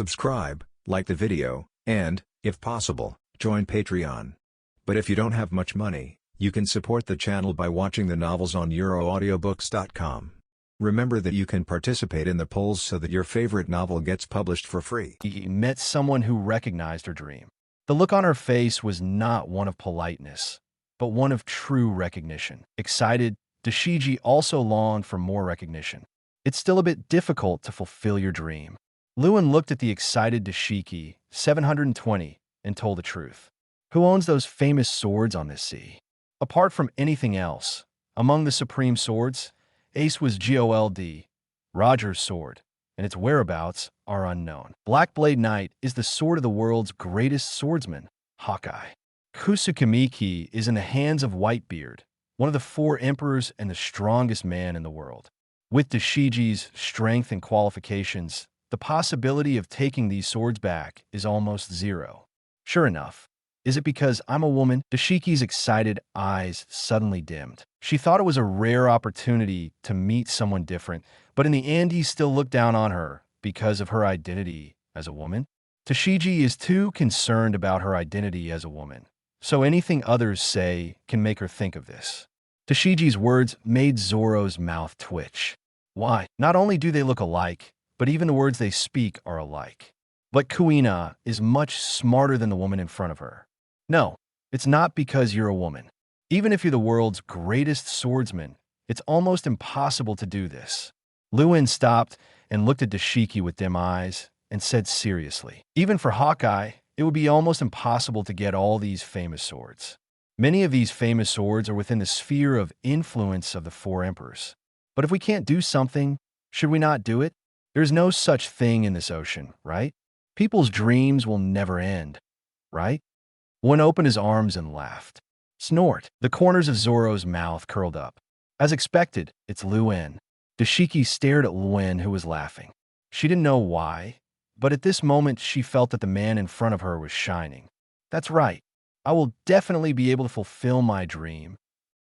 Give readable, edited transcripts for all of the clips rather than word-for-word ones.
subscribe, like the video, and, if possible, join Patreon. But if you don't have much money, you can support the channel by watching the novels on euroaudiobooks.com. Remember that you can participate in the polls so that your favorite novel gets published for free. He met someone who recognized her dream. The look on her face was not one of politeness, but one of true recognition. Excited, Dashiki also longed for more recognition. It's still a bit difficult to fulfill your dream. Luen looked at the excited Dashiki, 720, and told the truth. Who owns those famous swords on this sea? Apart from anything else, among the supreme swords, Ace was Gold, Roger's sword, and its whereabouts are unknown. Black Blade Knight is the sword of the world's greatest swordsman, Hawkeye. Kusukamiki is in the hands of Whitebeard, one of the 4 emperors and the strongest man in the world. With Dashiki's strength and qualifications, the possibility of taking these swords back is almost zero. Sure enough, is it because I'm a woman? Dashiki's excited eyes suddenly dimmed. She thought it was a rare opportunity to meet someone different, but in the end he still looked down on her because of her identity as a woman. Dashiki is too concerned about her identity as a woman, so anything others say can make her think of this. Dashiki's words made Zoro's mouth twitch. Why? Not only do they look alike, but even the words they speak are alike. But Kuina is much smarter than the woman in front of her. No, it's not because you're a woman. Even if you're the world's greatest swordsman, it's almost impossible to do this. Luen stopped and looked at Dashiki with dim eyes and said seriously, even for Hawkeye, it would be almost impossible to get all these famous swords. Many of these famous swords are within the sphere of influence of the 4 emperors. But if we can't do something, should we not do it? There's no such thing in this ocean, right? People's dreams will never end, right? Luen opened his arms and laughed. Snort. The corners of Zoro's mouth curled up. As expected, it's Luen. Dashiki stared at Luen, who was laughing. She didn't know why, but at this moment she felt that the man in front of her was shining. That's right. I will definitely be able to fulfill my dream.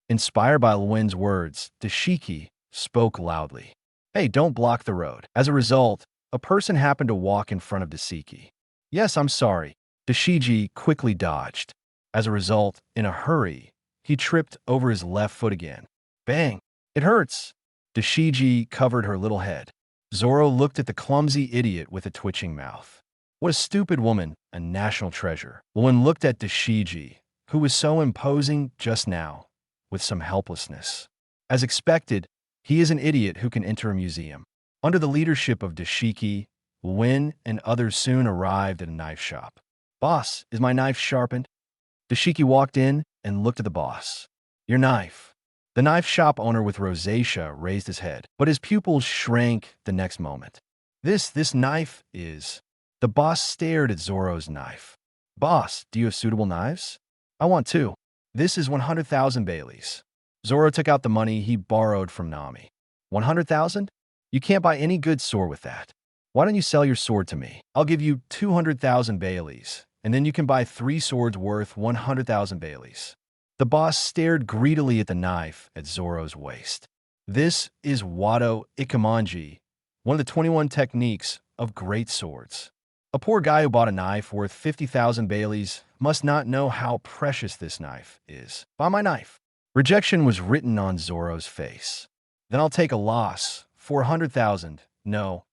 Inspired by Luen's words, Dashiki spoke loudly. Hey, don't block the road. As a result, a person happened to walk in front of Dashiki. Yes, I'm sorry. Dashiki quickly dodged. As a result, in a hurry, he tripped over his left foot again. Bang! It hurts! Dashiki covered her little head. Zoro looked at the clumsy idiot with a twitching mouth. What a stupid woman, a national treasure. Luen looked at Dashiki, who was so imposing just now, with some helplessness. As expected, he is an idiot who can enter a museum. Under the leadership of Dashiki, Luen and others soon arrived at a knife shop. Boss, is my knife sharpened? Dashiki walked in and looked at the boss. Your knife. The knife shop owner with rosacea raised his head, but his pupils shrank the next moment. This knife is... The boss stared at Zoro's knife. Boss, do you have suitable knives? I want 2. This is 100,000 Baileys. Zoro took out the money he borrowed from Nami. 100,000? You can't buy any good sword with that. Why don't you sell your sword to me? I'll give you 200,000 Baileys, and then you can buy 3 swords worth 100,000 Baileys. The boss stared greedily at the knife at Zoro's waist. This is Wado Ikemonji, one of the 21 techniques of great swords. A poor guy who bought a knife worth 50,000 Baileys must not know how precious this knife is. Buy my knife. Rejection was written on Zoro's face. Then I'll take a loss, 400,000. No,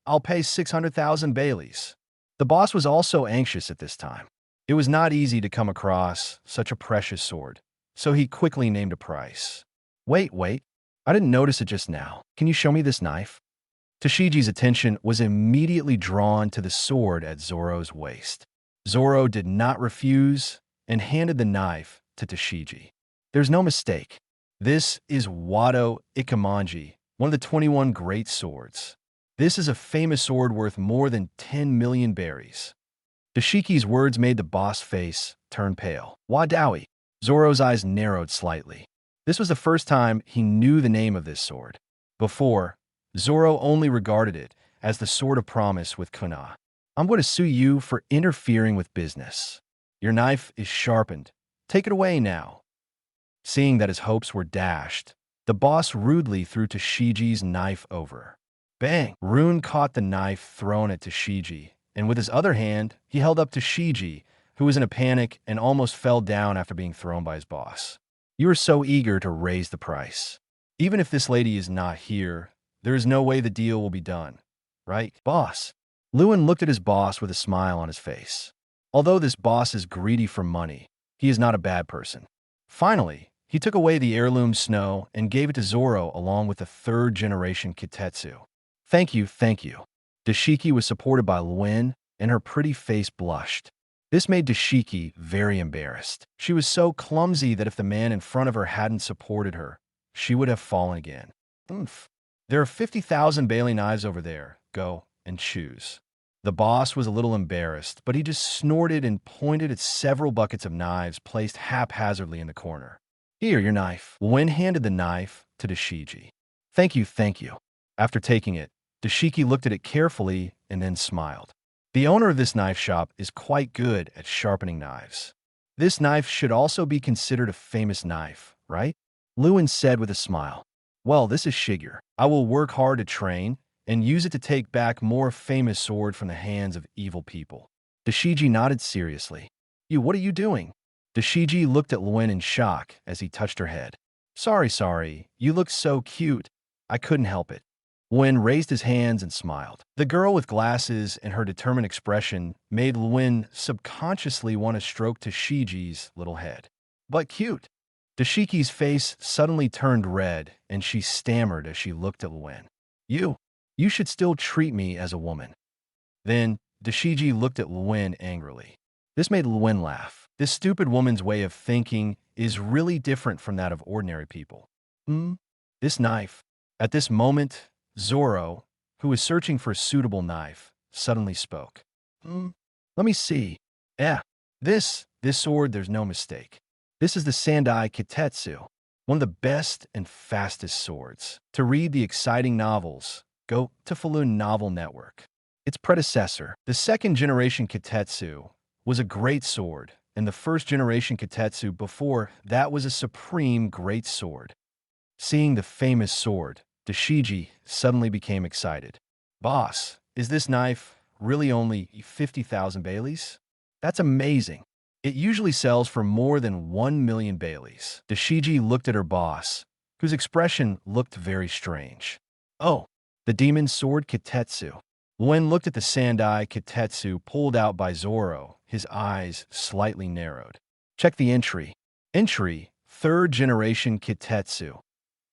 I'll pay 600,000 Baileys. The boss was also anxious at this time. It was not easy to come across such a precious sword, so he quickly named a price. Wait, I didn't notice it just now. Can you show me this knife? Dashiki's attention was immediately drawn to the sword at Zoro's waist. Zoro did not refuse and handed the knife to Dashiki. There's no mistake. This is Wado Ikemonji, one of the 21 great swords. This is a famous sword worth more than 10 million berries. Dashiki's words made the boss face turn pale. Wadawi. Zoro's eyes narrowed slightly. This was the first time he knew the name of this sword. Before, Zoro only regarded it as the sword of promise with Kuna. I'm going to sue you for interfering with business. Your knife is sharpened. Take it away now. Seeing that his hopes were dashed, the boss rudely threw Dashiki's knife over. Bang! Rune caught the knife thrown at Dashiki and with his other hand, he held up to Shiji, who was in a panic and almost fell down after being thrown by his boss. You are so eager to raise the price. Even if this lady is not here, there is no way the deal will be done. Right, boss? Luen looked at his boss with a smile on his face. Although this boss is greedy for money, he is not a bad person. Finally, he took away the heirloom snow and gave it to Zoro along with the third-generation Kitetsu. Thank you, thank you. Dashiki was supported by Luen, and her pretty face blushed. This made Dashiki very embarrassed. She was so clumsy that if the man in front of her hadn't supported her, she would have fallen again. Oomph. There are 50,000 Bailey knives over there. Go and choose. The boss was a little embarrassed, but he just snorted and pointed at several buckets of knives placed haphazardly in the corner. Here, your knife. Luen handed the knife to Dashiki. Thank you, thank you. After taking it, Dashiki looked at it carefully and then smiled. The owner of this knife shop is quite good at sharpening knives. This knife should also be considered a famous knife, right? Luen said with a smile. Well, this is Shiger. I will work hard to train and use it to take back more famous sword from the hands of evil people. Dashiji nodded seriously. What are you doing? Dashiji looked at Luen in shock as he touched her head. Sorry, you look so cute. I couldn't help it. Luen raised his hands and smiled. The girl with glasses and her determined expression made Luen subconsciously want to stroke Tashiji's little head. But cute. Dashiki's face suddenly turned red, and she stammered as she looked at Luen. You should still treat me as a woman. Then, Dashiji looked at Luen angrily. This made Luen laugh. This stupid woman's way of thinking is really different from that of ordinary people. This knife. At this moment, Zoro, who was searching for a suitable knife, suddenly spoke. Let me see. This sword, there's no mistake. This is the Sandai Kitetsu, one of the best and fastest swords. To read the exciting novels, go to Falun Novel Network. Its predecessor, the second-generation Kitetsu, was a great sword, and the first-generation Kitetsu before that was a supreme great sword. Seeing the famous sword, Dashiji suddenly became excited. Boss, is this knife really only 50,000 Baileys? That's amazing. It usually sells for more than 1 million Baileys. Dashiji looked at her boss, whose expression looked very strange. Oh, the demon sword Kitetsu. Luen looked at the Sandai Kitetsu pulled out by Zoro, his eyes slightly narrowed. Check the entry. Entry, third generation Kitetsu.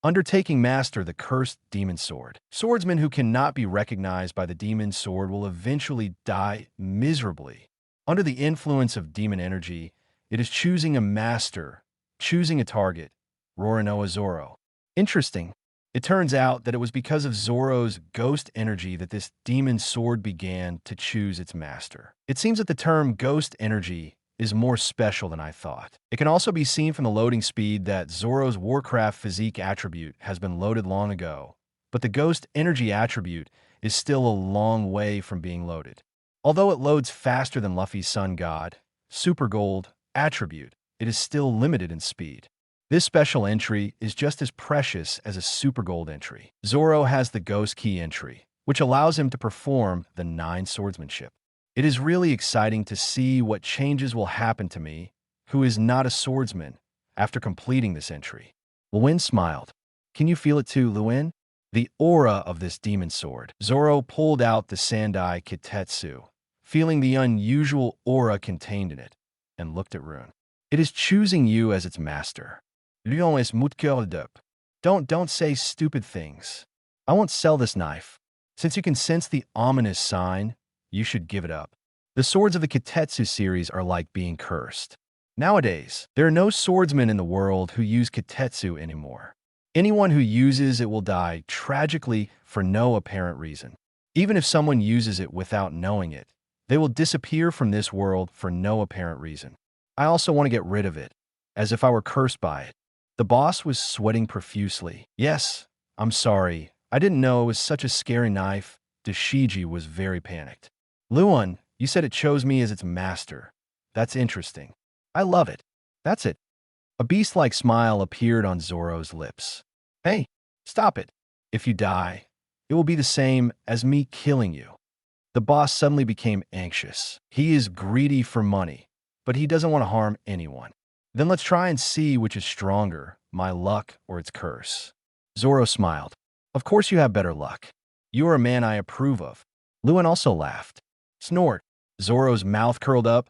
Undertaking master the cursed demon sword. Swordsmen who cannot be recognized by the demon sword will eventually die miserably. Under the influence of demon energy, it is choosing a master, choosing a target, Roronoa Zoro. Interesting. It turns out that it was because of Zoro's ghost energy that this demon sword began to choose its master. It seems that the term ghost energy is more special than I thought. It can also be seen from the loading speed that Zoro's Warcraft physique attribute has been loaded long ago, but the ghost energy attribute is still a long way from being loaded. Although it loads faster than Luffy's Sun God, Super Gold, attribute, it is still limited in speed. This special entry is just as precious as a Super Gold entry. Zoro has the Ghost Key entry, which allows him to perform the 9 swordsmanship. It is really exciting to see what changes will happen to me, who is not a swordsman, after completing this entry. Luen smiled. Can you feel it too, Luen? The aura of this demon sword. Zoro pulled out the Sandai Kitetsu, feeling the unusual aura contained in it, and looked at Rune. It is choosing you as its master. Luen est mut cœur d'up. Don't say stupid things. I won't sell this knife. Since you can sense the ominous sign, you should give it up. The swords of the Kitetsu series are like being cursed. Nowadays, there are no swordsmen in the world who use Kitetsu anymore. Anyone who uses it will die tragically for no apparent reason. Even if someone uses it without knowing it, they will disappear from this world for no apparent reason. I also want to get rid of it, as if I were cursed by it. The boss was sweating profusely. Yes, I'm sorry. I didn't know it was such a scary knife. Dashiji was very panicked. Luen, you said it chose me as its master. That's interesting. I love it. That's it. A beast-like smile appeared on Zoro's lips. Hey, stop it. If you die, it will be the same as me killing you. The boss suddenly became anxious. He is greedy for money, but he doesn't want to harm anyone. Then let's try and see which is stronger, my luck or its curse. Zoro smiled. Of course you have better luck. You are a man I approve of. Luen also laughed. Snort. Zoro's mouth curled up,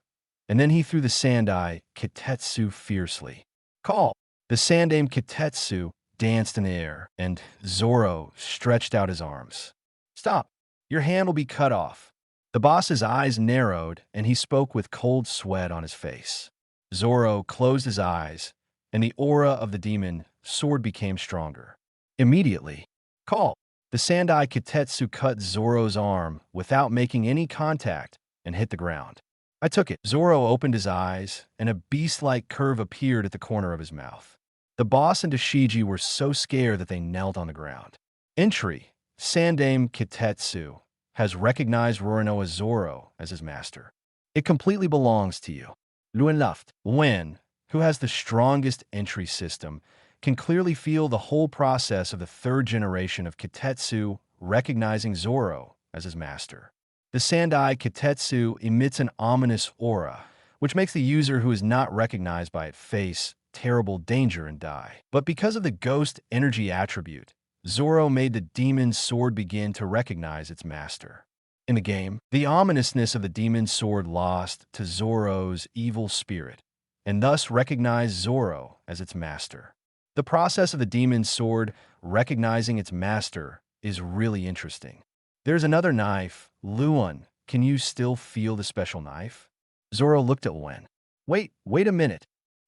and then he threw the sand-eye Kitetsu fiercely. Call. The sand-aim Kitetsu danced in the air, and Zoro stretched out his arms. Stop. Your hand will be cut off. The boss's eyes narrowed, and he spoke with cold sweat on his face. Zoro closed his eyes, and the aura of the demon sword became stronger. Immediately, call. The sand-eye Kitetsu cut Zoro's arm without making any contact and hit the ground. I took it. Zoro opened his eyes, and a beast-like curve appeared at the corner of his mouth. The boss and Dashiji were so scared that they knelt on the ground. Entry. Sand-aim Kitetsu has recognized Roronoa Zoro as his master. It completely belongs to you. Luen left. Luen, who has the strongest entry system, can clearly feel the whole process of the third generation of Kitetsu recognizing Zoro as his master. The sand-eye Kitetsu emits an ominous aura, which makes the user who is not recognized by it face terrible danger and die. But because of the ghost energy attribute, Zoro made the demon's sword begin to recognize its master. In the game, the ominousness of the demon's sword lost to Zoro's evil spirit, and thus recognized Zoro as its master. The process of the demon's sword recognizing its master is really interesting. There's another knife. Luen, can you still feel the special knife? Zoro looked at Luen. Wait a minute.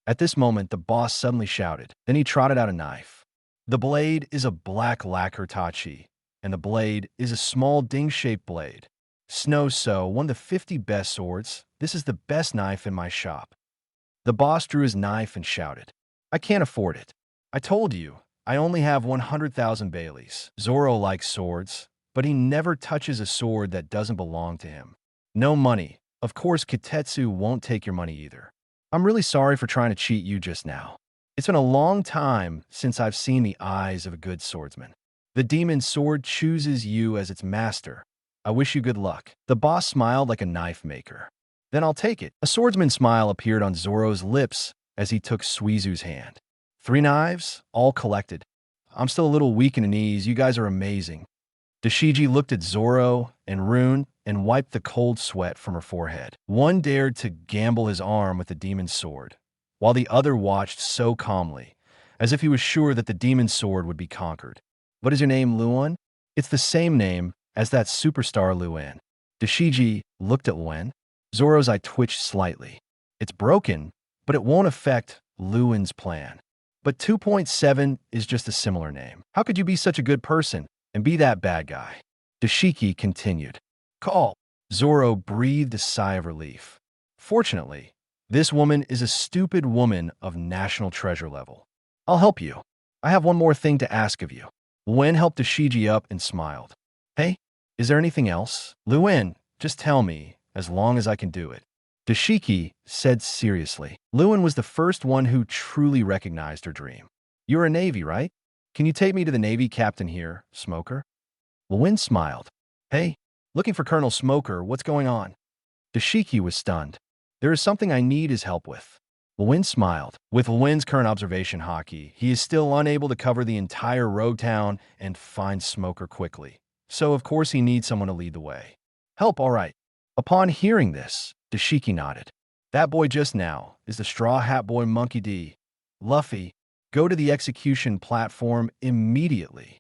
At this moment, the boss suddenly shouted. Then he trotted out a knife. The blade is a black lacquer tachi, and the blade is a small ding-shaped blade. So, one of the 50 best swords. This is the best knife in my shop. The boss drew his knife and shouted. I can't afford it. I told you, I only have 100,000 Baileys. Zoro likes swords, but he never touches a sword that doesn't belong to him. No money. Of course, Kitetsu won't take your money either. I'm really sorry for trying to cheat you just now. It's been a long time since I've seen the eyes of a good swordsman. The demon's sword chooses you as its master. I wish you good luck. The boss smiled like a knife maker. Then I'll take it. A swordsman's smile appeared on Zoro's lips as he took Suizu's hand. 3 knives, all collected. I'm still a little weak in the knees. You guys are amazing. Dashiji looked at Zoro and Rune and wiped the cold sweat from her forehead. One dared to gamble his arm with the demon's sword, while the other watched so calmly, as if he was sure that the demon's sword would be conquered. What is your name, Luen? It's the same name as that superstar Luen. Dashiji looked at Luen. Zoro's eye twitched slightly. It's broken, but it won't affect Luen's plan. But 2.7 is just a similar name. How could you be such a good person and be that bad guy? Dashiki continued. Call. Zoro breathed a sigh of relief. Fortunately, this woman is a stupid woman of national treasure level. I'll help you. I have one more thing to ask of you. Luen helped Dashiji up and smiled. Hey, is there anything else? Luen, just tell me, as long as I can do it. Dashiki said seriously. Luen was the first one who truly recognized her dream. You're a Navy, right? Can you take me to the Navy captain here, Smoker? Luen smiled. Hey, looking for Colonel Smoker, what's going on? Dashiki was stunned. There is something I need his help with. Luen smiled. With Luen's current observation hockey, he is still unable to cover the entire rogue town and find Smoker quickly. So of course he needs someone to lead the way. Help, all right. Upon hearing this, Dashiki nodded. That boy just now is the Straw Hat Boy Monkey D. Luffy, go to the execution platform immediately.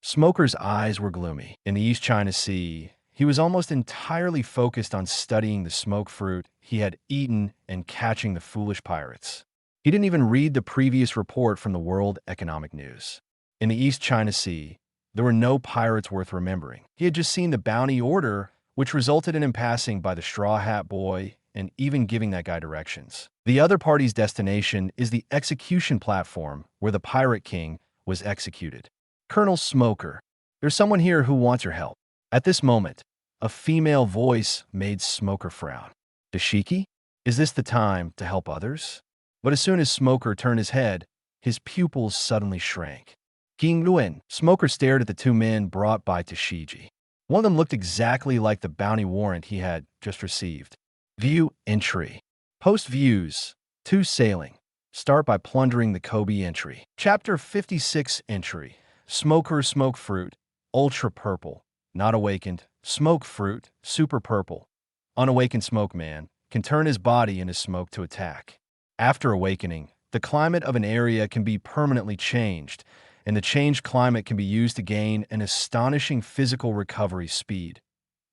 Smoker's eyes were gloomy. In the East China Sea, he was almost entirely focused on studying the smoke fruit he had eaten and catching the foolish pirates. He didn't even read the previous report from the World Economic News. In the East China Sea, there were no pirates worth remembering. He had just seen the bounty order, which resulted in him passing by the Straw Hat Boy and even giving that guy directions. The other party's destination is the execution platform where the Pirate King was executed. Colonel Smoker, there's someone here who wants your help. At this moment, a female voice made Smoker frown. Dashiki, is this the time to help others? But as soon as Smoker turned his head, his pupils suddenly shrank. King Luen, Smoker stared at the 2 men brought by Dashiji. One of them looked exactly like the bounty warrant he had just received. View entry. Post views. 2 sailing. Start by plundering the Koby entry. Chapter 56 entry. Smoker smoke fruit. Ultra purple. Not awakened. Smoke fruit. Super purple. Unawakened smoke man can turn his body into smoke to attack. After awakening, the climate of an area can be permanently changed, and the changed climate can be used to gain an astonishing physical recovery speed.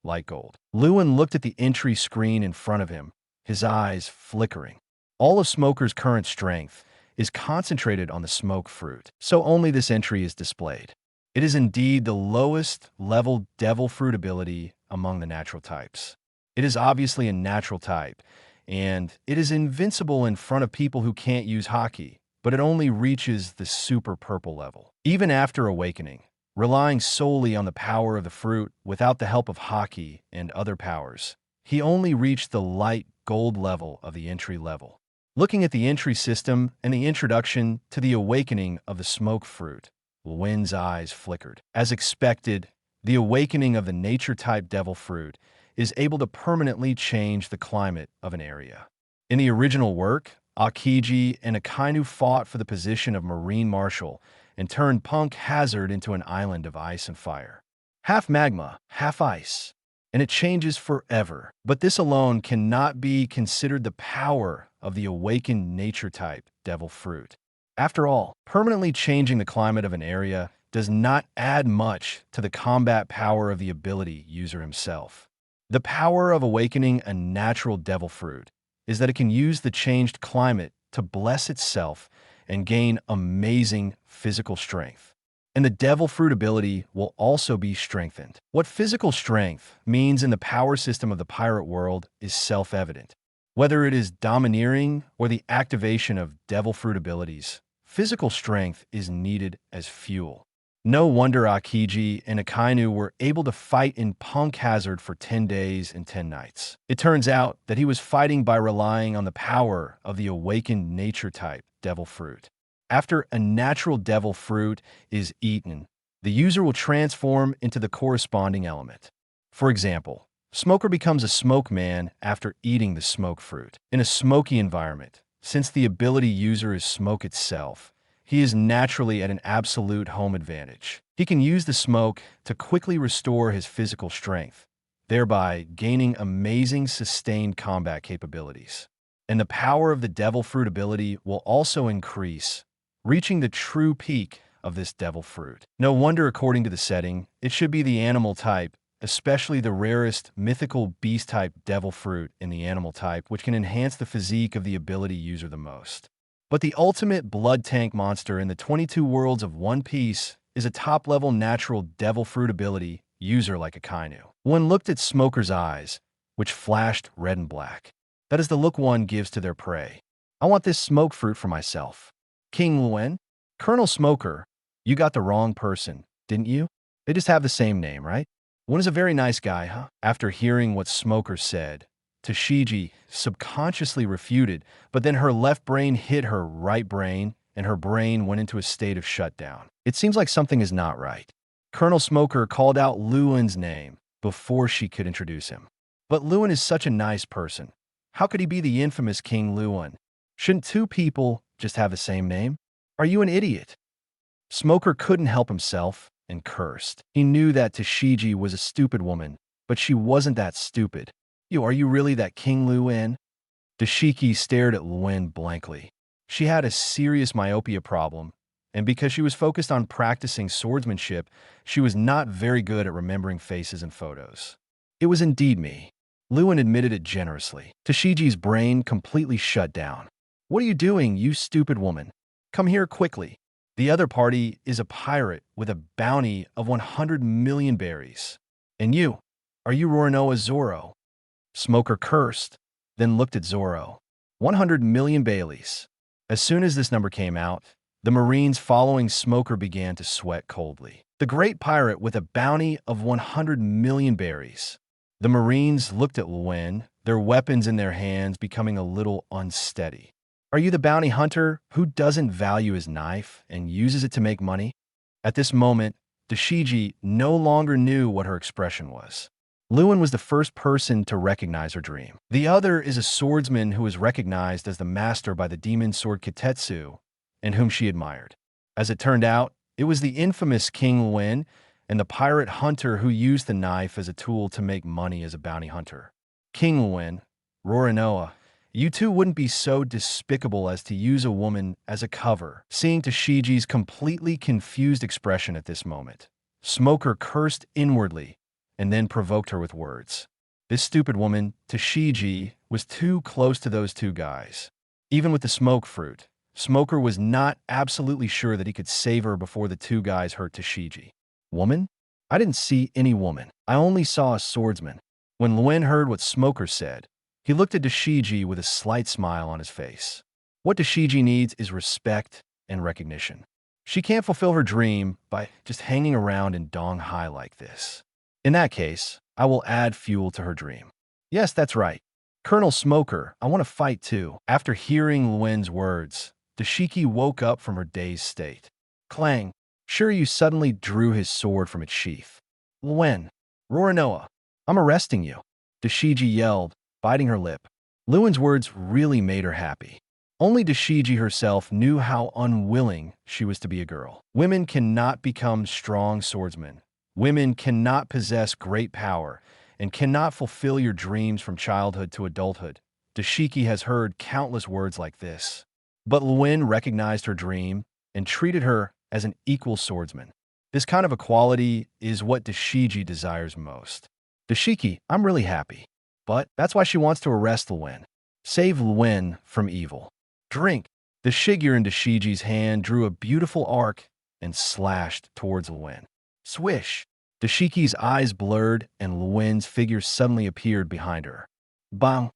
Light gold. Luen looked at the entry screen in front of him, his eyes flickering. All of Smoker's current strength is concentrated on the smoke fruit, so only this entry is displayed. It is indeed the lowest level devil fruit ability among the natural types. It is obviously a natural type, and it is invincible in front of people who can't use hockey, but it only reaches the super purple level. Even after awakening, relying solely on the power of the fruit without the help of hockey and other powers, he only reached the light gold level of the entry level. Looking at the entry system and the introduction to the awakening of the smoke fruit, Luen's eyes flickered. As expected, the awakening of the nature-type devil fruit is able to permanently change the climate of an area. In the original work, Aokiji and Akainu fought for the position of Marine Marshal and turned Punk Hazard into an island of ice and fire. Half magma, half ice, and it changes forever. But this alone cannot be considered the power of the awakened nature-type devil fruit. After all, permanently changing the climate of an area does not add much to the combat power of the ability user himself. The power of awakening a natural devil fruit is that it can use the changed climate to bless itself and gain amazing physical strength. And the devil fruit ability will also be strengthened. What physical strength means in the power system of the pirate world is self-evident. Whether it is domineering or the activation of devil fruit abilities, physical strength is needed as fuel. No wonder Aokiji and Akainu were able to fight in Punk Hazard for 10 days and 10 nights. It turns out that he was fighting by relying on the power of the awakened nature-type devil fruit. After a natural devil fruit is eaten, the user will transform into the corresponding element. For example, Smoker becomes a smoke man after eating the smoke fruit. In a smoky environment, since the ability user is smoke itself, he is naturally at an absolute home advantage. He can use the smoke to quickly restore his physical strength, thereby gaining amazing sustained combat capabilities. And the power of the devil fruit ability will also increase, reaching the true peak of this devil fruit. No wonder, according to the setting, it should be the animal type, especially the rarest mythical beast-type devil fruit in the animal type, which can enhance the physique of the ability user the most. But the ultimate blood tank monster in the 22 worlds of One Piece is a top-level natural devil fruit ability user like Akainu. One looked at Smoker's eyes, which flashed red and black. That is the look one gives to their prey. I want this smoke fruit for myself. King Luen? Colonel Smoker, you got the wrong person, didn't you? They just have the same name, right? One is a very nice guy, huh? After hearing what Smoker said, Tashigi subconsciously refuted, but then her left brain hit her right brain, and her brain went into a state of shutdown. It seems like something is not right. Colonel Smoker called out Luen's name before she could introduce him. But Luen is such a nice person. How could he be the infamous King Luen? Shouldn't two people just have the same name? Are you an idiot? Smoker couldn't help himself and cursed. He knew that Tashigi was a stupid woman, but she wasn't that stupid. Are you really that King Luen? Dashiki stared at Luen blankly. She had a serious myopia problem, and because she was focused on practicing swordsmanship, she was not very good at remembering faces and photos. It was indeed me. Luen admitted it generously. Tashiji's brain completely shut down. What are you doing, you stupid woman? Come here quickly. The other party is a pirate with a bounty of 100 million berries. And you? Are you Roronoa Zoro? Smoker cursed, then looked at Zoro. 100 million Baileys. As soon as this number came out, the Marines following Smoker began to sweat coldly. The great pirate with a bounty of 100 million berries. The Marines looked at Luen, their weapons in their hands becoming a little unsteady. Are you the bounty hunter who doesn't value his knife and uses it to make money? At this moment, Dashiji no longer knew what her expression was. Luen was the first person to recognize her dream. The other is a swordsman who was recognized as the master by the demon sword Kitetsu, and whom she admired. As it turned out, it was the infamous King Luen and the pirate hunter who used the knife as a tool to make money as a bounty hunter. King Luen, Rorinoa, you two wouldn't be so despicable as to use a woman as a cover. Seeing Tashiji's completely confused expression at this moment, Smoker cursed inwardly and then provoked her with words. This stupid woman, Tashiji, was too close to those two guys. Even with the smoke fruit, Smoker was not absolutely sure that he could save her before the two guys hurt Tashiji. Woman? I didn't see any woman. I only saw a swordsman. When Luen heard what Smoker said, he looked at Dashiji with a slight smile on his face. What Dashiji needs is respect and recognition. She can't fulfill her dream by just hanging around in Dong Hai like this. In that case, I will add fuel to her dream. Yes, that's right. Colonel Smoker, I want to fight too. After hearing Luen's words, Dashiki woke up from her dazed state. Clang. Sure, you suddenly drew his sword from its sheath. Luen, Rorinoa, I'm arresting you. Dashiji yelled, biting her lip. Luen's words really made her happy. Only Dashiji herself knew how unwilling she was to be a girl. Women cannot become strong swordsmen. Women cannot possess great power and cannot fulfill your dreams from childhood to adulthood. Dashiki has heard countless words like this. But Luen recognized her dream and treated her as an equal swordsman. This kind of equality is what Dashiji desires most. Dashiki, I'm really happy. But that's why she wants to arrest Luen. Save Luen from evil. Drink. The Shigyur in Dashiji's hand drew a beautiful arc and slashed towards Luen. Swish. Dashiki's eyes blurred and Luen's figure suddenly appeared behind her. Bang.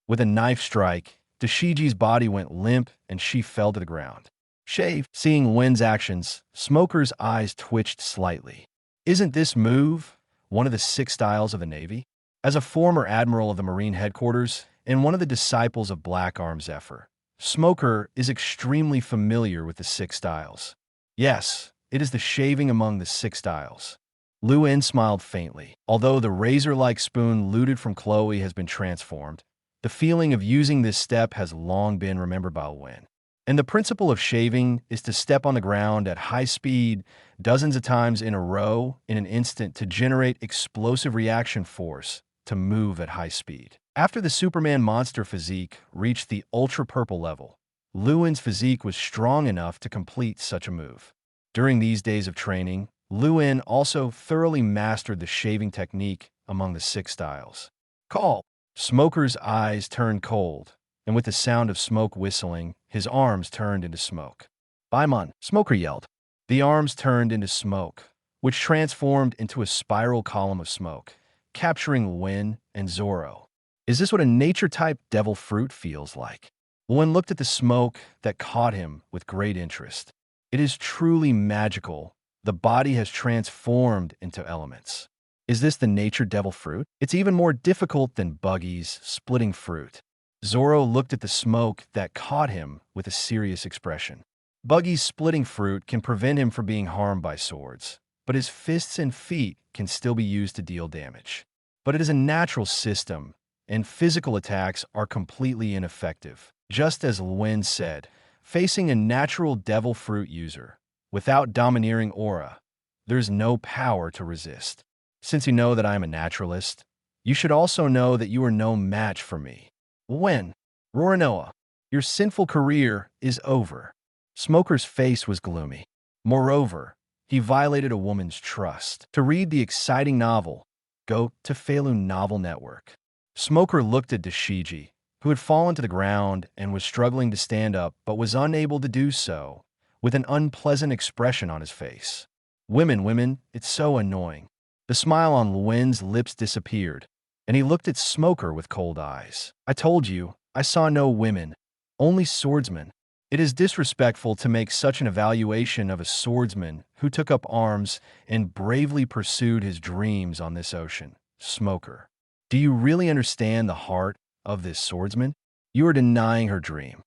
With a knife strike, Dashiji's body went limp and she fell to the ground. Shave. Seeing Luen's actions, Smoker's eyes twitched slightly. Isn't this move one of the 6 styles of the Navy? As a former admiral of the Marine headquarters and one of the disciples of Black Arm Zephyr, Smoker is extremely familiar with the 6 styles. Yes, it is the shaving among the 6 styles. Luen smiled faintly. Although the razor-like spoon looted from Chloe has been transformed, the feeling of using this step has long been remembered by Luen. And the principle of shaving is to step on the ground at high speed dozens of times in a row in an instant to generate explosive reaction force to move at high speed. After the Superman monster physique reached the ultra-purple level, Luen's physique was strong enough to complete such a move. During these days of training, Luen also thoroughly mastered the shaving technique among the 6 styles. Call! Smoker's eyes turned cold, and with the sound of smoke whistling, his arms turned into smoke. Baimon, Smoker yelled. The arms turned into smoke, which transformed into a spiral column of smoke, capturing Luen and Zoro. Is this what a nature-type devil fruit feels like? Luen looked at the smoke that caught him with great interest. It is truly magical. The body has transformed into elements. Is this the nature devil fruit? It's even more difficult than Buggy's splitting fruit. Zoro looked at the smoke that caught him with a serious expression. Buggy's splitting fruit can prevent him from being harmed by swords, but his fists and feet can still be used to deal damage. But it is a natural system, and physical attacks are completely ineffective. Just as Luen said, facing a natural devil fruit user, without domineering aura, there's no power to resist. Since you know that I am a naturalist, you should also know that you are no match for me. Luen, Rorinoa, your sinful career is over. Smoker's face was gloomy. Moreover, he violated a woman's trust. To read the exciting novel, go to Falun Novel Network. Smoker looked at Dashiji, who had fallen to the ground and was struggling to stand up but was unable to do so, with an unpleasant expression on his face. Women, it's so annoying. The smile on Luen's lips disappeared, and he looked at Smoker with cold eyes. I told you, I saw no women, only swordsmen. It is disrespectful to make such an evaluation of a swordsman who took up arms and bravely pursued his dreams on this ocean. Smoker, do you really understand the heart of this swordsman? You are denying her dream.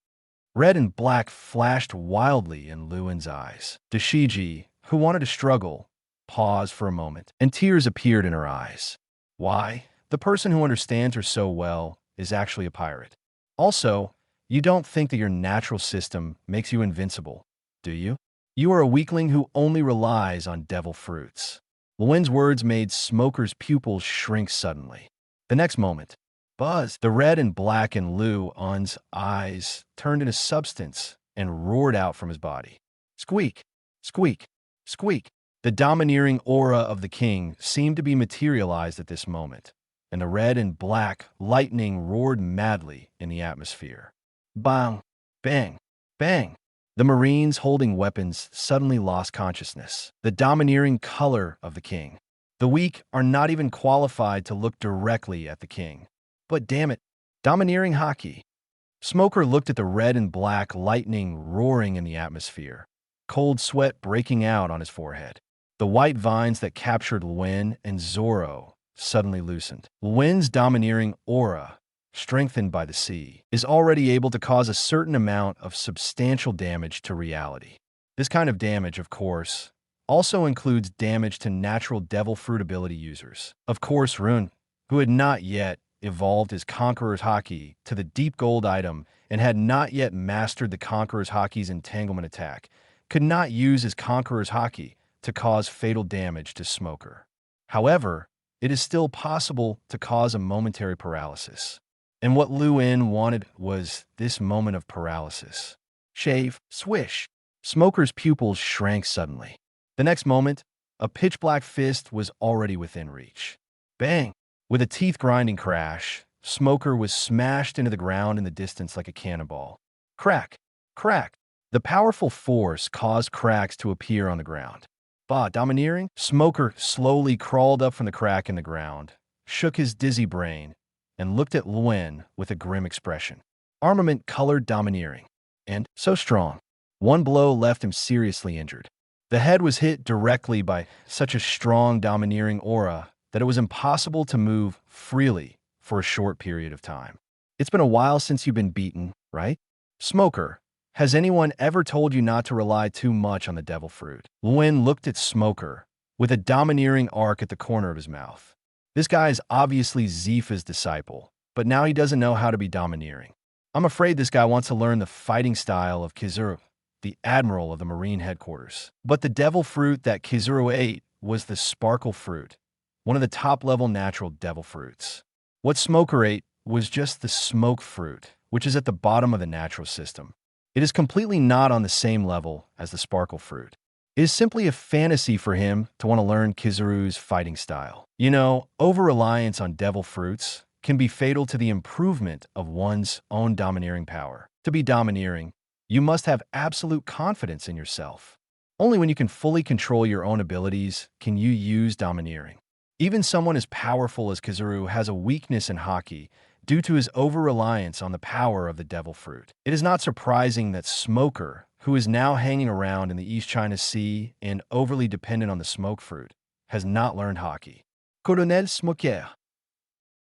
Red and black flashed wildly in Luen's eyes. Dashiji, who wanted to struggle, paused for a moment, and tears appeared in her eyes. Why? The person who understands her so well is actually a pirate. Also, you don't think that your natural system makes you invincible, do you? You are a weakling who only relies on devil fruits. Luen's words made Smoker's pupils shrink suddenly. The next moment, Buzz, the red and black in Luen's eyes, turned into substance and roared out from his body. Squeak! Squeak! Squeak! The domineering aura of the king seemed to be materialized at this moment, and the red and black lightning roared madly in the atmosphere. Bang! Bang! Bang! The Marines holding weapons suddenly lost consciousness. The domineering color of the king. The weak are not even qualified to look directly at the king. But damn it, domineering hockey. Smoker looked at the red and black lightning roaring in the atmosphere, cold sweat breaking out on his forehead. The white vines that captured Luen and Zorro suddenly loosened. Luen's domineering aura, strengthened by the sea, is already able to cause a certain amount of substantial damage to reality. This kind of damage, of course, also includes damage to natural devil fruit ability users. Of course, Rune, who had not yet evolved his Conqueror's Haki to the deep gold item and had not yet mastered the Conqueror's Haki's entanglement attack, could not use his Conqueror's Haki to cause fatal damage to Smoker. However, it is still possible to cause a momentary paralysis. And what Luen wanted was this moment of paralysis. Shave, swish. Smoker's pupils shrank suddenly. The next moment, a pitch-black fist was already within reach. Bang! With a teeth-grinding crash, Smoker was smashed into the ground in the distance like a cannonball. Crack! Crack! The powerful force caused cracks to appear on the ground. Domineering? Smoker slowly crawled up from the crack in the ground, shook his dizzy brain, and looked at Luen with a grim expression. Armament-colored domineering. And so strong. One blow left him seriously injured. The head was hit directly by such a strong domineering aura that it was impossible to move freely for a short period of time. It's been a while since you've been beaten, right? Smoker, has anyone ever told you not to rely too much on the devil fruit? Luen looked at Smoker with a domineering arc at the corner of his mouth. This guy is obviously Zifa's disciple, but now he doesn't know how to be domineering. I'm afraid this guy wants to learn the fighting style of Kizuru, the admiral of the Marine headquarters. But the devil fruit that Kizuru ate was the sparkle fruit, one of the top-level natural devil fruits. What Smoker ate was just the smoke fruit, which is at the bottom of the natural system. It is completely not on the same level as the sparkle fruit. It is simply a fantasy for him to want to learn Kizuru's fighting style. You know, over-reliance on devil fruits can be fatal to the improvement of one's own domineering power. To be domineering, you must have absolute confidence in yourself. Only when you can fully control your own abilities can you use domineering. Even someone as powerful as Kizuru has a weakness in Haki due to his over-reliance on the power of the devil fruit. It is not surprising that Smoker, who is now hanging around in the East China Sea and overly dependent on the smoke fruit, has not learned Haki. Colonel Smoker.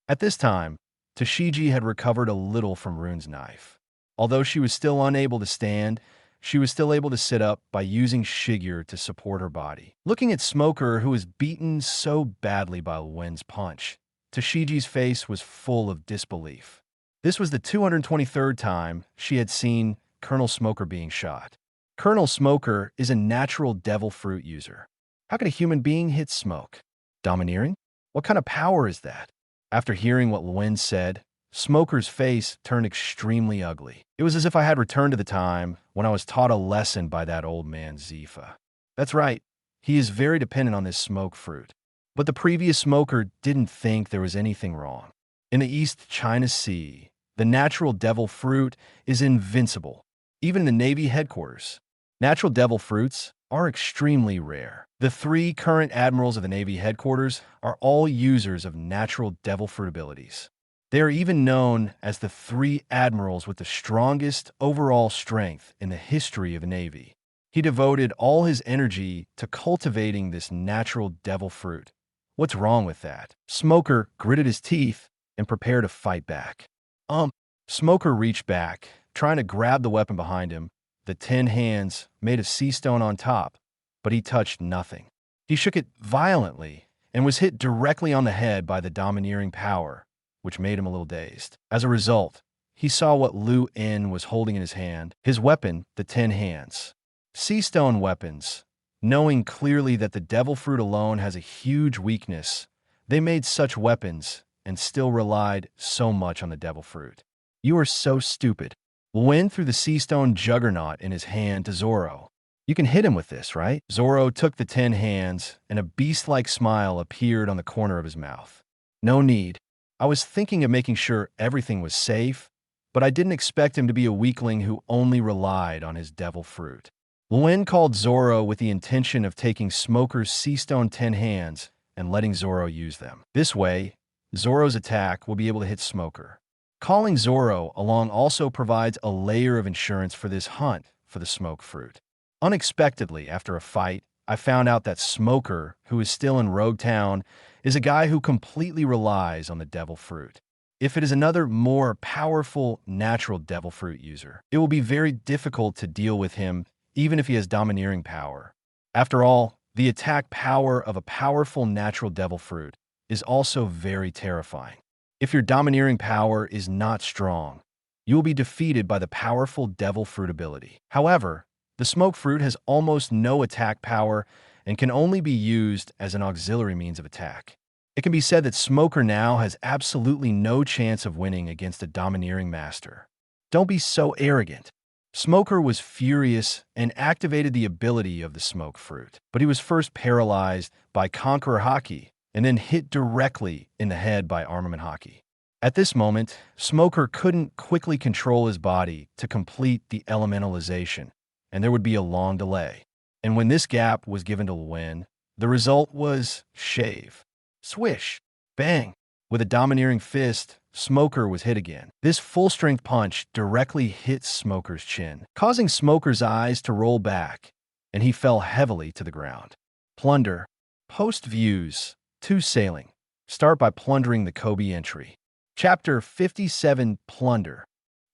At this time, Tashigi had recovered a little from Rune's knife. Although she was still unable to stand, she was still able to sit up by using Shigure to support her body. Looking at Smoker, who was beaten so badly by Luen's punch, Tashigi's face was full of disbelief. This was the 223rd time she had seen Colonel Smoker being shot. Colonel Smoker is a natural devil fruit user. How can a human being hit smoke? Domineering? What kind of power is that? After hearing what Luen said, Smoker's face turned extremely ugly. It was as if I had returned to the time when I was taught a lesson by that old man Zifa. That's right, he is very dependent on this smoke fruit. But the previous Smoker didn't think there was anything wrong. In the East China Sea, the natural devil fruit is invincible, even in the Navy headquarters. Natural devil fruits are extremely rare. The 3 current admirals of the Navy headquarters are all users of natural devil fruit abilities. They are even known as the 3 admirals with the strongest overall strength in the history of the Navy. He devoted all his energy to cultivating this natural devil fruit. What's wrong with that? Smoker gritted his teeth and prepared to fight back. Smoker reached back, trying to grab the weapon behind him, the 10 hands made of sea stone on top, but he touched nothing. He shook it violently and was hit directly on the head by the domineering power, which made him a little dazed. As a result, he saw what Luen was holding in his hand, his weapon, the 10 hands. Sea stone weapons, knowing clearly that the devil fruit alone has a huge weakness, they made such weapons and still relied so much on the devil fruit. You are so stupid. Luen threw the sea stone juggernaut in his hand to Zoro. You can hit him with this, right? Zoro took the 10 hands, and a beast-like smile appeared on the corner of his mouth. No need. I was thinking of making sure everything was safe, but I didn't expect him to be a weakling who only relied on his devil fruit. Luen called Zoro with the intention of taking Smoker's sea stone 10 hands and letting Zoro use them. This way, Zoro's attack will be able to hit Smoker. Calling Zoro along also provides a layer of insurance for this hunt for the smoke fruit. Unexpectedly, after a fight, I found out that Smoker, who is still in Rogue Town, is a guy who completely relies on the devil fruit. If it is another more powerful natural devil fruit user, it will be very difficult to deal with him even if he has domineering power. After all, the attack power of a powerful natural devil fruit is also very terrifying. If your domineering power is not strong, you will be defeated by the powerful devil fruit ability. However, the smoke fruit has almost no attack power and can only be used as an auxiliary means of attack. It can be said that Smoker now has absolutely no chance of winning against a domineering master. Don't be so arrogant. Smoker was furious and activated the ability of the smoke fruit, but he was first paralyzed by Conqueror Haki and then hit directly in the head by Armament Haki. At this moment, Smoker couldn't quickly control his body to complete the elementalization, and there would be a long delay. And when this gap was given to Luen, the result was shave. Swish! Bang! With a domineering fist, Smoker was hit again. This full-strength punch directly hit Smoker's chin, causing Smoker's eyes to roll back, and he fell heavily to the ground. Plunder. Post views. 2 Sailing. Start by plundering the Koby entry. Chapter 57 Plunder.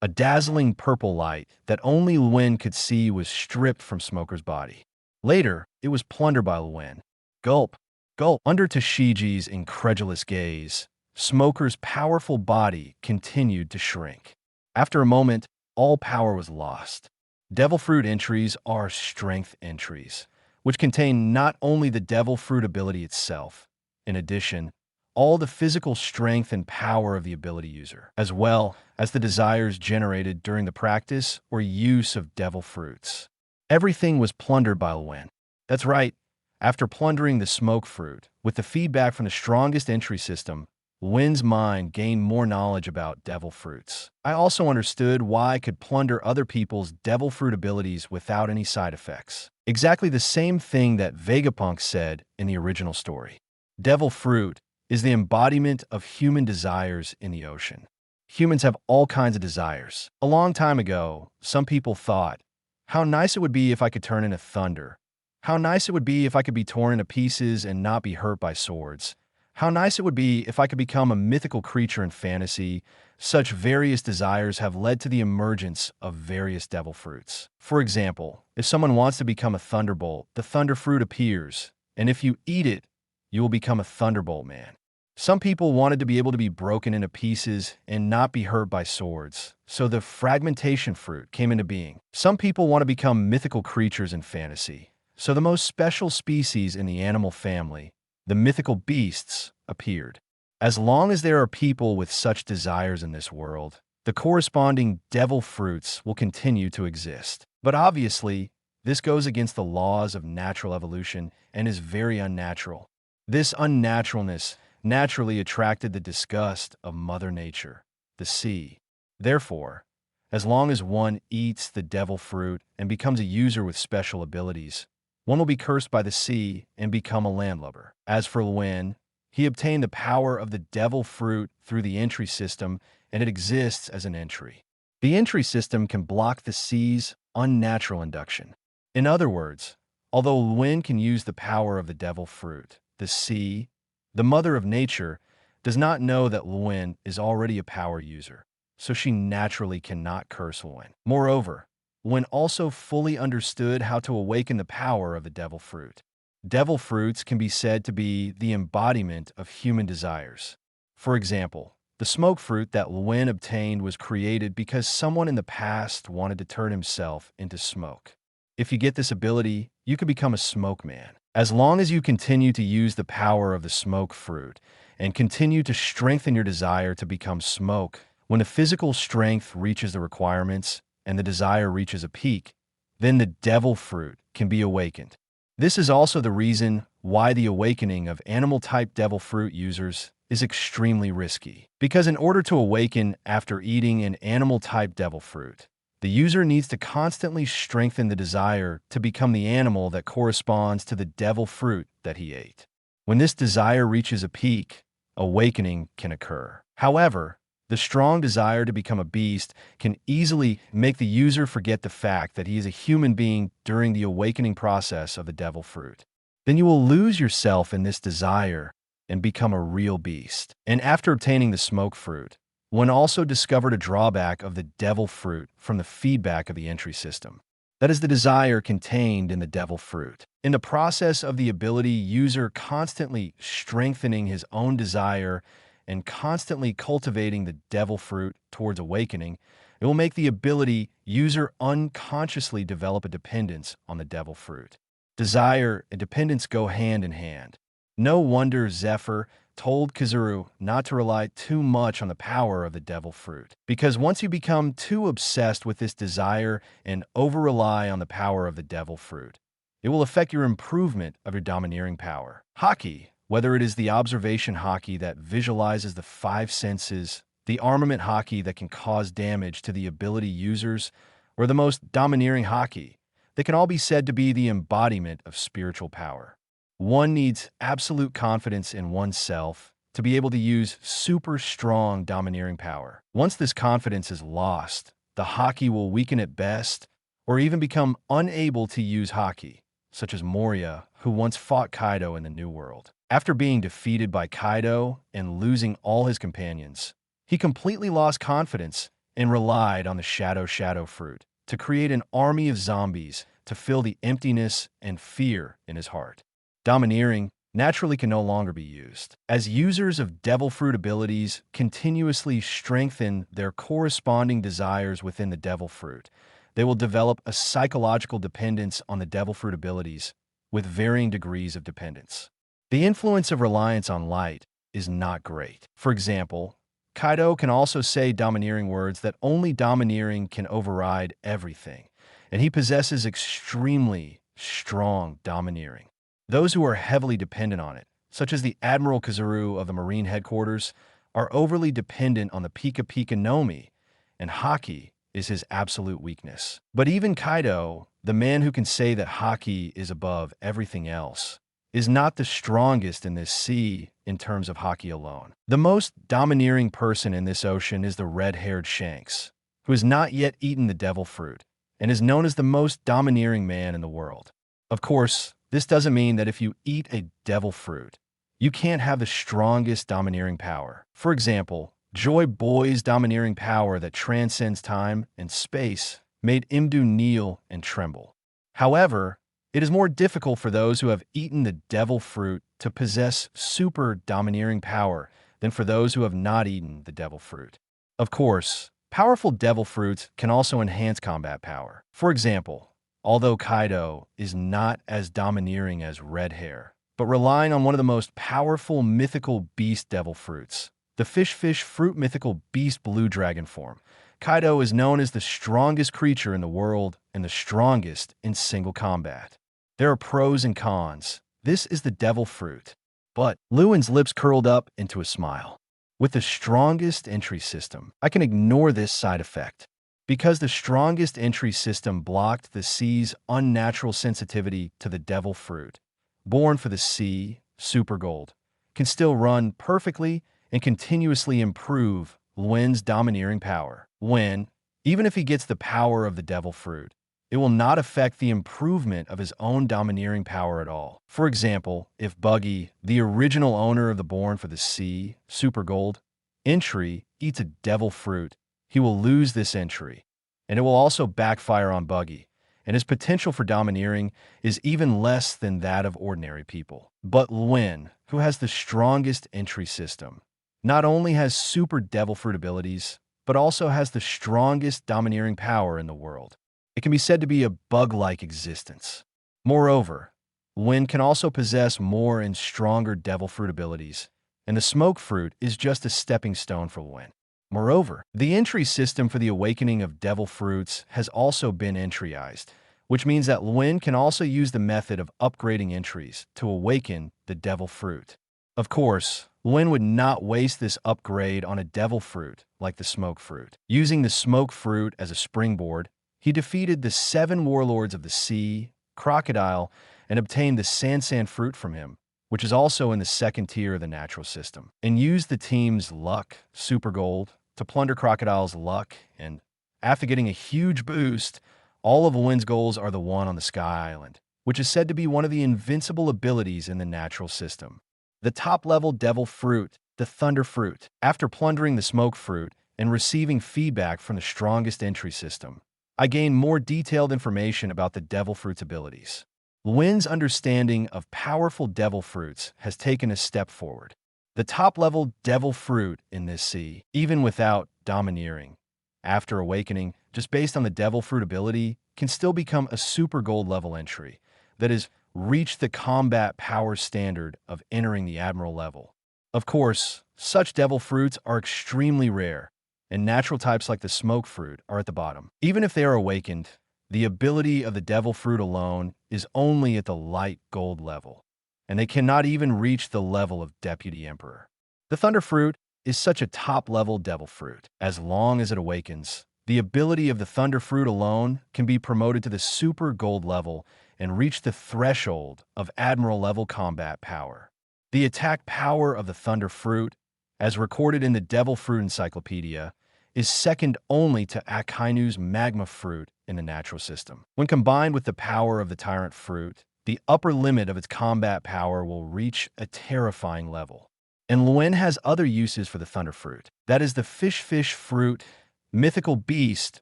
A dazzling purple light that only Luen could see was stripped from Smoker's body. Later, it was plundered by Luen. Gulp. Gulp. Under Tashiji's incredulous gaze, Smoker's powerful body continued to shrink. After a moment, all power was lost. Devil Fruit entries are strength entries, which contain not only the Devil Fruit ability itself, in addition, all the physical strength and power of the ability user, as well as the desires generated during the practice or use of Devil Fruits. Everything was plundered by Luen. That's right. After plundering the smoke fruit, with the feedback from the strongest entry system, Luen's mind gained more knowledge about devil fruits. I also understood why I could plunder other people's devil fruit abilities without any side effects. Exactly the same thing that Vegapunk said in the original story. Devil fruit is the embodiment of human desires in the ocean. Humans have all kinds of desires. A long time ago, some people thought, how nice it would be if I could turn into thunder. How nice it would be if I could be torn into pieces and not be hurt by swords. How nice it would be if I could become a mythical creature in fantasy. Such various desires have led to the emergence of various devil fruits. For example, if someone wants to become a thunderbolt, the thunder fruit appears, and if you eat it, you will become a thunderbolt man. Some people wanted to be able to be broken into pieces and not be hurt by swords, so the fragmentation fruit came into being. Some people want to become mythical creatures in fantasy, so the most special species in the animal family, the mythical beasts, appeared. As long as there are people with such desires in this world, the corresponding devil fruits will continue to exist. But obviously, this goes against the laws of natural evolution and is very unnatural. This unnaturalness naturally attracted the disgust of Mother Nature, the sea. Therefore, as long as one eats the devil fruit and becomes a user with special abilities, one will be cursed by the sea and become a landlubber. As for Luen, he obtained the power of the devil fruit through the entry system, and it exists as an entry. The entry system can block the sea's unnatural induction. In other words, although Luen can use the power of the devil fruit, the sea, the mother of nature, does not know that Luen is already a power user, so she naturally cannot curse Luen. Moreover, Luen also fully understood how to awaken the power of the devil fruit. Devil fruits can be said to be the embodiment of human desires. For example, the smoke fruit that Luen obtained was created because someone in the past wanted to turn himself into smoke. If you get this ability, you could become a smoke man. As long as you continue to use the power of the smoke fruit and continue to strengthen your desire to become smoke, when the physical strength reaches the requirements and the desire reaches a peak, then the devil fruit can be awakened. This is also the reason why the awakening of animal-type devil fruit users is extremely risky. Because in order to awaken after eating an animal-type devil fruit, the user needs to constantly strengthen the desire to become the animal that corresponds to the devil fruit that he ate. When this desire reaches a peak, awakening can occur. However, the strong desire to become a beast can easily make the user forget the fact that he is a human being during the awakening process of the devil fruit. Then you will lose yourself in this desire and become a real beast. And after obtaining the smoke fruit, one also discovered a drawback of the devil fruit from the feedback of the entry system. That is the desire contained in the devil fruit. In the process of the ability user constantly strengthening his own desire and constantly cultivating the devil fruit towards awakening, it will make the ability user unconsciously develop a dependence on the devil fruit. Desire and dependence go hand in hand. No wonder Zephyr told Kazuru not to rely too much on the power of the devil fruit. Because once you become too obsessed with this desire and over-rely on the power of the devil fruit, it will affect your improvement of your domineering power. Haki, whether it is the observation haki that visualizes the five senses, the armament haki that can cause damage to the ability users, or the most domineering haki, they can all be said to be the embodiment of spiritual power. One needs absolute confidence in oneself to be able to use super strong domineering power. Once this confidence is lost, the haki will weaken at best or even become unable to use haki, such as Moria, who once fought Kaido in the New World. After being defeated by Kaido and losing all his companions, he completely lost confidence and relied on the Shadow fruit to create an army of zombies to fill the emptiness and fear in his heart. Domineering naturally can no longer be used. As users of devil fruit abilities continuously strengthen their corresponding desires within the devil fruit, they will develop a psychological dependence on the devil fruit abilities with varying degrees of dependence. The influence of reliance on light is not great. For example, Kaido can also say domineering words that only domineering can override everything, and he possesses extremely strong domineering. Those who are heavily dependent on it, such as the Admiral Kazuru of the Marine Headquarters, are overly dependent on the Pika Pika Nomi, and Haki is his absolute weakness. But even Kaido, the man who can say that Haki is above everything else, is not the strongest in this sea in terms of Haki alone. The most domineering person in this ocean is the red-haired Shanks, who has not yet eaten the devil fruit, and is known as the most domineering man in the world. Of course, this doesn't mean that if you eat a devil fruit, you can't have the strongest domineering power. For example, Joy Boy's domineering power that transcends time and space made Imdu kneel and tremble. However, it is more difficult for those who have eaten the devil fruit to possess super domineering power than for those who have not eaten the devil fruit. Of course, powerful devil fruits can also enhance combat power. For example, although Kaido is not as domineering as Red Hair, but relying on one of the most powerful mythical beast devil fruits, the fish fruit mythical beast blue dragon form, Kaido is known as the strongest creature in the world and the strongest in single combat. There are pros and cons. This is the devil fruit. But Luen's lips curled up into a smile. With the strongest entry system, I can ignore this side effect. Because the strongest entry system blocked the sea's unnatural sensitivity to the devil fruit, born for the sea, Super Gold, can still run perfectly and continuously improve Luen's domineering power. Luen, even if he gets the power of the devil fruit, it will not affect the improvement of his own domineering power at all. For example, if Buggy, the original owner of the Born for the Sea, Super Gold, entry, eats a devil fruit, he will lose this entry, and it will also backfire on Buggy, and his potential for domineering is even less than that of ordinary people. But Luen, who has the strongest entry system, not only has super devil fruit abilities, but also has the strongest domineering power in the world. It can be said to be a bug-like existence. Moreover, Luen can also possess more and stronger devil fruit abilities, and the smoke fruit is just a stepping stone for Luen. Moreover, the entry system for the awakening of devil fruits has also been entryized, which means that Luen can also use the method of upgrading entries to awaken the devil fruit. Of course, Luen would not waste this upgrade on a devil fruit like the smoke fruit. Using the smoke fruit as a springboard, he defeated the 7 warlords of the sea, crocodile, and obtained the Sansan fruit from him, which is also in the second tier of the natural system, and used the team's luck, super gold, to plunder crocodile's luck, and after getting a huge boost, all of Luen's goals are the one on the Sky Island, which is said to be one of the invincible abilities in the natural system. The top-level devil fruit, the thunder fruit. After plundering the smoke fruit and receiving feedback from the strongest entry system, I gained more detailed information about the devil fruit's abilities. Luen's understanding of powerful devil fruits has taken a step forward. The top-level devil fruit in this sea, even without domineering, after awakening, just based on the devil fruit ability, can still become a super gold level entry that is reach the combat power standard of entering the admiral level. Of course, such devil fruits are extremely rare, and natural types like the smoke fruit are at the bottom. Even if they are awakened, the ability of the devil fruit alone is only at the light gold level, and they cannot even reach the level of Deputy Emperor. The thunder fruit is such a top-level devil fruit. As long as it awakens, the ability of the thunder fruit alone can be promoted to the super gold level and reach the threshold of admiral-level combat power. The attack power of the thunder fruit, as recorded in the Devil Fruit Encyclopedia, is second only to Akainu's magma fruit in the natural system. When combined with the power of the tyrant fruit, the upper limit of its combat power will reach a terrifying level. And Luen has other uses for the thunder fruit. That is the fish fruit, mythical beast,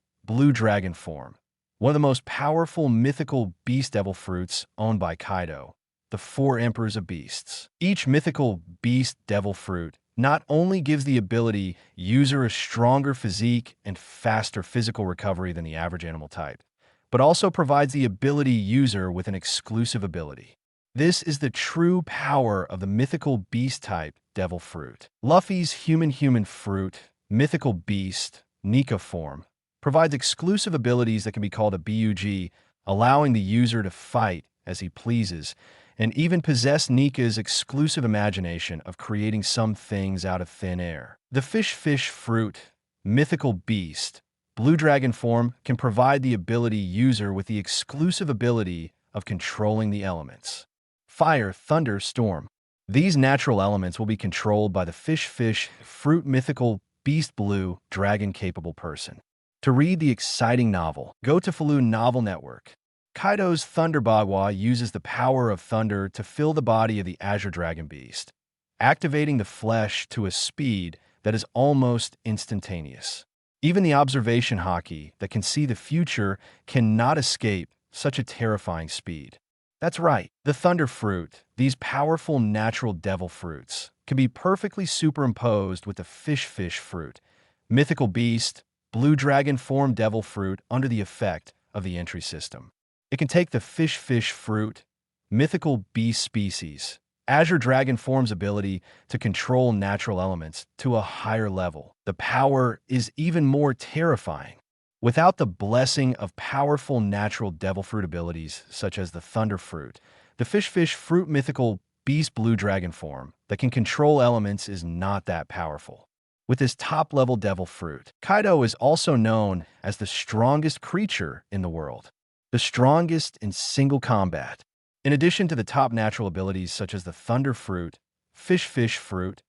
blue dragon form. One of the most powerful mythical beast devil fruits owned by Kaido, the 4 emperors of beasts. Each mythical beast devil fruit not only gives the ability user a stronger physique and faster physical recovery than the average animal type, but also provides the ability user with an exclusive ability. This is the true power of the mythical beast type devil fruit. Luffy's human fruit, mythical beast, Nika form, provides exclusive abilities that can be called a BUG, allowing the user to fight as he pleases, and even possess Nika's exclusive imagination of creating some things out of thin air. The fish fruit, mythical beast, blue dragon form can provide the ability user with the exclusive ability of controlling the elements. Fire, thunder, storm. These natural elements will be controlled by the fish fruit mythical beast blue dragon capable person. To read the exciting novel, go to Falun Novel Network. Kaido's Thunder Bagua uses the power of thunder to fill the body of the Azure Dragon Beast, activating the flesh to a speed that is almost instantaneous. Even the observation hockey that can see the future cannot escape such a terrifying speed. That's right, the thunder fruit, these powerful natural devil fruits, can be perfectly superimposed with the fish fruit, mythical beast, blue dragon form devil fruit under the effect of the entry system. It can take the fish fruit, mythical beast species, Azure Dragon form's ability to control natural elements to a higher level. The power is even more terrifying. Without the blessing of powerful natural devil fruit abilities such as the thunder fruit, the fish fruit mythical beast blue dragon form that can control elements is not that powerful. With this top-level devil fruit, Kaido is also known as the strongest creature in the world, the strongest in single combat. In addition to the top natural abilities such as the thunder fruit, fish fruit,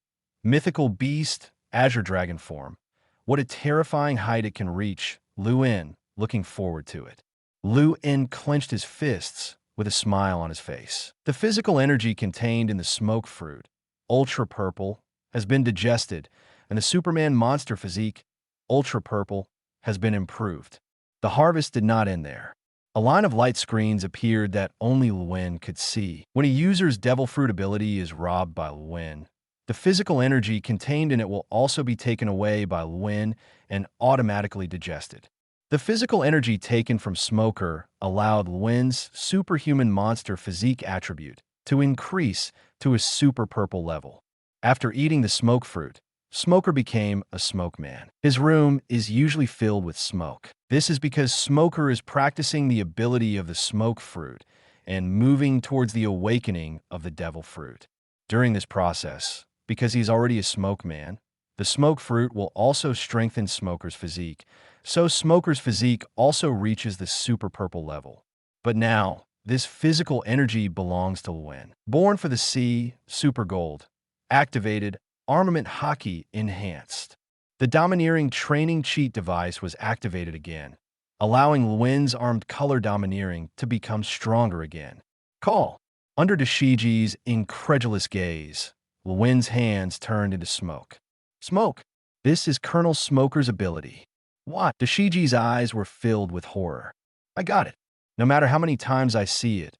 mythical beast, Azure Dragon form, what a terrifying height it can reach, Luen, looking forward to it. Luen clenched his fists with a smile on his face. The physical energy contained in the smoke fruit, ultra purple, has been digested, and the Superman monster physique, ultra purple, has been improved. The harvest did not end there. A line of light screens appeared that only Luen could see. When a user's devil fruit ability is robbed by Luen, the physical energy contained in it will also be taken away by Luen and automatically digested. The physical energy taken from Smoker allowed Luen's superhuman monster physique attribute to increase to a super purple level. After eating the smoke fruit, Smoker became a smoke man. His room is usually filled with smoke. This is because Smoker is practicing the ability of the smoke fruit and moving towards the awakening of the devil fruit. During this process, because he's already a smoke man, the smoke fruit will also strengthen Smoker's physique, so Smoker's physique also reaches the super purple level. But now, this physical energy belongs to Luen. Born for the sea, super gold. Activated, armament hockey enhanced. The domineering training cheat device was activated again, allowing Luen's armed color domineering to become stronger again. Call. Under Dashiji's incredulous gaze, Luen's hands turned into smoke. Smoke. This is Colonel Smoker's ability. What? Dashiji's eyes were filled with horror. I got it. No matter how many times I see it,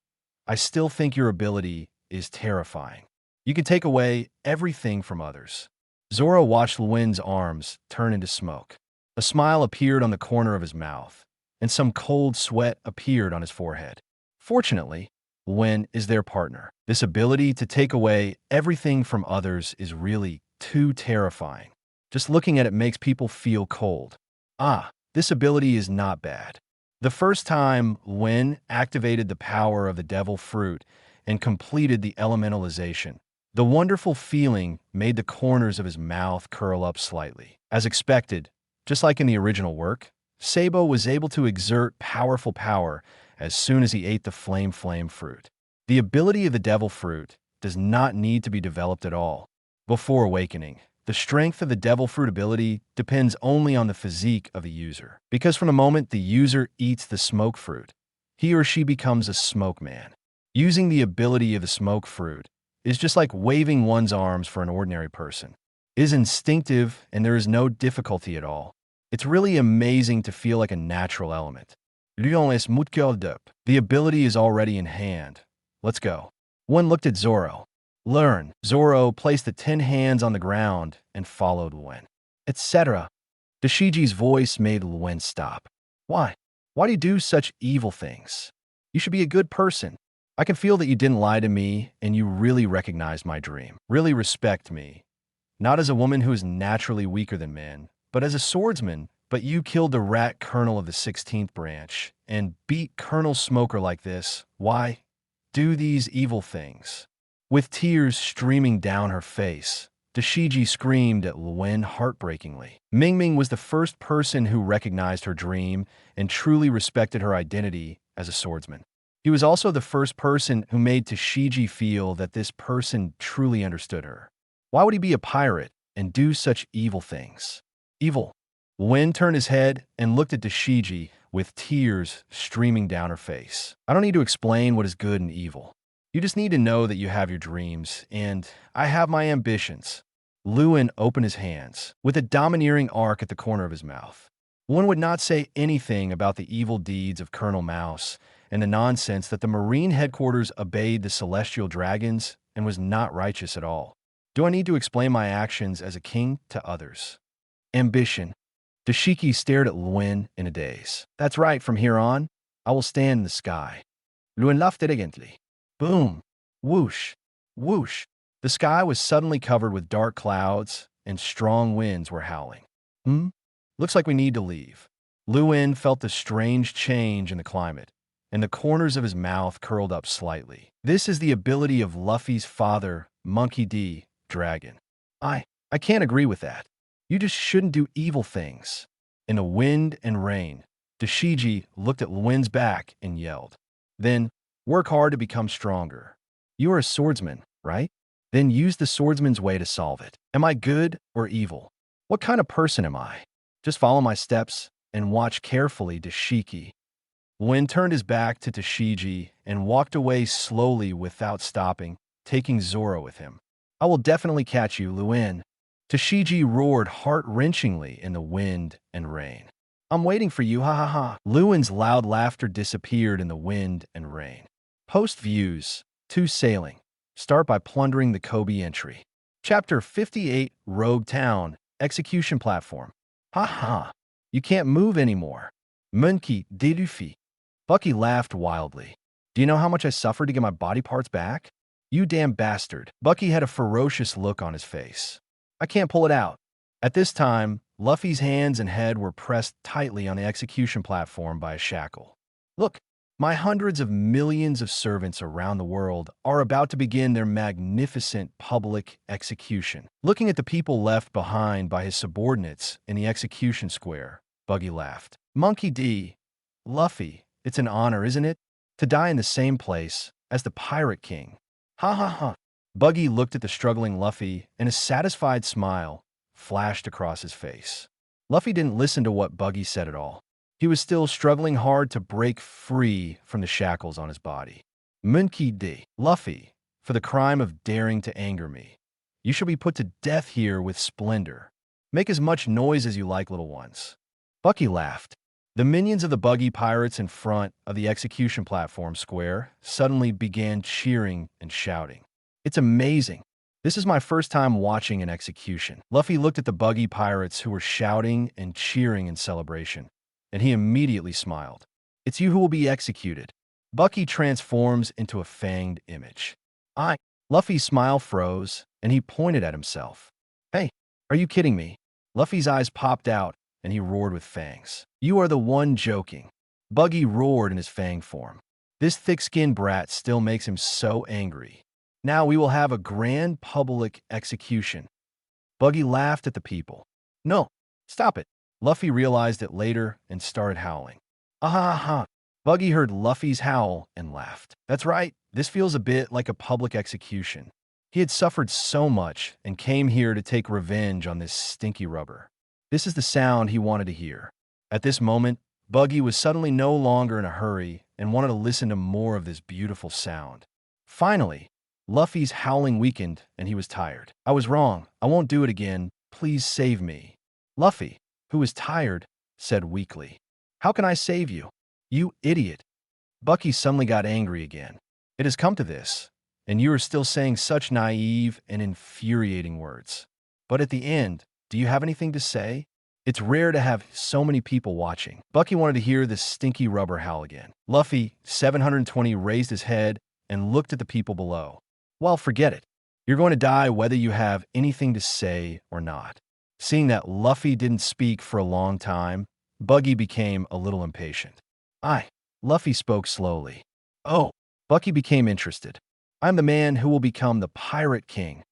I still think your ability is terrifying. You can take away everything from others. Zoro watched Luen's arms turn into smoke. A smile appeared on the corner of his mouth, and some cold sweat appeared on his forehead. Fortunately, Luen is their partner. This ability to take away everything from others is really too terrifying. Just looking at it makes people feel cold. This ability is not bad. The first time Luen activated the power of the devil fruit and completed the elementalization, the wonderful feeling made the corners of his mouth curl up slightly. As expected, just like in the original work, Sabo was able to exert powerful power as soon as he ate the flame fruit. The ability of the devil fruit does not need to be developed at all. Before awakening, the strength of the devil fruit ability depends only on the physique of the user. Because from the moment the user eats the smoke fruit, he or she becomes a smoke man. Using the ability of the smoke fruit is just like waving one's arms for an ordinary person. It is instinctive and there is no difficulty at all. It's really amazing to feel like a natural element. Luen est mutkel dup. The ability is already in hand. Let's go. One looked at Zoro. Learn. Zoro placed the 10 hands on the ground and followed Luen. Etc. Dashiji's voice made Luen stop. Why? Why do you do such evil things? You should be a good person. I can feel that you didn't lie to me and you really recognized my dream. Really respect me. Not as a woman who is naturally weaker than men, but as a swordsman. But you killed the rat colonel of the 16th branch and beat Colonel Smoker like this. Why? Do these evil things. With tears streaming down her face, Dashiji screamed at Luen heartbreakingly. Mingming was the first person who recognized her dream and truly respected her identity as a swordsman. He was also the first person who made Dashiji feel that this person truly understood her. Why would he be a pirate and do such evil things? Evil. Luen turned his head and looked at Dashiji with tears streaming down her face. I don't need to explain what is good and evil. You just need to know that you have your dreams, and I have my ambitions. Luen opened his hands, with a domineering arc at the corner of his mouth. One would not say anything about the evil deeds of Colonel Mouse and the nonsense that the Marine headquarters obeyed the celestial dragons and was not righteous at all. Do I need to explain my actions as a king to others? Ambition. Dashiki stared at Luen in a daze. That's right, from here on, I will stand in the sky. Luen laughed elegantly. Boom! Whoosh! Whoosh! The sky was suddenly covered with dark clouds, and strong winds were howling. Looks like we need to leave. Luen felt the strange change in the climate, and the corners of his mouth curled up slightly. This is the ability of Luffy's father, Monkey D. Dragon. I can't agree with that. You just shouldn't do evil things. In the wind and rain, Dashiji looked at Luen's back and yelled. Then, work hard to become stronger. You are a swordsman, right? Then use the swordsman's way to solve it. Am I good or evil? What kind of person am I? Just follow my steps and watch carefully, Dashiki. Luen turned his back to Dashiji and walked away slowly without stopping, taking Zoro with him. I will definitely catch you, Luen. Dashiji roared heart-wrenchingly in the wind and rain. I'm waiting for you, ha ha ha. Luen's loud laughter disappeared in the wind and rain. Post views. 2 Sailing. Start by plundering the Koby entry. Chapter 58, Rogue Town, Execution Platform. Ha ha. You can't move anymore. Monkey Dedufi. Bucky laughed wildly. Do you know how much I suffered to get my body parts back? You damn bastard. Bucky had a ferocious look on his face. I can't pull it out. At this time, Luffy's hands and head were pressed tightly on the execution platform by a shackle. Look, my hundreds of millions of servants around the world are about to begin their magnificent public execution. Looking at the people left behind by his subordinates in the execution square, Buggy laughed. Monkey D. Luffy, it's an honor, isn't it? To die in the same place as the Pirate King. Ha ha ha. Buggy looked at the struggling Luffy, and a satisfied smile flashed across his face. Luffy didn't listen to what Buggy said at all. He was still struggling hard to break free from the shackles on his body. Monkey D. Luffy, for the crime of daring to anger me, you shall be put to death here with splendor. Make as much noise as you like, little ones. Bucky laughed. The minions of the buggy pirates in front of the execution platform square suddenly began cheering and shouting. It's amazing. This is my first time watching an execution. Luffy looked at the buggy pirates who were shouting and cheering in celebration, and he immediately smiled. It's you who will be executed. Bucky transforms into a fanged image. Luffy's smile froze, and he pointed at himself. Hey, are you kidding me? Luffy's eyes popped out, and he roared with fangs. You are the one joking. Buggy roared in his fang form. This thick-skinned brat still makes him so angry. Now we will have a grand public execution. Buggy laughed at the people. No, stop it. Luffy realized it later and started howling. Ah ha ha. Buggy heard Luffy's howl and laughed. That's right, this feels a bit like a public execution. He had suffered so much and came here to take revenge on this stinky rubber. This is the sound he wanted to hear. At this moment, Buggy was suddenly no longer in a hurry and wanted to listen to more of this beautiful sound. Finally, Luffy's howling weakened and he was tired. I was wrong. I won't do it again. Please save me. Luffy, who was tired, said weakly. How can I save you? You idiot. Bucky suddenly got angry again. It has come to this, and you are still saying such naive and infuriating words. But at the end, do you have anything to say? It's rare to have so many people watching. Bucky wanted to hear this stinky rubber howl again. Luffy, 720, raised his head and looked at the people below. Well, forget it. You're going to die whether you have anything to say or not. Seeing that Luffy didn't speak for a long time, Buggy became a little impatient. Luffy spoke slowly. Oh, Bucky became interested. I'm the man who will become the Pirate King.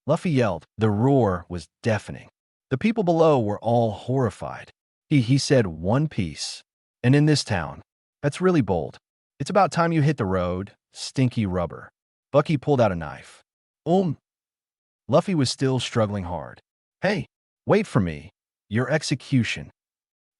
Luffy yelled. The roar was deafening. The people below were all horrified. He said One Piece. And in this town. That's really bold. It's about time you hit the road, stinky rubber. Bucky pulled out a knife. Luffy was still struggling hard. Hey, wait for me. Your execution.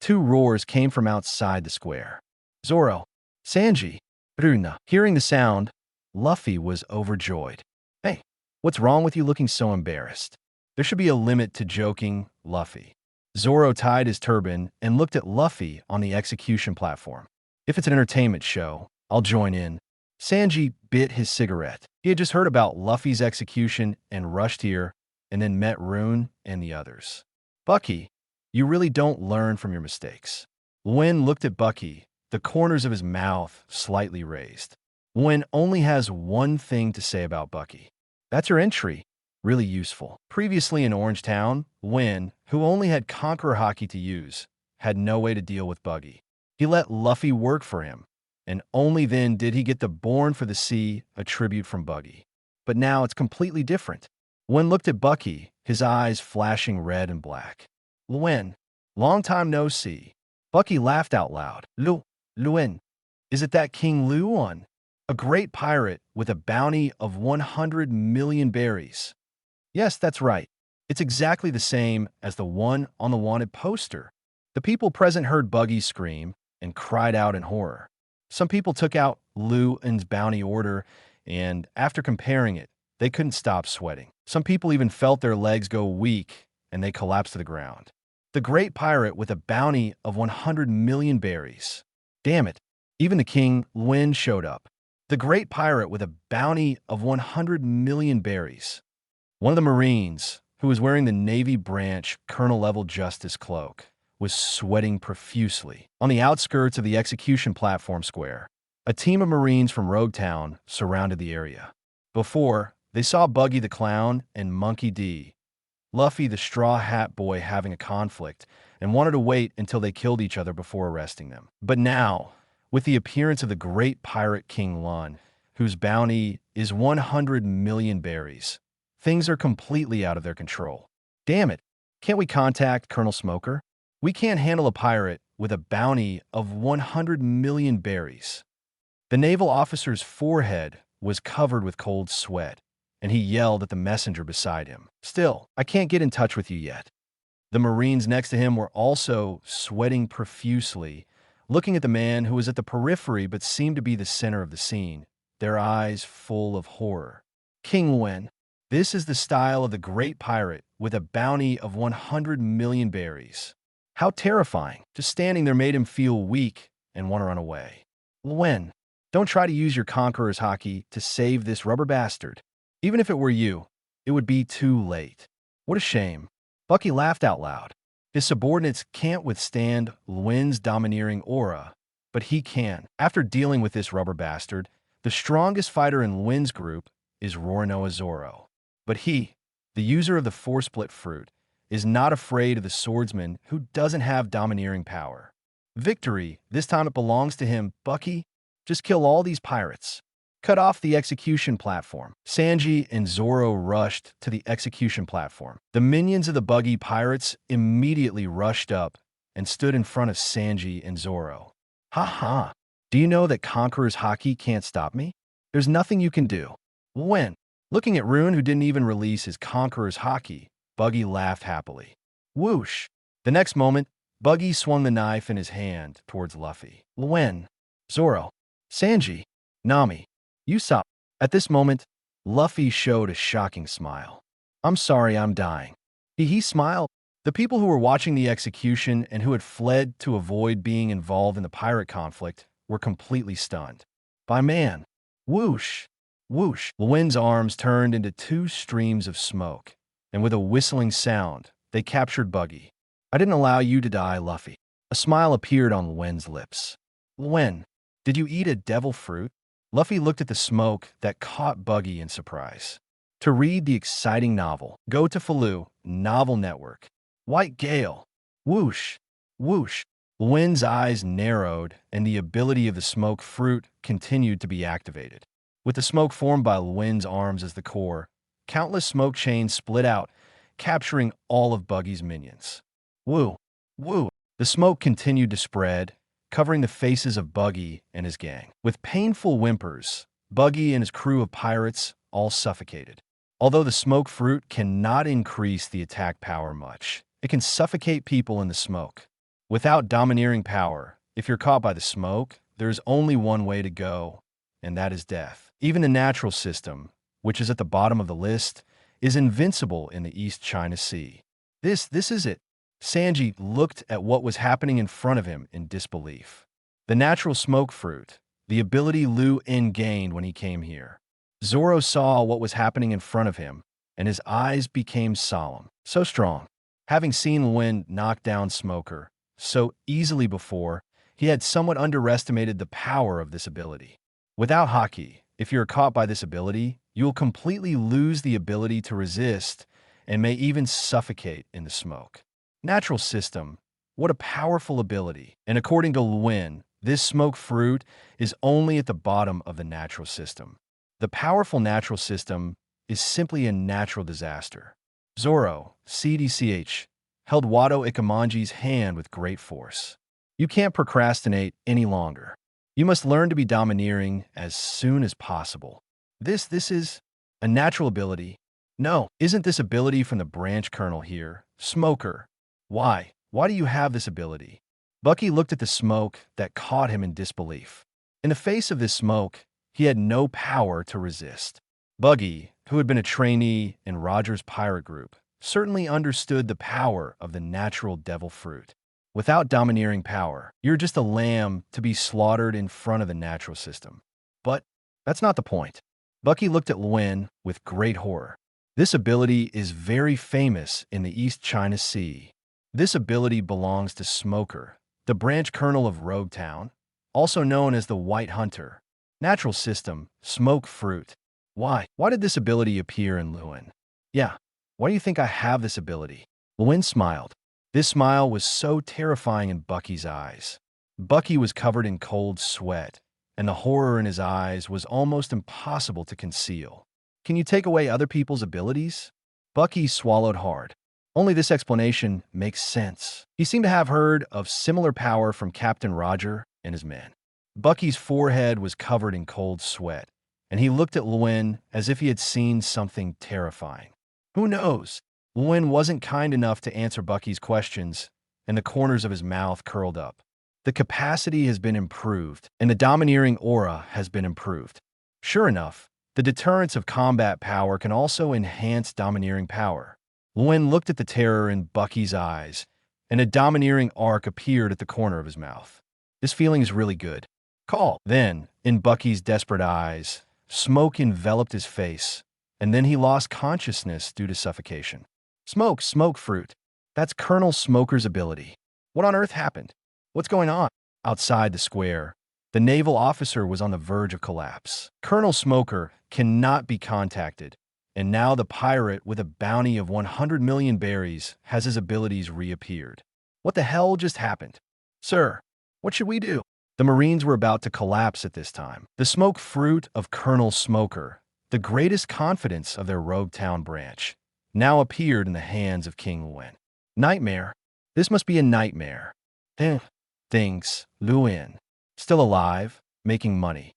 2 roars came from outside the square. Zoro, Sanji, Runa. Hearing the sound, Luffy was overjoyed. Hey, what's wrong with you looking so embarrassed? There should be a limit to joking, Luffy. Zoro tied his turban and looked at Luffy on the execution platform. If it's an entertainment show, I'll join in. Sanji bit his cigarette. He had just heard about Luffy's execution and rushed here, and then met Rune and the others. Bucky, you really don't learn from your mistakes. Luen looked at Bucky, the corners of his mouth slightly raised. Luen only has one thing to say about Bucky. That's her entry. Really useful. Previously in Orange Town, Luen, who only had Conqueror Haki to use, had no way to deal with Buggy. He let Luffy work for him, and only then did he get the Born for the Sea, a tribute from Buggy. But now it's completely different. Luen looked at Bucky, his eyes flashing red and black. Luen, long time no see. Bucky laughed out loud. Luen, is it that King Luen? A great pirate with a bounty of 100 million berries. Yes, that's right. It's exactly the same as the one on the wanted poster. The people present heard Buggy scream and cried out in horror. Some people took out Luen's bounty order, and after comparing it, they couldn't stop sweating. Some people even felt their legs go weak, and they collapsed to the ground. The great pirate with a bounty of 100 million berries. Damn it. Even the king, Luen, showed up. The great pirate with a bounty of 100 million berries. One of the Marines, who was wearing the Navy branch colonel-level justice cloak, was sweating profusely. On the outskirts of the execution platform square, a team of Marines from Rogue Town surrounded the area. Before, they saw Buggy the Clown and Monkey D. Luffy the Straw Hat Boy having a conflict and wanted to wait until they killed each other before arresting them. But now, with the appearance of the great pirate King Luen, whose bounty is 100 million berries, things are completely out of their control. Damn it, can't we contact Colonel Smoker? We can't handle a pirate with a bounty of 100 million berries. The naval officer's forehead was covered with cold sweat, and he yelled at the messenger beside him. Still, I can't get in touch with you yet. The Marines next to him were also sweating profusely, looking at the man who was at the periphery but seemed to be the center of the scene, their eyes full of horror. King Luen, this is the style of the great pirate with a bounty of 100 million berries. How terrifying. Just standing there made him feel weak and want to run away. Luen, don't try to use your conqueror's hockey to save this rubber bastard. Even if it were you, it would be too late. What a shame. Bucky laughed out loud. His subordinates can't withstand Luen's domineering aura, but he can. After dealing with this rubber bastard, the strongest fighter in Luen's group is Roronoa Zoro. But he, the user of the four-split fruit, is not afraid of the swordsman who doesn't have domineering power. Victory, this time it belongs to him. Bucky, just kill all these pirates. Cut off the execution platform. Sanji and Zoro rushed to the execution platform. The minions of the buggy pirates immediately rushed up and stood in front of Sanji and Zoro. Ha ha. Do you know that Conqueror's Haki can't stop me? There's nothing you can do. Luen, looking at Rune, who didn't even release his Conqueror's Haki, Buggy laughed happily. Whoosh. The next moment, Buggy swung the knife in his hand towards Luffy. Luen, Zoro, Sanji, Nami, Usopp. At this moment, Luffy showed a shocking smile. I'm sorry, I'm dying. He smiled. The people who were watching the execution and who had fled to avoid being involved in the pirate conflict were completely stunned. By man. Whoosh. Whoosh. Luen's arms turned into two streams of smoke, and with a whistling sound, they captured Buggy. I didn't allow you to die, Luffy. A smile appeared on Luen's lips. Luen, did you eat a devil fruit? Luffy looked at the smoke that caught Buggy in surprise. To read the exciting novel, go to Falu, Novel Network. White Gale. Whoosh. Whoosh. Luen's eyes narrowed, and the ability of the smoke fruit continued to be activated. With the smoke formed by Luen's arms as the core, countless smoke chains split out, capturing all of Buggy's minions. Woo. Woo. The smoke continued to spread, covering the faces of Buggy and his gang. With painful whimpers, Buggy and his crew of pirates all suffocated. Although the smoke fruit cannot increase the attack power much, it can suffocate people in the smoke. Without domineering power, if you're caught by the smoke, there's only one way to go, and that is death. Even the natural system, which is at the bottom of the list, is invincible in the East China Sea. This is it. Sanji looked at what was happening in front of him in disbelief. The natural smoke fruit, the ability Luen gained when he came here. Zoro saw what was happening in front of him, and his eyes became solemn. So strong. Having seen Luen knock down Smoker so easily before, he had somewhat underestimated the power of this ability. Without Haki, if you're caught by this ability, you'll completely lose the ability to resist and may even suffocate in the smoke. Natural system, what a powerful ability. And according to Luen, this smoke fruit is only at the bottom of the natural system. The powerful natural system is simply a natural disaster. Zoro, CDCH, held Wado Ikamanji's hand with great force. You can't procrastinate any longer. You must learn to be domineering as soon as possible. This is a natural ability. No, isn't this ability from the branch colonel here? Smoker. Why? Why do you have this ability? Bucky looked at the smoke that caught him in disbelief. In the face of this smoke, he had no power to resist. Buggy, who had been a trainee in Roger's pirate group, certainly understood the power of the natural devil fruit. Without domineering power, you're just a lamb to be slaughtered in front of the natural system. But that's not the point. Bucky looked at Luen with great horror. This ability is very famous in the East China Sea. This ability belongs to Smoker, the branch colonel of Rogue Town, also known as the White Hunter. Natural system, smoke fruit. Why? Why did this ability appear in Luen? Yeah, why do you think I have this ability? Luen smiled. This smile was so terrifying in Bucky's eyes. Bucky was covered in cold sweat, and the horror in his eyes was almost impossible to conceal. Can you take away other people's abilities? Bucky swallowed hard. Only this explanation makes sense. He seemed to have heard of similar power from Captain Roger and his men. Bucky's forehead was covered in cold sweat, and he looked at Luen as if he had seen something terrifying. Who knows? Luen wasn't kind enough to answer Bucky's questions, and the corners of his mouth curled up. The capacity has been improved, and the domineering aura has been improved. Sure enough, the deterrence of combat power can also enhance domineering power. Luen looked at the terror in Bucky's eyes, and a domineering arc appeared at the corner of his mouth. This feeling is really good. Call. Then, in Bucky's desperate eyes, smoke enveloped his face, and then he lost consciousness due to suffocation. Smoke fruit. That's Colonel Smoker's ability. What on earth happened? What's going on? Outside the square, the naval officer was on the verge of collapse. Colonel Smoker cannot be contacted, and now the pirate with a bounty of 100 million berries has his abilities reappeared. What the hell just happened? Sir, what should we do? The Marines were about to collapse at this time. The smoke fruit of Colonel Smoker, the greatest confidence of their Rogue Town branch, now appeared in the hands of King Luen. Nightmare. This must be a nightmare. Thinks Luen. Still alive, making money.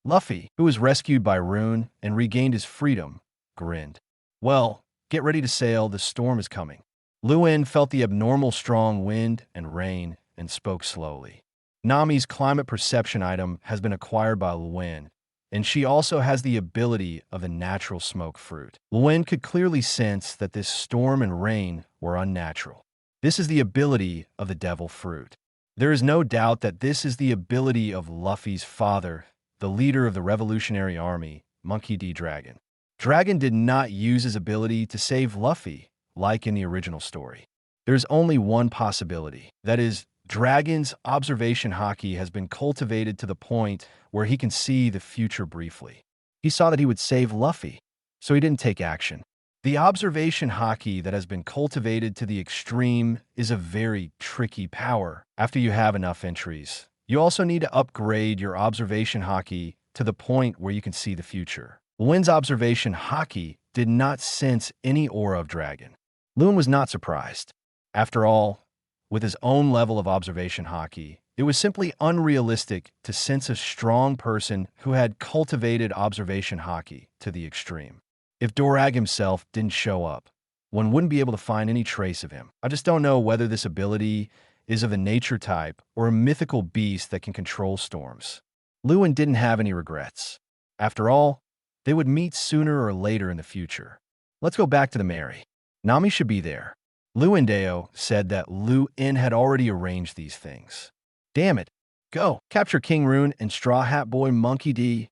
Luffy, who was rescued by Rune and regained his freedom, grinned. Well, get ready to sail, the storm is coming. Luen felt the abnormal strong wind and rain and spoke slowly. Nami's climate perception item has been acquired by Luen, and she also has the ability of the natural smoke fruit. Luen could clearly sense that this storm and rain were unnatural. This is the ability of the devil fruit. There is no doubt that this is the ability of Luffy's father, the leader of the Revolutionary Army, Monkey D. Dragon. Dragon did not use his ability to save Luffy, like in the original story. There's only one possibility. That is, Dragon's observation haki has been cultivated to the point where he can see the future briefly. He saw that he would save Luffy, so he didn't take action. The observation haki that has been cultivated to the extreme is a very tricky power after you have enough entries. You also need to upgrade your observation haki to the point where you can see the future. Luen's observation haki did not sense any aura of Dragon. Luen was not surprised. After all, with his own level of observation haki, it was simply unrealistic to sense a strong person who had cultivated observation haki to the extreme. If Dorag himself didn't show up, one wouldn't be able to find any trace of him. I just don't know whether this ability is of a nature type or a mythical beast that can control storms. Luen didn't have any regrets. After all, they would meet sooner or later in the future. Let's go back to the Mary. Nami should be there. Luendeo said that Luen had already arranged these things. Damn it. Go. Capture King Rune and Straw Hat Boy Monkey D.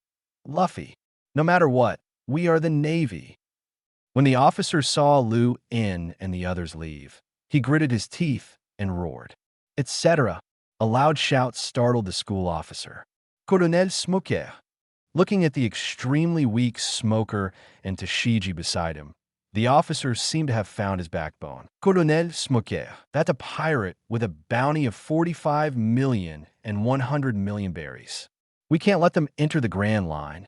Luffy. No matter what, we are the Navy. When the officer saw Luen and the others leave, he gritted his teeth and roared, etc. A loud shout startled the school officer. Colonel Smoker. Looking at the extremely weak Smoker and Tashigi beside him, the officer seemed to have found his backbone. Colonel Smoker, that's a pirate with a bounty of 45 million and 100 million berries. We can't let them enter the Grand Line.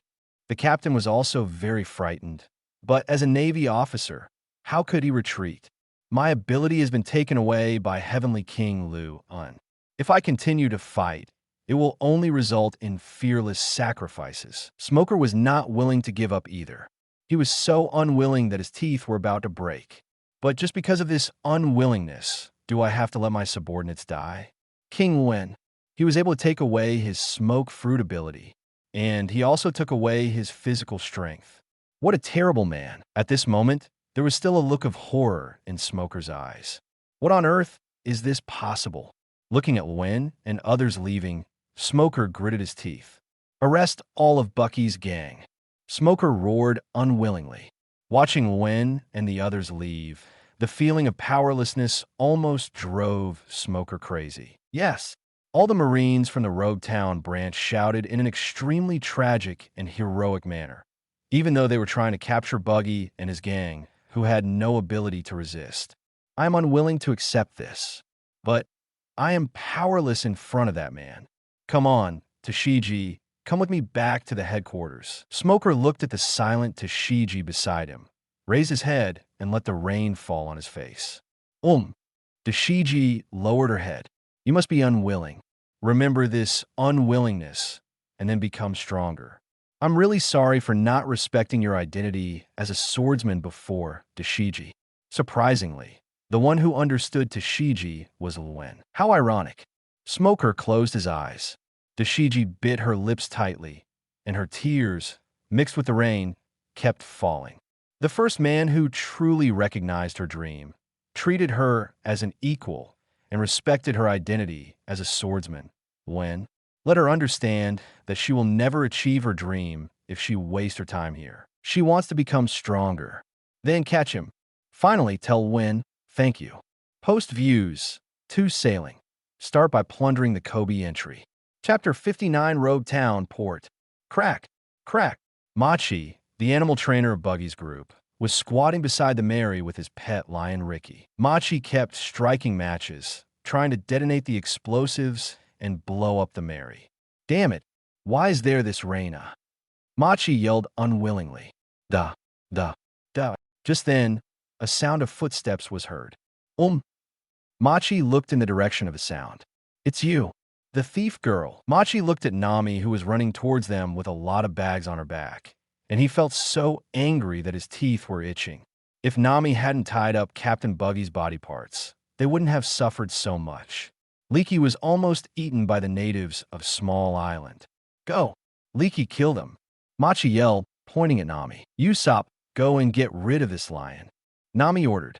The captain was also very frightened, but as a Navy officer, how could he retreat? My ability has been taken away by Heavenly King Luen. If I continue to fight, it will only result in fearless sacrifices. Smoker was not willing to give up either. He was so unwilling that his teeth were about to break. But just because of this unwillingness, do I have to let my subordinates die? King Luen, he was able to take away his smoke fruit ability, and he also took away his physical strength. What a terrible man. At this moment, There was still a look of horror in Smoker's eyes. What on earth is this possible? Looking at Luen and others leaving, Smoker gritted his teeth. Arrest all of Bucky's gang. Smoker roared unwillingly. Watching Luen and the others leave, the feeling of powerlessness almost drove Smoker crazy. Yes, all the Marines from the Rogue Town branch shouted in an extremely tragic and heroic manner, even though they were trying to capture Buggy and his gang, who had no ability to resist. I am unwilling to accept this, but I am powerless in front of that man. Come on, Tashigi, come with me back to the headquarters. Smoker looked at the silent Tashigi beside him, raised his head, and let the rain fall on his face. Tashigi lowered her head. You must be unwilling. Remember this unwillingness, and then become stronger. I'm really sorry for not respecting your identity as a swordsman before, Tashigi. Surprisingly, the one who understood Tashigi was Luen. How ironic. Smoker closed his eyes. Tashigi bit her lips tightly, and her tears, mixed with the rain, kept falling. The first man who truly recognized her dream, treated her as an equal, and respected her identity as a swordsman. Luen, let her understand that she will never achieve her dream if she wastes her time here. She wants to become stronger. Then catch him. Finally, tell Luen, thank you. Post views. 2 Sailing. Start by plundering the Koby entry. Chapter 59 Rogue Town Port. Crack. Crack. Machi, the animal trainer of Buggy's group, was squatting beside the Mary with his pet lion Ricky. Machi kept striking matches, trying to detonate the explosives and blow up the Mary. Damn it, why is there this Reina? Machi yelled unwillingly. Duh. Just then, a sound of footsteps was heard. Machi looked in the direction of the sound. It's you, the thief girl. Machi looked at Nami, who was running towards them with a lot of bags on her back, and he felt so angry that his teeth were itching. If Nami hadn't tied up Captain Buggy's body parts, they wouldn't have suffered so much. Leaky was almost eaten by the natives of Small Island. Go! Leaky killed him. Machi yelled, pointing at Nami. Usopp, go and get rid of this lion. Nami ordered.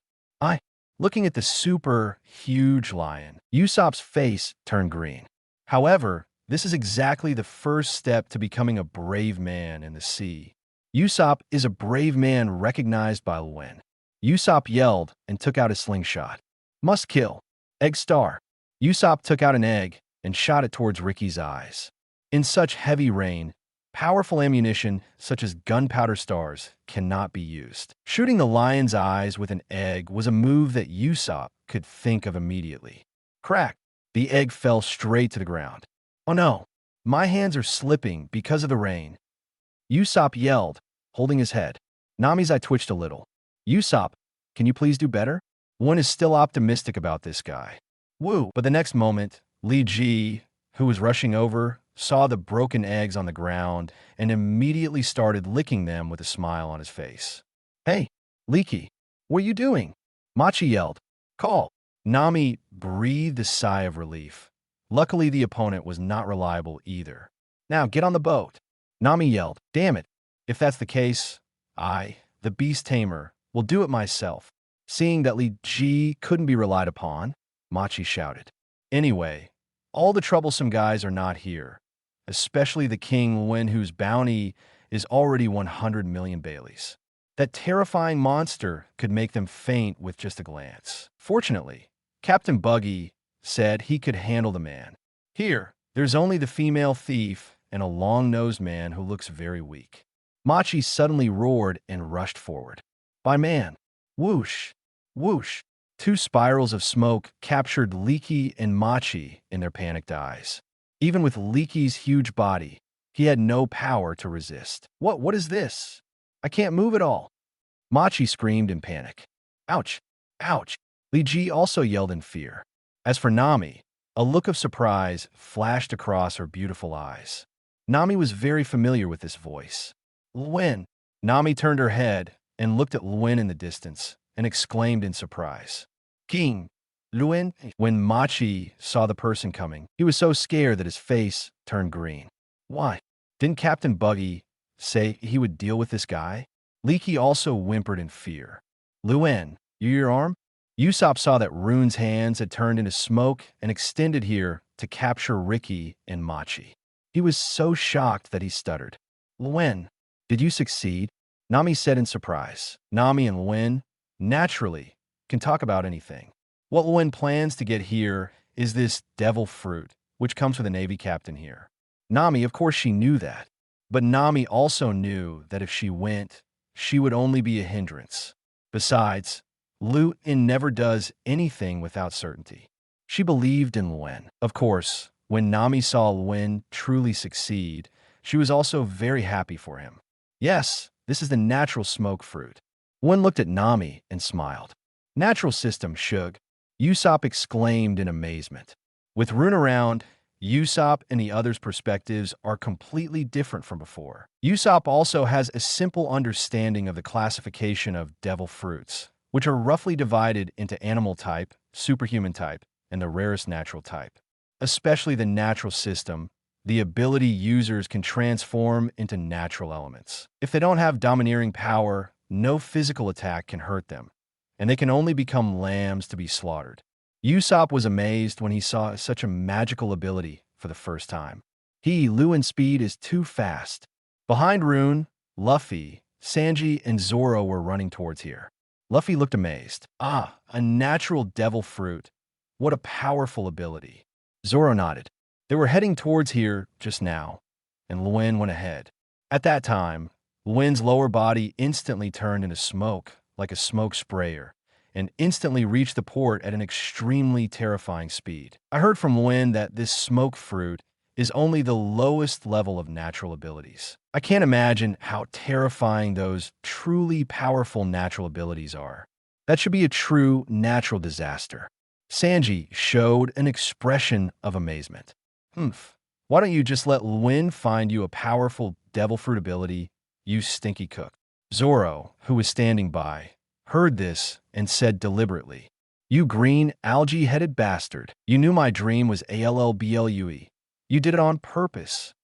Looking at the super huge lion, Usopp's face turned green. However, this is exactly the first step to becoming a brave man in the sea. Usopp is a brave man recognized by Luen. Usopp yelled and took out his slingshot. Must kill. Egg star. Usopp took out an egg and shot it towards Ricky's eyes. In such heavy rain, powerful ammunition such as gunpowder stars cannot be used. Shooting the lion's eyes with an egg was a move that Usopp could think of immediately. Crack! The egg fell straight to the ground. Oh no! My hands are slipping because of the rain. Usopp yelled, holding his head. Nami's eye twitched a little. Usopp, can you please do better? One is still optimistic about this guy. Woo! But the next moment, Li Ji, who was rushing over, saw the broken eggs on the ground and immediately started licking them with a smile on his face. Hey, Leaky, what are you doing? Machi yelled. Call. Nami breathed a sigh of relief. Luckily, the opponent was not reliable either. Now get on the boat. Nami yelled. Damn it. If that's the case, the beast tamer, will do it myself. Seeing that Li Ji couldn't be relied upon, Machi shouted. Anyway, all the troublesome guys are not here, especially the King Luen, whose bounty is already 100 million Baileys. That terrifying monster could make them faint with just a glance. Fortunately, Captain Buggy said he could handle the man. Here, there's only the female thief and a long-nosed man who looks very weak. Machi suddenly roared and rushed forward. By man! Whoosh! Whoosh! 2 spirals of smoke captured Leaky and Machi in their panicked eyes. Even with Leaky's huge body, he had no power to resist. What is this? I can't move at all. Machi screamed in panic. Ouch! Ouch! Li Ji also yelled in fear. As for Nami, a look of surprise flashed across her beautiful eyes. Nami was very familiar with this voice. Luen! Nami turned her head and looked at Luen in the distance and exclaimed in surprise. King! Luen! When Machi saw the person coming, he was so scared that his face turned green. Why? Didn't Captain Buggy say he would deal with this guy? Leaky also whimpered in fear. Luen, your arm? Usopp saw that Rune's hands had turned into smoke and extended here to capture Ricky and Machi. He was so shocked that he stuttered. Luen, did you succeed? Nami said in surprise. Nami and Luen, naturally, can talk about anything. What Luen plans to get here is this devil fruit, which comes with a Navy captain here. Nami, of course she knew that. But Nami also knew that if she went, she would only be a hindrance. Besides, Luen never does anything without certainty. She believed in Luen. Of course, when Nami saw Luen truly succeed, she was also very happy for him. Yes, this is the natural smoke fruit. Luen looked at Nami and smiled. Natural system, Shug. Usopp exclaimed in amazement. With Rune around, Usopp and the others' perspectives are completely different from before. Usopp also has a simple understanding of the classification of devil fruits, which are roughly divided into animal type, superhuman type, and the rarest natural type. Especially the natural system, the ability users can transform into natural elements. If they don't have domineering power, no physical attack can hurt them, and they can only become lambs to be slaughtered. Usopp was amazed when he saw such a magical ability for the first time. Luen's speed is too fast. Behind Rune, Luffy, Sanji, and Zoro were running towards here. Luffy looked amazed. Ah, a natural devil fruit. What a powerful ability. Zoro nodded. They were heading towards here just now, and Luen went ahead. At that time, Luen's lower body instantly turned into smoke, like a smoke sprayer, and instantly reached the port at an extremely terrifying speed. I heard from Luen that this smoke fruit is only the lowest level of natural abilities. I can't imagine how terrifying those truly powerful natural abilities are. That should be a true natural disaster. Sanji showed an expression of amazement. Why don't you just let Luen find you a powerful devil fruit ability, you stinky cook? Zoro, who was standing by, heard this and said deliberately, "You green, algae-headed bastard. You knew my dream was ALLBLUE. You did it on purpose."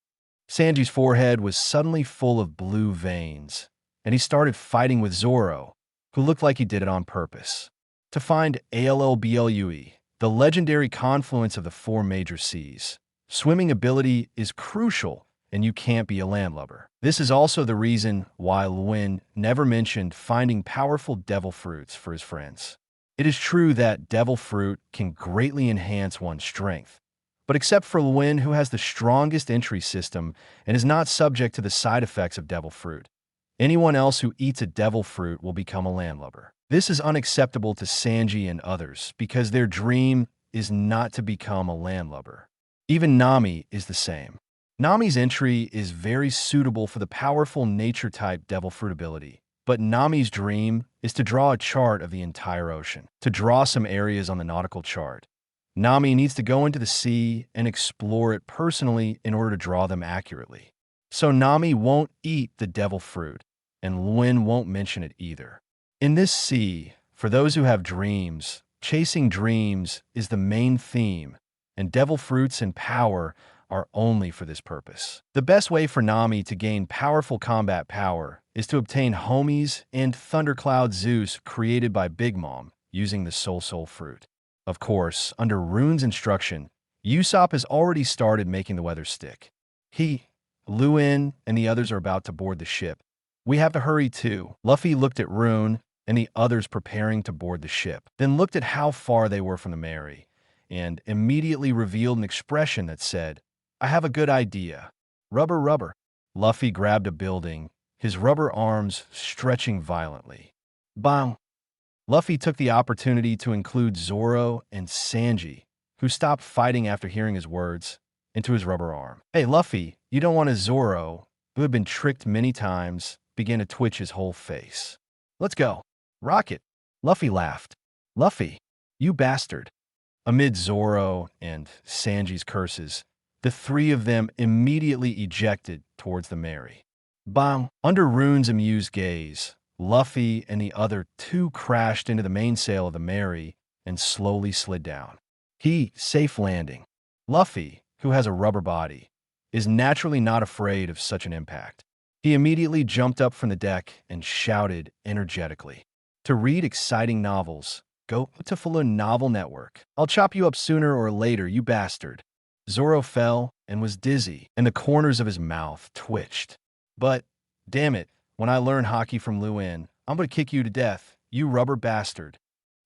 Sanji's forehead was suddenly full of blue veins, and he started fighting with Zoro, who looked like he did it on purpose. To find ALLBLUE, the legendary confluence of the four major seas, swimming ability is crucial, and you can't be a landlubber. This is also the reason why Luen never mentioned finding powerful devil fruits for his friends. It is true that devil fruit can greatly enhance one's strength, but except for Luen, who has the strongest entry system and is not subject to the side effects of devil fruit, anyone else who eats a devil fruit will become a landlubber. This is unacceptable to Sanji and others because their dream is not to become a landlubber. Even Nami is the same. Nami's entry is very suitable for the powerful nature-type devil fruit ability, but Nami's dream is to draw a chart of the entire ocean, to draw some areas on the nautical chart. Nami needs to go into the sea and explore it personally in order to draw them accurately. So Nami won't eat the devil fruit, and Luen won't mention it either. In this sea, for those who have dreams, chasing dreams is the main theme, and devil fruits and power are only for this purpose. The best way for Nami to gain powerful combat power is to obtain homies and Thundercloud Zeus created by Big Mom using the Soul fruit. Of course, under Rune's instruction, Usopp has already started making the weather stick. He, Luen, and the others are about to board the ship. We have to hurry too. Luffy looked at Rune and the others preparing to board the ship, then looked at how far they were from the Mary, and immediately revealed an expression that said, "I have a good idea. Rubber, rubber." Luffy grabbed a building, his rubber arms stretching violently. Bang! Luffy took the opportunity to include Zoro and Sanji, who stopped fighting after hearing his words, into his rubber arm. Hey, Luffy, you don't want a Zoro, who had been tricked many times, began to twitch his whole face. Let's go. Rocket. Luffy laughed. Luffy, you bastard. Amid Zoro and Sanji's curses, the three of them immediately ejected towards the Mary. Bang! Under Rune's amused gaze, Luffy and the other two crashed into the mainsail of the Mary and slowly slid down. Safe landing. Luffy, who has a rubber body, is naturally not afraid of such an impact. He immediately jumped up from the deck and shouted energetically, To read exciting novels, go to Luen Novel Network. I'll chop you up sooner or later, you bastard. Zoro fell and was dizzy, and the corners of his mouth twitched. But, damn it, when I learn hockey from Luen, I'm gonna kick you to death, you rubber bastard.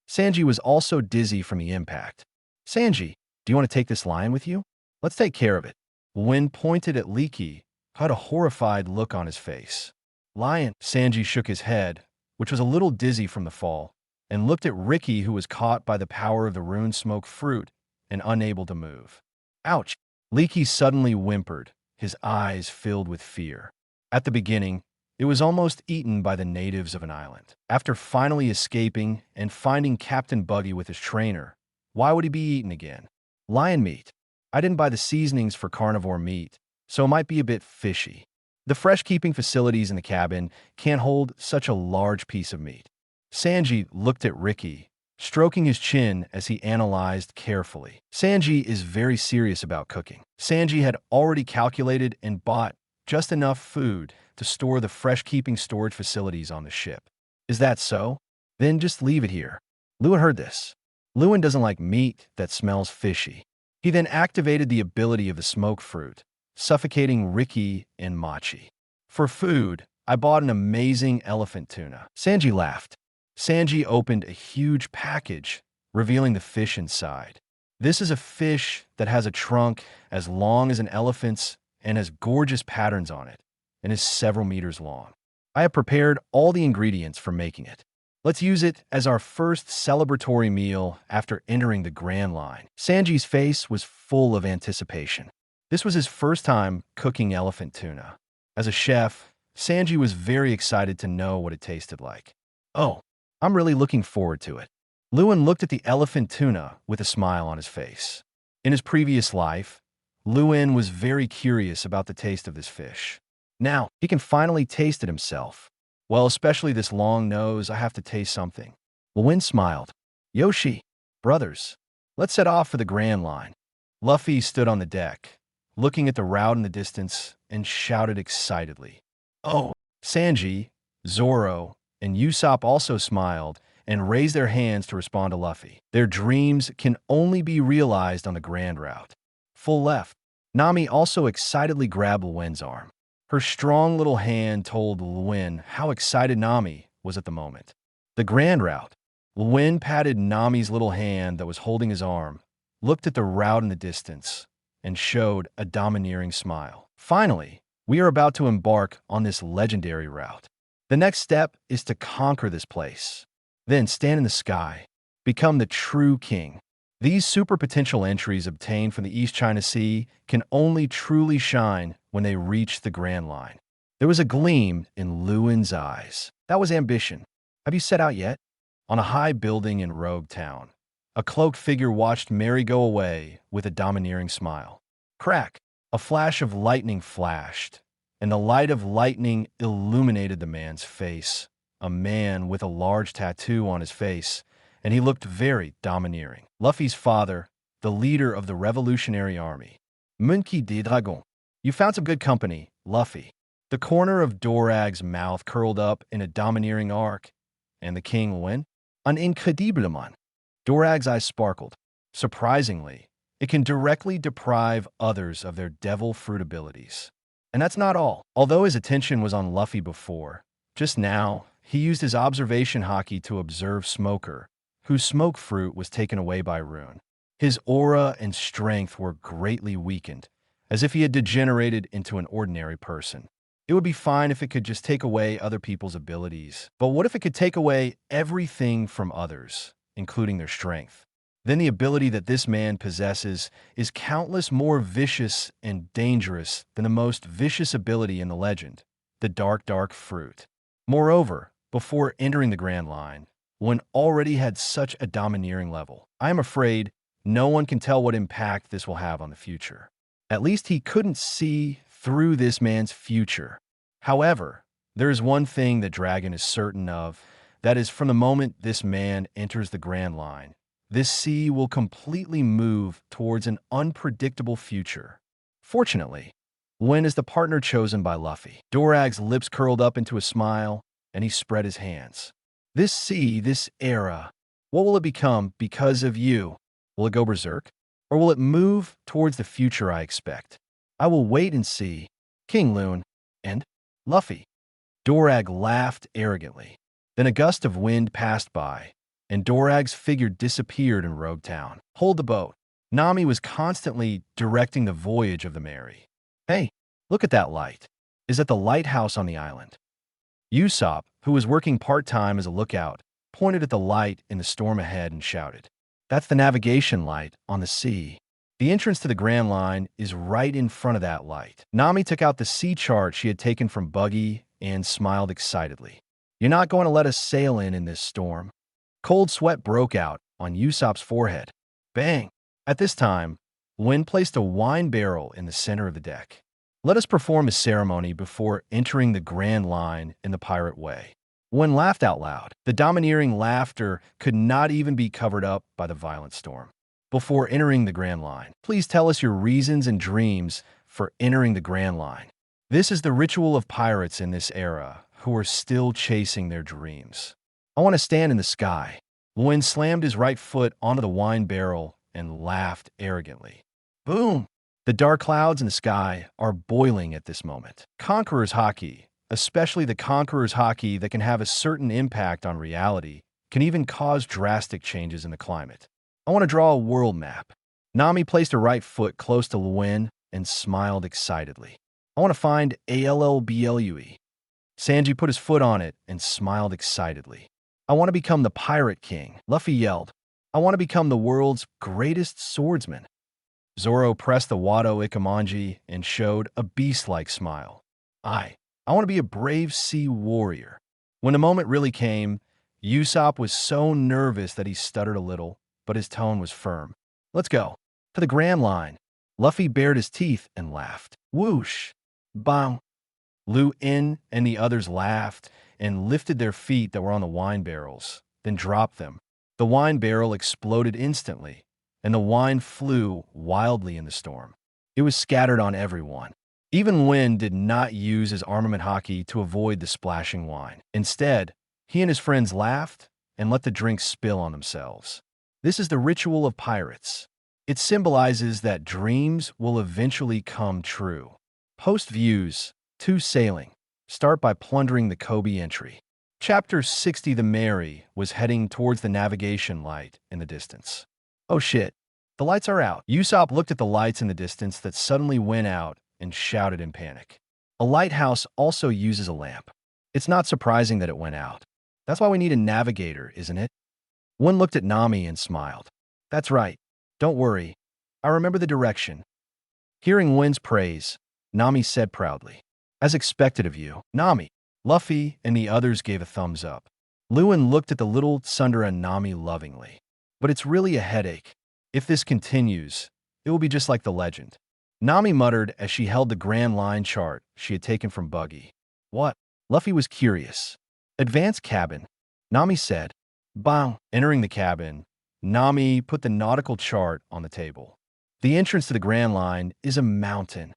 Sanji was also dizzy from the impact. Sanji, do you want to take this lion with you? Let's take care of it. Luen pointed at Leaky, who had a horrified look on his face. Lion, Sanji shook his head, which was a little dizzy from the fall, and looked at Ricky, who was caught by the power of the rune smoke fruit and unable to move. Ouch! Leaky suddenly whimpered, his eyes filled with fear. At the beginning, it was almost eaten by the natives of an island. After finally escaping and finding Captain Buggy with his trainer, why would he be eaten again? Lion meat. I didn't buy the seasonings for carnivore meat, so it might be a bit fishy. The fresh-keeping facilities in the cabin can't hold such a large piece of meat. Sanji looked at Ricky, stroking his chin as he analyzed carefully. Sanji is very serious about cooking. Sanji had already calculated and bought just enough food to store the fresh-keeping storage facilities on the ship. Is that so? Then just leave it here. Luen heard this. Luen doesn't like meat that smells fishy. He then activated the ability of the smoke fruit, suffocating Ricky and Machi. For food, I bought an amazing elephant tuna. Sanji laughed. Sanji opened a huge package, revealing the fish inside. This is a fish that has a trunk as long as an elephant's and has gorgeous patterns on it, and is several meters long. I have prepared all the ingredients for making it. Let's use it as our first celebratory meal after entering the Grand Line. Sanji's face was full of anticipation. This was his first time cooking elephant tuna. As a chef, Sanji was very excited to know what it tasted like. Oh, I'm really looking forward to it. Luen looked at the elephant tuna with a smile on his face. In his previous life, Luen was very curious about the taste of this fish. Now, he can finally taste it himself. Well, especially this long nose, I have to taste something. Luen smiled. Yoshi, brothers, let's set off for the Grand Line. Luffy stood on the deck, looking at the route in the distance, and shouted excitedly. Oh, Sanji, Zoro, and Usopp also smiled and raised their hands to respond to Luffy. Their dreams can only be realized on the Grand Route. Full left. Nami also excitedly grabbed Luen's arm. Her strong little hand told Luen how excited Nami was at the moment. The Grand Route. Luen patted Nami's little hand that was holding his arm, looked at the route in the distance, and showed a domineering smile. Finally, we are about to embark on this legendary route. The next step is to conquer this place. Then stand in the sky. Become the true king. These super potential entries obtained from the East China Sea can only truly shine when they reach the Grand Line. There was a gleam in Luen's eyes. That was ambition. Have you set out yet? On a high building in Rogue Town, a cloaked figure watched Mary go away with a domineering smile. Crack! A flash of lightning flashed, and the light of lightning illuminated the man's face. A man with a large tattoo on his face, and he looked very domineering. Luffy's father, the leader of the Revolutionary Army. Monkey de Dragon. You found some good company, Luffy. The corner of Dorag's mouth curled up in a domineering arc. And the king Luen? Un incredible man. Dorag's eyes sparkled. Surprisingly, it can directly deprive others of their devil fruit abilities. And that's not all. Although his attention was on Luffy before, just now, he used his observation haki to observe Smoker, whose smoke fruit was taken away by Rune. His aura and strength were greatly weakened, as if he had degenerated into an ordinary person. It would be fine if it could just take away other people's abilities. But what if it could take away everything from others, including their strength? Then the ability that this man possesses is countless more vicious and dangerous than the most vicious ability in the legend, the Dark Fruit. Moreover, before entering the Grand Line, Luen already had such a domineering level. I am afraid no one can tell what impact this will have on the future. At least he couldn't see through this man's future. However, there is one thing that Dragon is certain of, that is from the moment this man enters the Grand Line, this sea will completely move towards an unpredictable future. Fortunately, Luen is the partner chosen by Luffy. Dorag's lips curled up into a smile, and he spread his hands. This sea, this era, what will it become because of you? Will it go berserk? Or will it move towards the future I expect? I will wait and see. King Luen. And Luffy. Dorag laughed arrogantly. Then a gust of wind passed by, and Dorag's figure disappeared in Rogue Town. Hold the boat. Nami was constantly directing the voyage of the Mary. Hey, look at that light. Is that the lighthouse on the island? Usopp, who was working part-time as a lookout, pointed at the light in the storm ahead and shouted, "That's the navigation light on the sea. The entrance to the Grand Line is right in front of that light." Nami took out the sea chart she had taken from Buggy and smiled excitedly. "You're not going to let us sail in this storm." Cold sweat broke out on Usopp's forehead. Bang! At this time, Luen placed a wine barrel in the center of the deck. "Let us perform a ceremony before entering the Grand Line in the pirate way." Luen laughed out loud. The domineering laughter could not even be covered up by the violent storm. "Before entering the Grand Line, please tell us your reasons and dreams for entering the Grand Line." This is the ritual of pirates in this era who are still chasing their dreams. "I want to stand in the sky." Luen slammed his right foot onto the wine barrel and laughed arrogantly. Boom! The dark clouds in the sky are boiling at this moment. Conqueror's haki, especially the Conqueror's haki that can have a certain impact on reality, can even cause drastic changes in the climate. "I want to draw a world map." Nami placed her right foot close to Luen and smiled excitedly. "I want to find Allblue." Sanji put his foot on it and smiled excitedly. "I want to become the Pirate King." Luffy yelled, "I want to become the world's greatest swordsman." Zoro pressed the Wado Ikamanji and showed a beast-like smile. I want to be a brave sea warrior." When the moment really came, Usopp was so nervous that he stuttered a little, but his tone was firm. "Let's go. To the Grand Line." Luffy bared his teeth and laughed. Whoosh! Bang! Luen and the others laughed and lifted their feet that were on the wine barrels, then dropped them. The wine barrel exploded instantly, and the wine flew wildly in the storm. It was scattered on everyone. Even Luen did not use his armament haki to avoid the splashing wine. Instead, he and his friends laughed and let the drink spill on themselves. This is the ritual of pirates. It symbolizes that dreams will eventually come true. Post views, to sailing. Start by plundering the Koby entry. Chapter 60. The Mary was heading towards the navigation light in the distance. "Oh shit, the lights are out." Usopp looked at the lights in the distance that suddenly went out and shouted in panic. A lighthouse also uses a lamp. It's not surprising that it went out. That's why we need a navigator, isn't it? One looked at Nami and smiled. "That's right. Don't worry. I remember the direction." Hearing Luen's praise, Nami said proudly, "As expected of you, Nami." Luffy and the others gave a thumbs up. Luen looked at the little tsundere Nami lovingly. "But it's really a headache. If this continues, it will be just like the legend." Nami muttered as she held the Grand Line chart she had taken from Buggy. "What?" Luffy was curious. "Advanced cabin," Nami said. Bang! Entering the cabin, Nami put the nautical chart on the table. "The entrance to the Grand Line is a mountain."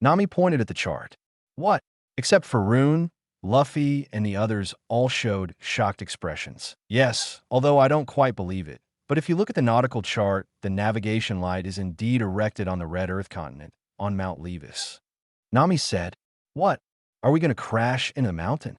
Nami pointed at the chart. "What?" Except for Rune, Luffy, and the others all showed shocked expressions. "Yes, although I don't quite believe it. But if you look at the nautical chart, the navigation light is indeed erected on the Red Earth continent, on Mount Levis." Nami said, "What? Are we going to crash into the mountain?"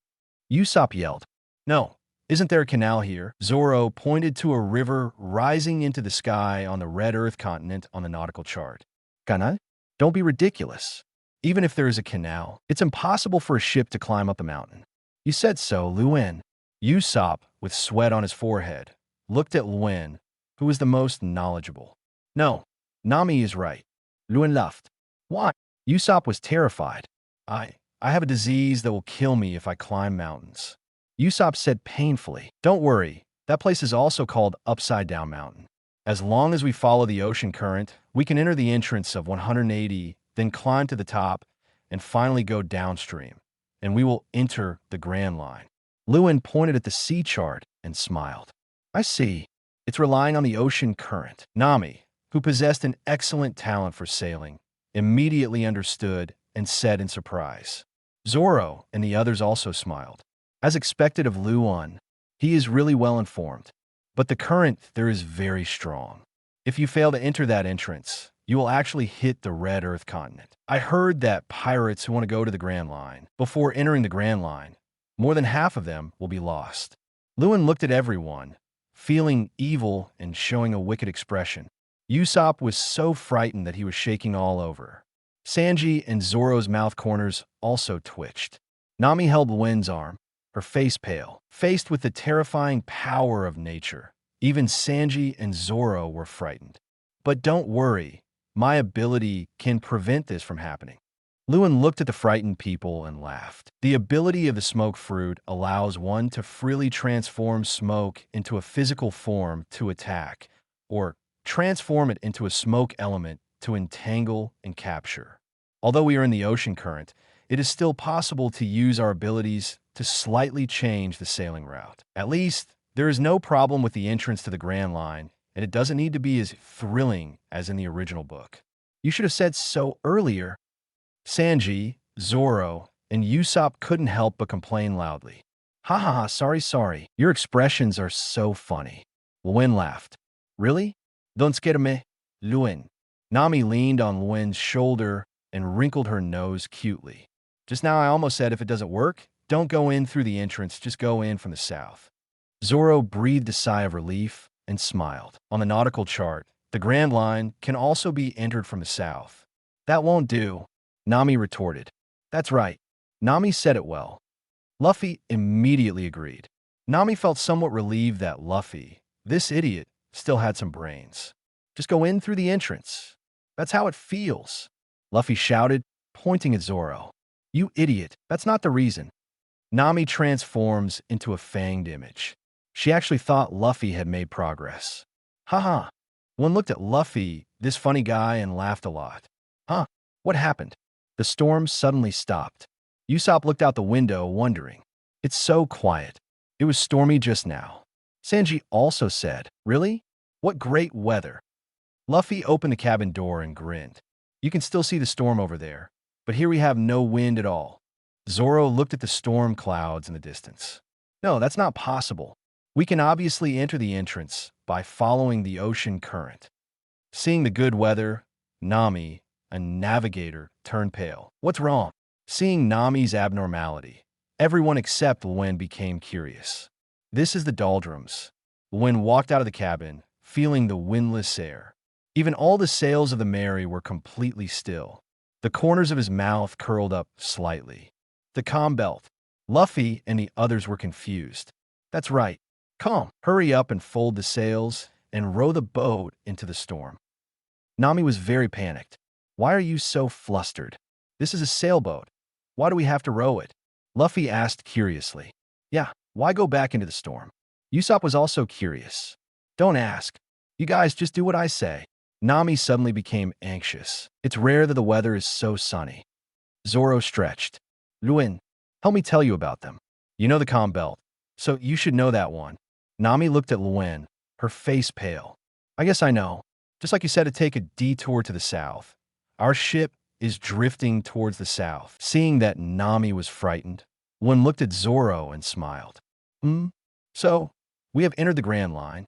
Usopp yelled, "No. Isn't there a canal here?" Zoro pointed to a river rising into the sky on the Red Earth continent on the nautical chart. "Canal? Don't be ridiculous. Even if there is a canal, it's impossible for a ship to climb up the mountain." "You said so, Luen." Usopp, with sweat on his forehead, looked at Luen, who was the most knowledgeable. "No, Nami is right." Luen laughed. "Why?" Usopp was terrified. I have a disease that will kill me if I climb mountains." Usopp said painfully, "Don't worry, that place is also called Upside Down Mountain. As long as we follow the ocean current, we can enter the entrance of 180, then climb to the top, and finally go downstream, and we will enter the Grand Line." Luen pointed at the sea chart and smiled. "I see. It's relying on the ocean current." Nami, who possessed an excellent talent for sailing, immediately understood and said in surprise. Zoro and the others also smiled. As expected of Luen, He is really well informed. But the current there is very strong. If you fail to enter that entrance, you will actually hit the Red Earth continent. I heard that pirates who want to go to the Grand Line, before entering the Grand Line, more than half of them will be lost. Luen looked at everyone, feeling evil and showing a wicked expression. Usopp was so frightened that he was shaking all over. Sanji and Zoro's mouth corners also twitched. Nami held Luen's arm, her face pale, faced with the terrifying power of nature. Even Sanji and Zoro were frightened. But don't worry, my ability can prevent this from happening. Luen looked at the frightened people and laughed. The ability of the smoke fruit allows one to freely transform smoke into a physical form to attack, or transform it into a smoke element to entangle and capture. Although we are in the ocean current, it is still possible to use our abilities to slightly change the sailing route. At least, there is no problem with the entrance to the Grand Line, and it doesn't need to be as thrilling as in the original book. You should have said so earlier. Sanji, Zoro, and Usopp couldn't help but complain loudly. Ha ha ha, sorry. Your expressions are so funny. Luen laughed. Really? Don't scare me, Luen. Nami leaned on Luen's shoulder and wrinkled her nose cutely. Just now I almost said if it doesn't work, don't go in through the entrance, just go in from the south. Zoro breathed a sigh of relief and smiled. On the nautical chart, the Grand Line can also be entered from the south. That won't do, Nami retorted. That's right. Nami said it well. Luffy immediately agreed. Nami felt somewhat relieved that Luffy, this idiot, still had some brains. Just go in through the entrance. That's how it feels, Luffy shouted, pointing at Zoro. You idiot, that's not the reason. Nami transforms into a fanged image. She actually thought Luffy had made progress. Haha. One looked at Luffy, this funny guy, and laughed a lot. Huh? What happened? The storm suddenly stopped. Usopp looked out the window, wondering. It's so quiet. It was stormy just now. Sanji also said, Really? What great weather. Luffy opened the cabin door and grinned. You can still see the storm over there, but here we have no wind at all. Zoro looked at the storm clouds in the distance. No, that's not possible. We can obviously enter the entrance by following the ocean current. Seeing the good weather, Nami, a navigator, turned pale. What's wrong? Seeing Nami's abnormality, everyone except Luen became curious. This is the doldrums. Luen walked out of the cabin, feeling the windless air. Even all the sails of the Mary were completely still. The corners of his mouth curled up slightly. The calm belt. Luffy and the others were confused. That's right. Calm. Hurry up and fold the sails and row the boat into the storm. Nami was very panicked. Why are you so flustered? This is a sailboat. Why do we have to row it? Luffy asked curiously. Yeah, why go back into the storm? Usopp was also curious. Don't ask. You guys just do what I say. Nami suddenly became anxious. It's rare that the weather is so sunny. Zoro stretched. Luen, help me tell you about them. You know the calm belt, so you should know that one. Nami looked at Luen, her face pale. I guess I know. Just like you said to take a detour to the south. Our ship is drifting towards the south. Seeing that Nami was frightened, Luen looked at Zoro and smiled. So, we have entered the Grand Line.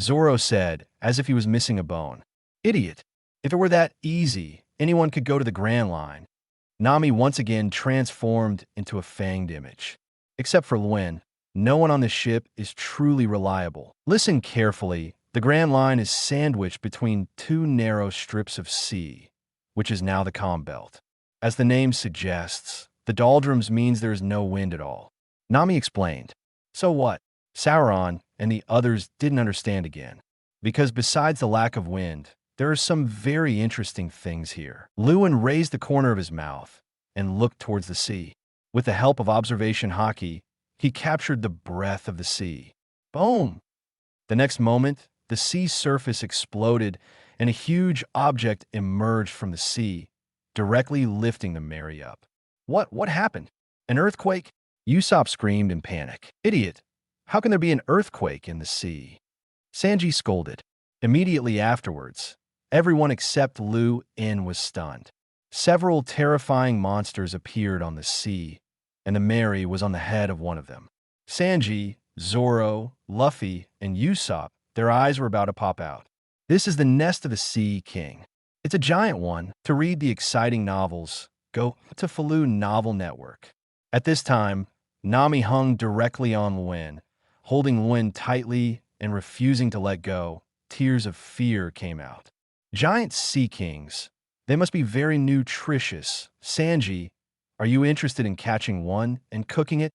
Zoro said, as if he was missing a bone. Idiot. If it were that easy, anyone could go to the Grand Line. Nami once again transformed into a fanged image. Except for Luen, no one on the ship is truly reliable. Listen carefully. The Grand Line is sandwiched between two narrow strips of sea, which is now the calm belt. As the name suggests, the doldrums means there is no wind at all. Nami explained. So what? Sauron and the others didn't understand again. Because besides the lack of wind, there are some very interesting things here. Luen raised the corner of his mouth and looked towards the sea. With the help of observation haki, he captured the breath of the sea. Boom! The next moment, the sea surface exploded and a huge object emerged from the sea, directly lifting the Mary up. What happened? An earthquake? Usopp screamed in panic. Idiot! How can there be an earthquake in the sea? Sanji scolded. Immediately afterwards, everyone except Luen was stunned. Several terrifying monsters appeared on the sea, and the Mary was on the head of one of them. Sanji, Zoro, Luffy, and Usopp, their eyes were about to pop out. This is the nest of the Sea King. It's a giant one. To read the exciting novels, go to Faloo Novel Network. At this time, Nami hung directly on Luen, holding Luen tightly and refusing to let go. Tears of fear came out. Giant sea kings. They must be very nutritious. Sanji, are you interested in catching one and cooking it?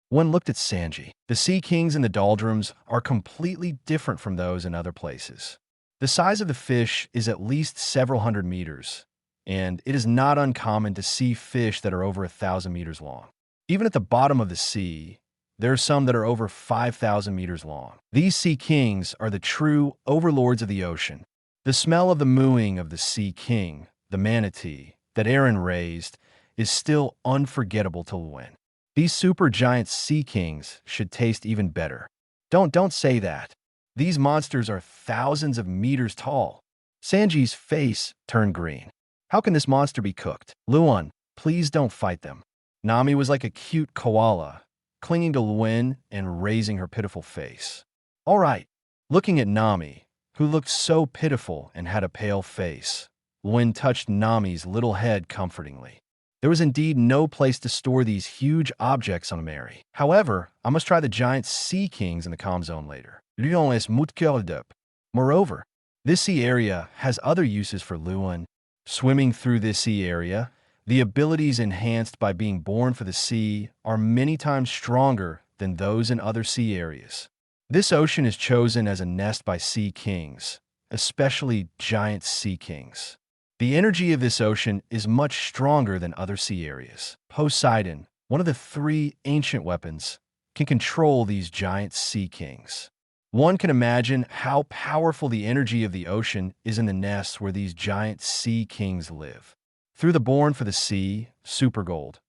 One looked at Sanji. The sea kings in the doldrums are completely different from those in other places. The size of the fish is at least several hundred meters, and it is not uncommon to see fish that are over 1,000 meters long. Even at the bottom of the sea, there are some that are over 5,000 meters long. These sea kings are the true overlords of the ocean. The smell of the mooing of the sea king, the manatee, that Aaron raised, is still unforgettable to Luen. These supergiant sea kings should taste even better. Don't say that. These monsters are thousands of meters tall. Sanji's face turned green. How can this monster be cooked? Luen, please don't fight them. Nami was like a cute koala, clinging to Luen and raising her pitiful face. All right. Looking at Nami, who looked so pitiful and had a pale face, Luen touched Nami's little head comfortingly. There was indeed no place to store these huge objects on a Mary. However, I must try the giant sea kings in the calm zone later. Luen est mut cœur d'up. Moreover, this sea area has other uses for Luen. Swimming through this sea area, the abilities enhanced by being born for the sea are many times stronger than those in other sea areas. This ocean is chosen as a nest by sea kings, especially giant sea kings. The energy of this ocean is much stronger than other sea areas. Poseidon, one of the 3 ancient weapons, can control these giant sea kings. One can imagine how powerful the energy of the ocean is in the nests where these giant sea kings live. Through the Born for the Sea, Super Gold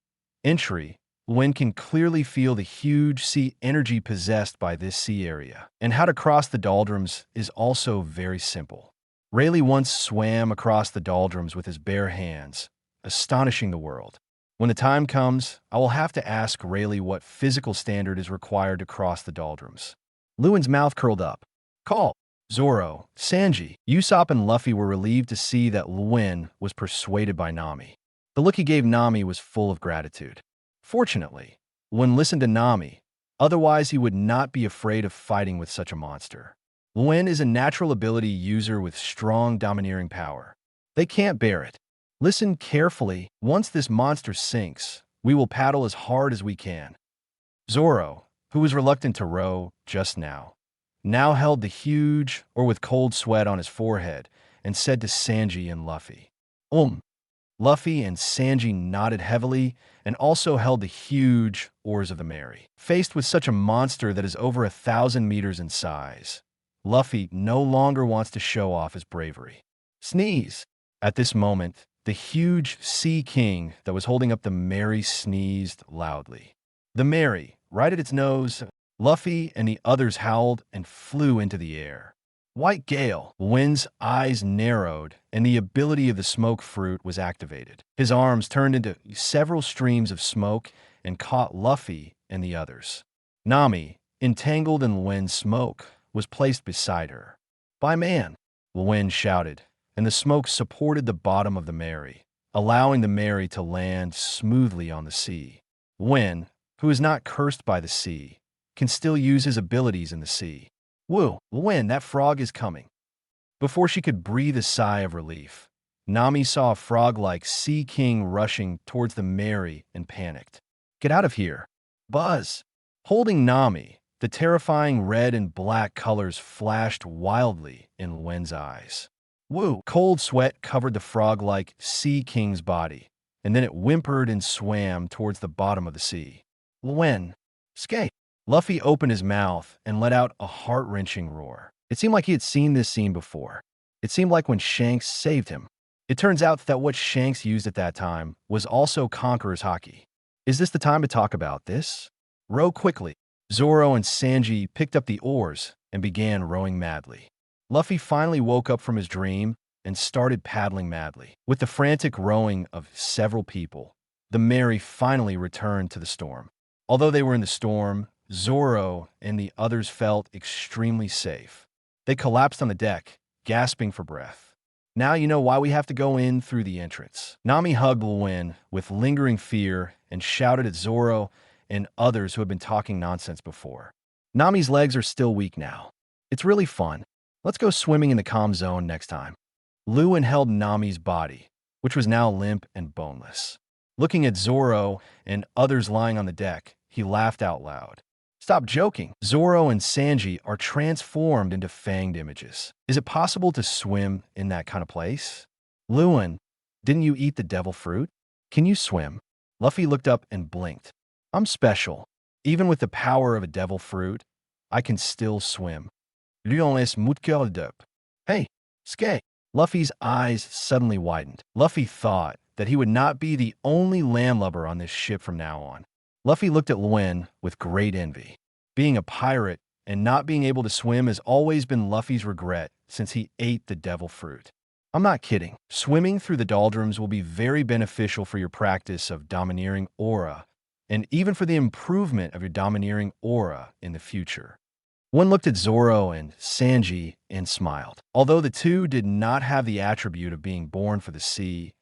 entry, Luen can clearly feel the huge sea energy possessed by this sea area. And how to cross the doldrums is also very simple. Rayleigh once swam across the doldrums with his bare hands, astonishing the world. When the time comes, I will have to ask Rayleigh what physical standard is required to cross the doldrums. Luen's mouth curled up. Call. Zoro, Sanji, Usopp, and Luffy were relieved to see that Luen was persuaded by Nami. The look he gave Nami was full of gratitude. Fortunately, Luen listened to Nami, otherwise he would not be afraid of fighting with such a monster. Luen is a natural ability user with strong domineering power. They can't bear it. Listen carefully. Once this monster sinks, we will paddle as hard as we can. Zoro, who was reluctant to row just now held the huge or with cold sweat on his forehead and said to Sanji and Luffy, Luffy and Sanji nodded heavily and also held the huge oars of the Mary. Faced with such a monster that is over 1,000 meters in size, Luffy no longer wants to show off his bravery. Sneeze! At this moment, the huge Sea King that was holding up the Mary sneezed loudly. The Mary, right at its nose, Luffy and the others howled and flew into the air. White Gale, Luen's eyes narrowed, and the ability of the smoke fruit was activated. His arms turned into several streams of smoke and caught Luffy and the others. Nami, entangled in Luen's smoke, was placed beside her. By man, Luen shouted, and the smoke supported the bottom of the Mary, allowing the Mary to land smoothly on the sea. Luen, who is not cursed by the sea, can still use his abilities in the sea. Woo, Luen, that frog is coming. Before she could breathe a sigh of relief, Nami saw a frog-like Sea King rushing towards the Mary and panicked. Get out of here. Buzz. Holding Nami, the terrifying red and black colors flashed wildly in Luen's eyes. Woo! Cold sweat covered the frog-like Sea King's body, and then it whimpered and swam towards the bottom of the sea. Luen. Skate. Luffy opened his mouth and let out a heart-wrenching roar. It seemed like he had seen this scene before. It seemed like when Shanks saved him. It turns out that what Shanks used at that time was also Conqueror's Haki. Is this the time to talk about this? Row quickly. Zoro and Sanji picked up the oars and began rowing madly. Luffy finally woke up from his dream and started paddling madly. With the frantic rowing of several people, the Mary finally returned to the storm. Although they were in the storm, Zoro and the others felt extremely safe. They collapsed on the deck, gasping for breath. Now you know why we have to go in through the entrance. Nami hugged Luen with lingering fear and shouted at Zoro and others who had been talking nonsense before. Nami's legs are still weak now. It's really fun. Let's go swimming in the calm zone next time. Luen held Nami's body, which was now limp and boneless. Looking at Zoro and others lying on the deck, he laughed out loud. Stop joking. Zoro and Sanji are transformed into fanged images. Is it possible to swim in that kind of place? Luen, didn't you eat the devil fruit? Can you swim? Luffy looked up and blinked. I'm special. Even with the power of a devil fruit, I can still swim. Luen est plundered. Hey, Skay. Luffy's eyes suddenly widened. Luffy thought that he would not be the only landlubber on this ship from now on. Luffy looked at Luen with great envy. Being a pirate and not being able to swim has always been Luffy's regret since he ate the devil fruit. I'm not kidding. Swimming through the doldrums will be very beneficial for your practice of domineering aura, and even for the improvement of your domineering aura in the future. One looked at Zoro and Sanji and smiled. Although the two did not have the attribute of being born for the sea,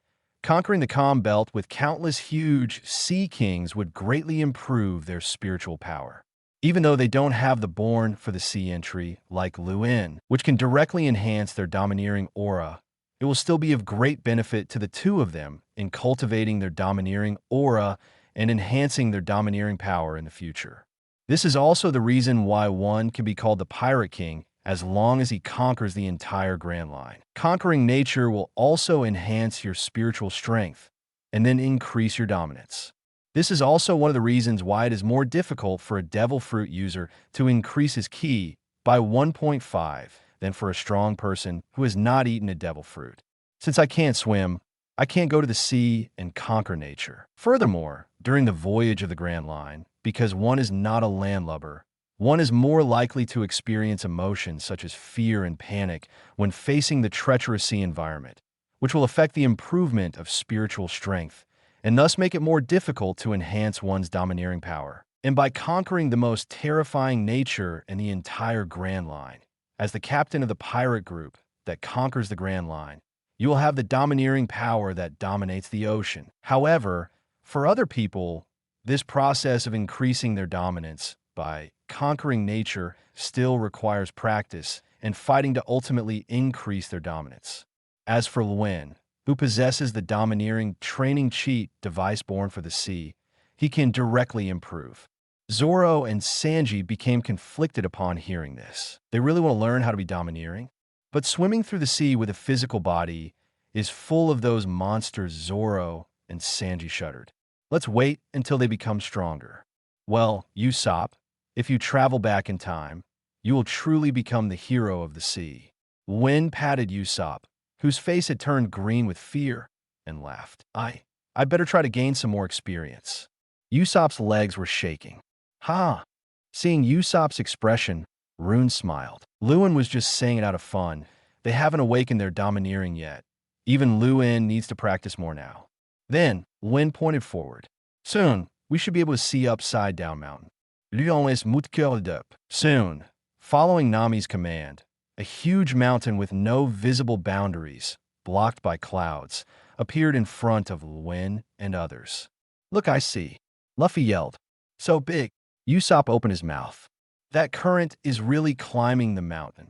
conquering the calm belt with countless huge sea kings would greatly improve their spiritual power. Even though they don't have the born for the sea entry like Luen, which can directly enhance their domineering aura, it will still be of great benefit to the two of them in cultivating their domineering aura and enhancing their domineering power in the future. This is also the reason why one can be called the Pirate King as long as he conquers the entire Grand Line. Conquering nature will also enhance your spiritual strength and then increase your dominance. This is also one of the reasons why it is more difficult for a devil fruit user to increase his ki by 1.5 than for a strong person who has not eaten a devil fruit. Since I can't swim, I can't go to the sea and conquer nature. Furthermore, during the voyage of the Grand Line, because one is not a landlubber, one is more likely to experience emotions such as fear and panic when facing the treacherous sea environment, which will affect the improvement of spiritual strength and thus make it more difficult to enhance one's domineering power. And by conquering the most terrifying nature in the entire Grand Line, as the captain of the pirate group that conquers the Grand Line, you will have the domineering power that dominates the ocean. However, for other people, this process of increasing their dominance by conquering nature still requires practice and fighting to ultimately increase their dominance. As for Luen, who possesses the domineering training cheat device born for the sea, he can directly improve. Zoro and Sanji became conflicted upon hearing this. They really want to learn how to be domineering, but swimming through the sea with a physical body is full of those monsters. Zoro and Sanji shuddered. Let's wait until they become stronger. Well, Usopp, if you travel back in time, you will truly become the hero of the sea. Luen patted Usopp, whose face had turned green with fear, and laughed. I'd better try to gain some more experience. Usopp's legs were shaking. Ha! Seeing Usopp's expression, Rune smiled. Luen was just saying it out of fun. They haven't awakened their domineering yet. Even Luen needs to practice more now. Then, Luen pointed forward. Soon, we should be able to see Upside Down Mountain. Luen est plundered. Soon, following Nami's command, a huge mountain with no visible boundaries, blocked by clouds, appeared in front of Luen and others. Look, I see. Luffy yelled. So big. Usopp opened his mouth. That current is really climbing the mountain.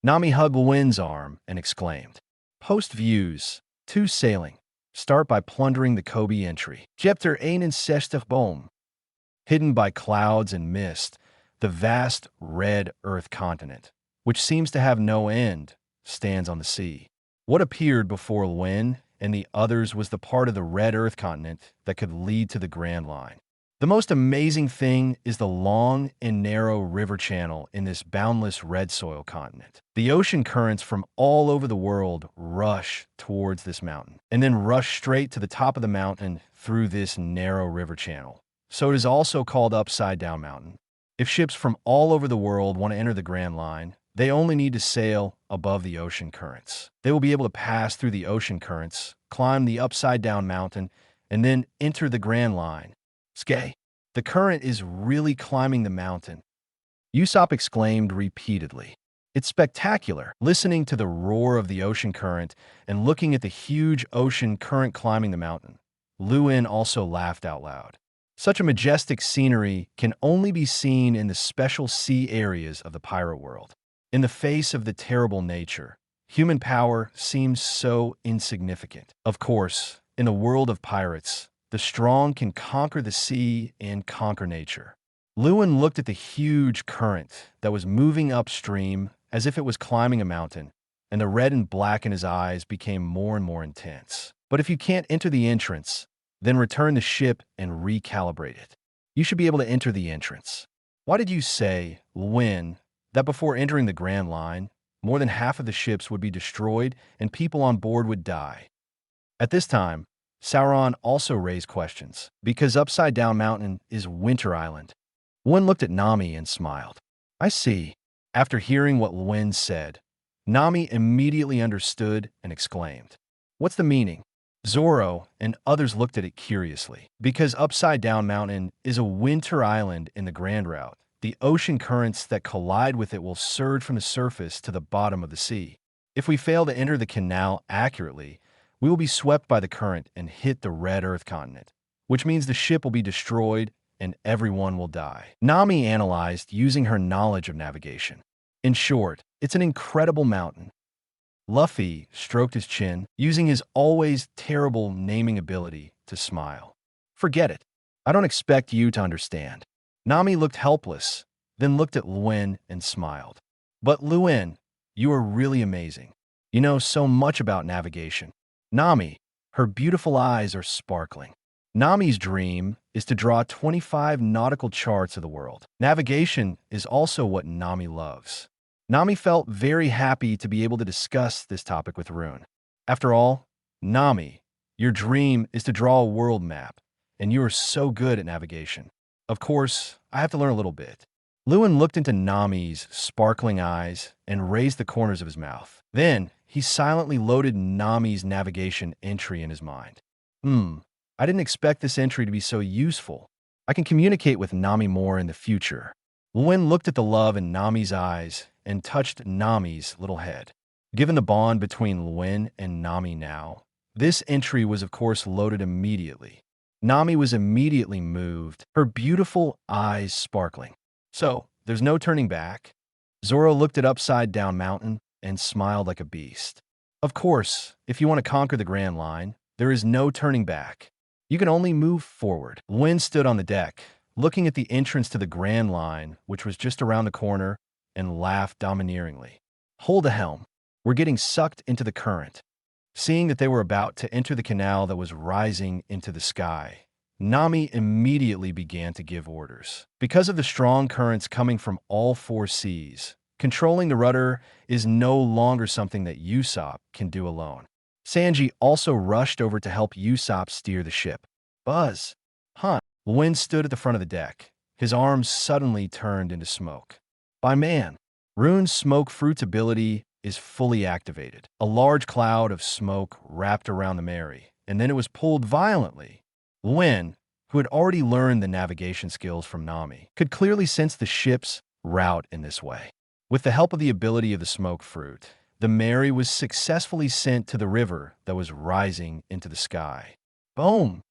Nami hugged Luen's arm and exclaimed. Post views. 2 sailing. Start by plundering the Coby entry. Chapter 1 Ancestor Boom. Hidden by clouds and mist, the vast red Earth continent, which seems to have no end, stands on the sea. What appeared before Luen and the others was the part of the red Earth continent that could lead to the Grand Line. The most amazing thing is the long and narrow river channel in this boundless red soil continent. The ocean currents from all over the world rush towards this mountain, and then rush straight to the top of the mountain through this narrow river channel. So it is also called Upside Down Mountain. If ships from all over the world want to enter the Grand Line, they only need to sail above the ocean currents. They will be able to pass through the ocean currents, climb the Upside Down Mountain, and then enter the Grand Line. Skay. The current is really climbing the mountain, Usopp exclaimed repeatedly. It's spectacular, listening to the roar of the ocean current and looking at the huge ocean current climbing the mountain. Luen also laughed out loud. Such a majestic scenery can only be seen in the special sea areas of the pirate world. In the face of the terrible nature, human power seems so insignificant. Of course, in the world of pirates, the strong can conquer the sea and conquer nature. Luen looked at the huge current that was moving upstream as if it was climbing a mountain, and the red and black in his eyes became more and more intense. But if you can't enter the entrance, then return the ship and recalibrate it. You should be able to enter the entrance. Why did you say, Luen, that before entering the Grand Line, more than half of the ships would be destroyed and people on board would die? At this time, Sauron also raised questions, because Upside Down Mountain is Winter Island. Luen looked at Nami and smiled. I see. After hearing what Luen said, Nami immediately understood and exclaimed, What's the meaning? Zoro and others looked at it curiously. Because Upside Down Mountain is a winter island in the Grand Route, the ocean currents that collide with it will surge from the surface to the bottom of the sea. If we fail to enter the canal accurately, we will be swept by the current and hit the Red Earth continent, which means the ship will be destroyed and everyone will die. Nami analyzed using her knowledge of navigation. In short, it's an incredible mountain. Luffy stroked his chin, using his always terrible naming ability to smile. Forget it. I don't expect you to understand. Nami looked helpless, then looked at Luen and smiled. But Luen, you are really amazing. You know so much about navigation. Nami, her beautiful eyes are sparkling. Nami's dream is to draw 25 nautical charts of the world. Navigation is also what Nami loves. Nami felt very happy to be able to discuss this topic with Rune. After all, Nami, your dream is to draw a world map, and you are so good at navigation. Of course, I have to learn a little bit. Luen looked into Nami's sparkling eyes and raised the corners of his mouth. Then, he silently loaded Nami's navigation entry in his mind. I didn't expect this entry to be so useful. I can communicate with Nami more in the future. Luen looked at the love in Nami's eyes and touched Nami's little head. Given the bond between Luen and Nami now, this entry was of course loaded immediately. Nami was immediately moved, her beautiful eyes sparkling. So, there's no turning back. Zoro looked at Upside Down Mountain and smiled like a beast. Of course, if you want to conquer the Grand Line, there is no turning back. You can only move forward. Luen stood on the deck, looking at the entrance to the Grand Line, which was just around the corner, and laughed domineeringly. Hold the helm. We're getting sucked into the current. Seeing that they were about to enter the canal that was rising into the sky, Nami immediately began to give orders. Because of the strong currents coming from all four seas, controlling the rudder is no longer something that Usopp can do alone. Sanji also rushed over to help Usopp steer the ship. Buzz! Huh? Luen stood at the front of the deck. His arms suddenly turned into smoke. By man, Rune's smoke fruit's ability is fully activated. A large cloud of smoke wrapped around the Mary, and then it was pulled violently. Luen, who had already learned the navigation skills from Nami, could clearly sense the ship's route in this way. With the help of the ability of the smoke fruit, the Mary was successfully sent to the river that was rising into the sky. Boom!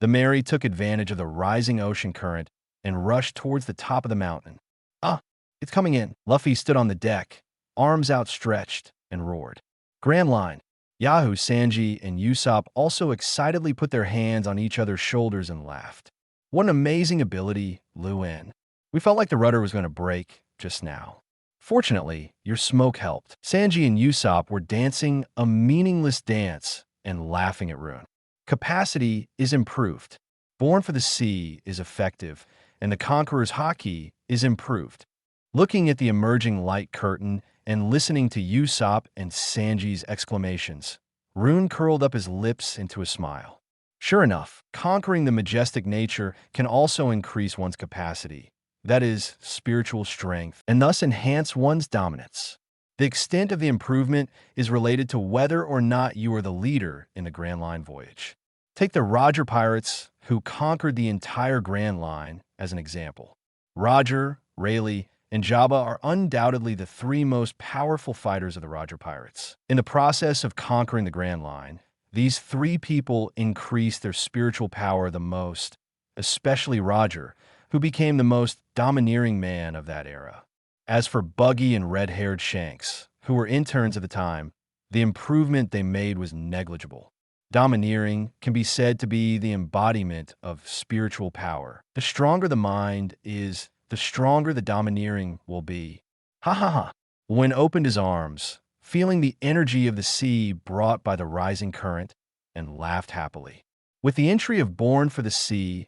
The Mary took advantage of the rising ocean current and rushed towards the top of the mountain. Ah, it's coming in. Luffy stood on the deck, arms outstretched, and roared. Grand Line. Yahoo, Sanji, and Usopp also excitedly put their hands on each other's shoulders and laughed. What an amazing ability, Luen. We felt like the rudder was going to break just now. Fortunately, your smoke helped. Sanji and Usopp were dancing a meaningless dance and laughing at Rune. Capacity is improved. Born for the Sea is effective, and the Conqueror's Haki is improved. Looking at the emerging light curtain and listening to Usopp and Sanji's exclamations, Rune curled up his lips into a smile. Sure enough, conquering the majestic nature can also increase one's capacity, that is, spiritual strength, and thus enhance one's dominance. The extent of the improvement is related to whether or not you are the leader in the Grand Line voyage. Take the Roger pirates who conquered the entire Grand Line as an example. Roger, Rayleigh, and Jabba are undoubtedly the three most powerful fighters of the Roger pirates. In the process of conquering the Grand Line, these three people increased their spiritual power the most, especially Roger, who became the most domineering man of that era. As for Buggy and red-haired Shanks, who were interns at the time, the improvement they made was negligible. Domineering can be said to be the embodiment of spiritual power. The stronger the mind is, the stronger the domineering will be. Ha ha ha. Luen opened his arms, feeling the energy of the sea brought by the rising current, and laughed happily. With the entry of Born for the Sea,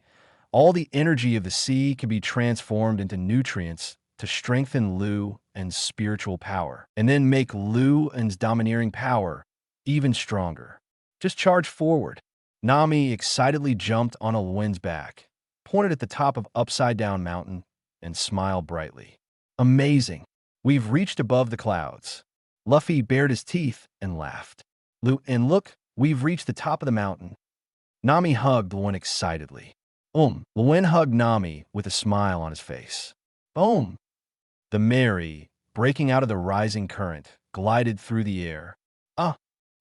all the energy of the sea can be transformed into nutrients to strengthen Luen's spiritual power, and then make Luen's domineering power even stronger. Just charge forward. Nami excitedly jumped on Luen's back, pointed at the top of Upside Down Mountain, and smiled brightly. Amazing. We've reached above the clouds. Luffy bared his teeth and laughed. And look, we've reached the top of the mountain. Nami hugged Luen excitedly. Luen hugged Nami with a smile on his face. Boom! The Mary, breaking out of the rising current, glided through the air.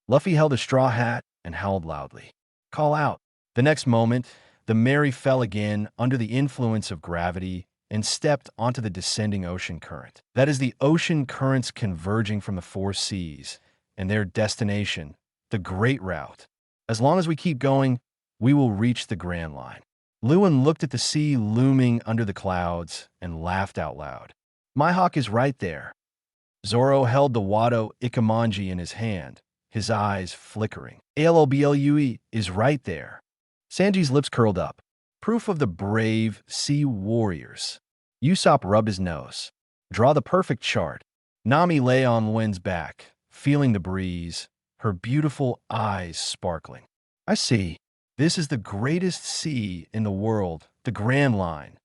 Luffy held a straw hat and howled loudly. Call out. The next moment, the Mary fell again under the influence of gravity and stepped onto the descending ocean current. That is the ocean currents converging from the four seas and their destination, the Great Route. As long as we keep going, we will reach the Grand Line. Luen looked at the sea looming under the clouds and laughed out loud. Mihawk is right there. Zoro held the Wado Ikemonji in his hand, his eyes flickering. ALOBLUE is right there. Sanji's lips curled up. Proof of the brave sea warriors. Usopp rubbed his nose. Draw the perfect chart. Nami lay on Luen's back, feeling the breeze, her beautiful eyes sparkling. I see. This is the greatest sea in the world, the Grand Line.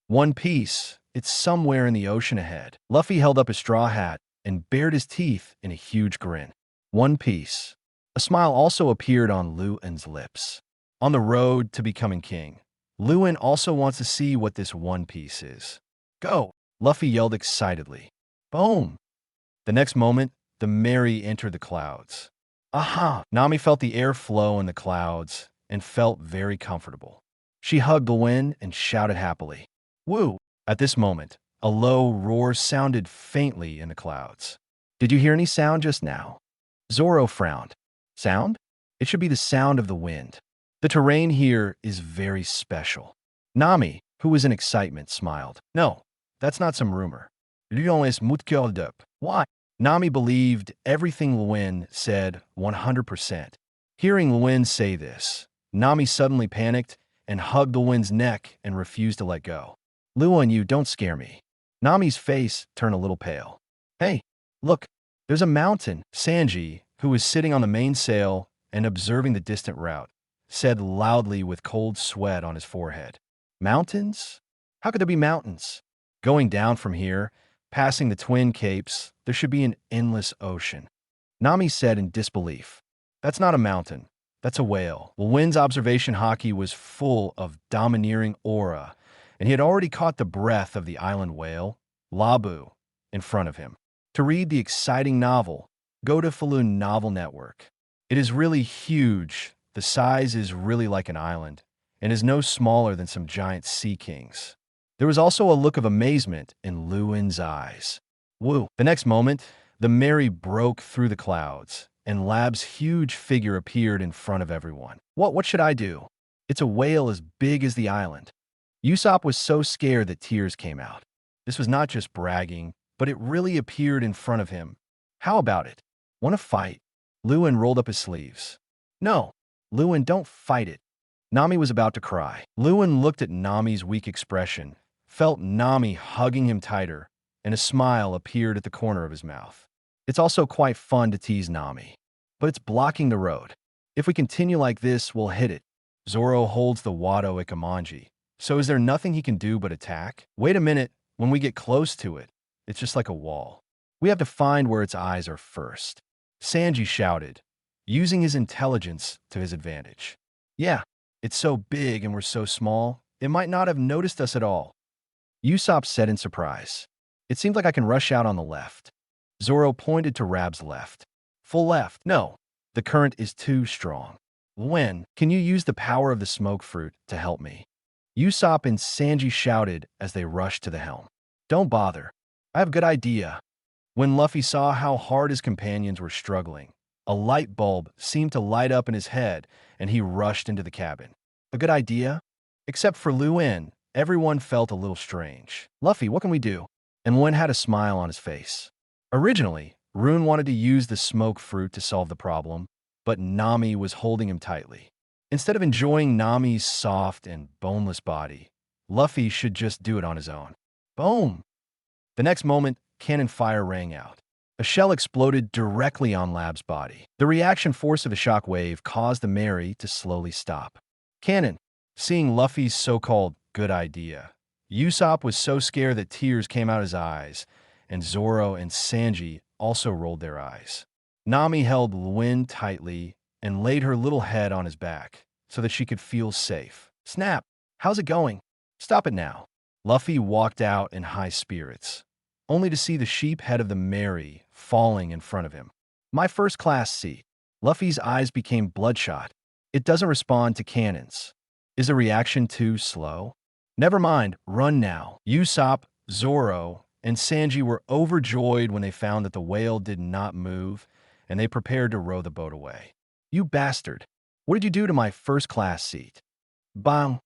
One Piece, it's somewhere in the ocean ahead. Luffy held up his straw hat and bared his teeth in a huge grin. One Piece. A smile also appeared on Luen's lips. On the road to becoming king, Luen also wants to see what this One Piece is. Go! Luffy yelled excitedly. Boom! The next moment, the Mary entered the clouds. Aha! Nami felt the air flow in the clouds and felt very comfortable. She hugged Luen and shouted happily. Woo! At this moment, a low roar sounded faintly in the clouds. Did you hear any sound just now? Zoro frowned. Sound? It should be the sound of the wind. The terrain here is very special. Nami, who was in excitement, smiled. No, that's not some rumor. Luen is mutkeldep. Why? Nami believed everything Luen said 100%. Hearing Luen say this, Nami suddenly panicked and hugged Luen's neck and refused to let go. Luen, you don't scare me. Nami's face turned a little pale. Hey, look, there's a mountain. Sanji, who was sitting on the mainsail and observing the distant route, said loudly with cold sweat on his forehead. Mountains? How could there be mountains? Going down from here, passing the Twin Capes, there should be an endless ocean. Nami said in disbelief. That's not a mountain. That's a whale. Luen's observation haki was full of domineering aura, and he had already caught the breath of the island whale, Labu, in front of him. To read the exciting novel, go to Falun Novel Network. It is really huge. The size is really like an island, and is no smaller than some giant sea kings. There was also a look of amazement in Luen's eyes. Woo! The next moment, the Mary broke through the clouds, and Lab's huge figure appeared in front of everyone. What should I do? It's a whale as big as the island. Usopp was so scared that tears came out. This was not just bragging, but it really appeared in front of him. How about it? Want to fight? Luen rolled up his sleeves. No, Luen, don't fight it. Nami was about to cry. Luen looked at Nami's weak expression, felt Nami hugging him tighter, and a smile appeared at the corner of his mouth. It's also quite fun to tease Nami, but it's blocking the road. If we continue like this, we'll hit it. Zoro holds the Wado Ikemonji. So is there nothing he can do but attack? Wait a minute, when we get close to it, it's just like a wall. We have to find where its eyes are first. Sanji shouted, using his intelligence to his advantage. Yeah, it's so big and we're so small, it might not have noticed us at all. Usopp said in surprise. It seems like I can rush out on the left. Zoro pointed to Rab's left. Full left. No, the current is too strong. Luen, can you use the power of the smoke fruit to help me? Usopp and Sanji shouted as they rushed to the helm. Don't bother. I have a good idea. When Luffy saw how hard his companions were struggling, a light bulb seemed to light up in his head, and he rushed into the cabin. A good idea? Except for Luen, everyone felt a little strange. Luffy, what can we do? And Luen had a smile on his face. Originally, Rune wanted to use the smoke fruit to solve the problem, but Nami was holding him tightly. Instead of enjoying Nami's soft and boneless body, Luffy should just do it on his own. Boom! The next moment, cannon fire rang out. A shell exploded directly on Lab's body. The reaction force of a shock wave caused the Mary to slowly stop. Cannon, seeing Luffy's so-called good idea, Usopp was so scared that tears came out his eyes, and Zoro and Sanji also rolled their eyes. Nami held Luen tightly and laid her little head on his back so that she could feel safe. Snap! How's it going? Stop it now. Luffy walked out in high spirits, only to see the sheep head of the Mary falling in front of him. My first-class seat. Luffy's eyes became bloodshot. It doesn't respond to cannons. Is the reaction too slow? Never mind, run now. Usopp, Zoro, and Sanji were overjoyed when they found that the whale did not move, and they prepared to row the boat away. You bastard! What did you do to my first-class seat? Bang!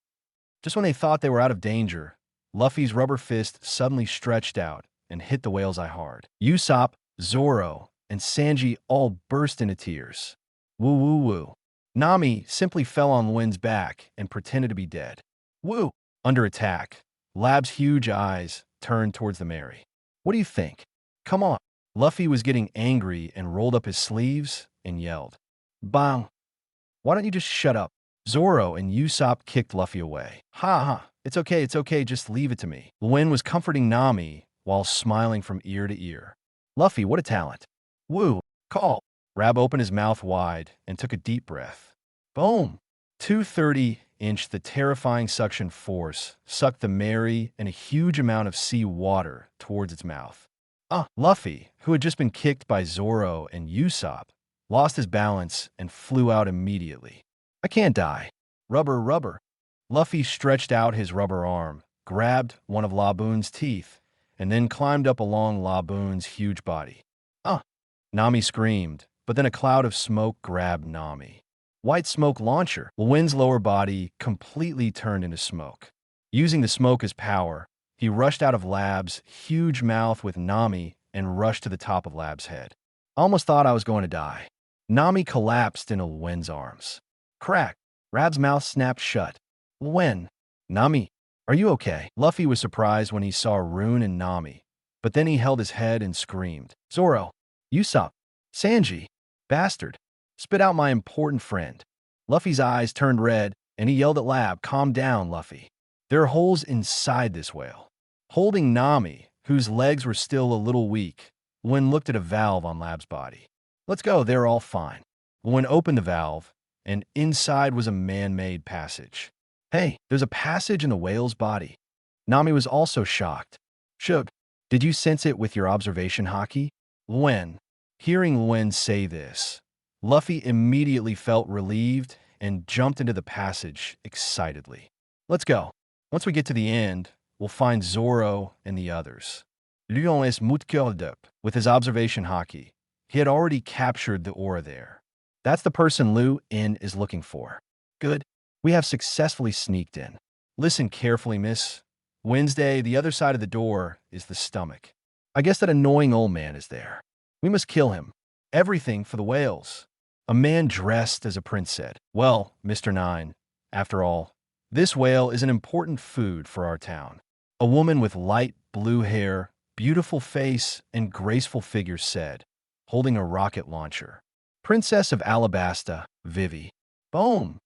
Just when they thought they were out of danger, Luffy's rubber fist suddenly stretched out and hit the whale's eye hard. Usopp, Zoro, and Sanji all burst into tears. Woo woo woo. Nami simply fell on Luen's back and pretended to be dead. Woo! Under attack, Lab's huge eyes turned towards the Mary. What do you think? Come on. Luffy was getting angry and rolled up his sleeves and yelled. Bang! Why don't you just shut up? Zoro and Usopp kicked Luffy away. Ha ha, it's okay, just leave it to me. Luen was comforting Nami while smiling from ear to ear. Luffy, what a talent. Woo, call. Rab opened his mouth wide and took a deep breath. Boom! 230-inch, the terrifying suction force sucked the Mary and a huge amount of sea water towards its mouth. Luffy, who had just been kicked by Zoro and Usopp, lost his balance and flew out immediately. I can't die. Rubber. Luffy stretched out his rubber arm, grabbed one of Laboon's teeth, and then climbed up along Laboon's huge body. Nami screamed, but then a cloud of smoke grabbed Nami. White smoke launcher. Luen's lower body completely turned into smoke. Using the smoke as power, he rushed out of Lab's huge mouth with Nami and rushed to the top of Lab's head. I almost thought I was going to die. Nami collapsed into Luen's arms. Crack! Rab's mouth snapped shut. Luen. Nami, are you okay? Luffy was surprised when he saw Rune and Nami, but then he held his head and screamed. Zoro, Usopp, Sanji, bastard, spit out my important friend. Luffy's eyes turned red, and he yelled at Lab, calm down, Luffy. There are holes inside this whale. Holding Nami, whose legs were still a little weak, Luen looked at a valve on Lab's body. Let's go, they're all fine. Luen opened the valve, and inside was a man-made passage. Hey, there's a passage in the whale's body. Nami was also shocked. Shug, did you sense it with your observation haki? Luen. Hearing Luen say this, Luffy immediately felt relieved and jumped into the passage excitedly. Let's go. Once we get to the end, we'll find Zoro and the others. Luen est mut cœur d'up. With his observation haki, he had already captured the aura there. That's the person Luen is looking for. Good. We have successfully sneaked in. Listen carefully, miss. Wednesday, the other side of the door is the stomach. I guess that annoying old man is there. We must kill him. Everything for the whales. A man dressed as a prince said. Well, Mr. Nine, after all, this whale is an important food for our town. A woman with light blue hair, beautiful face, and graceful figure said, holding a rocket launcher. Princess of Alabasta, Vivi. Boom!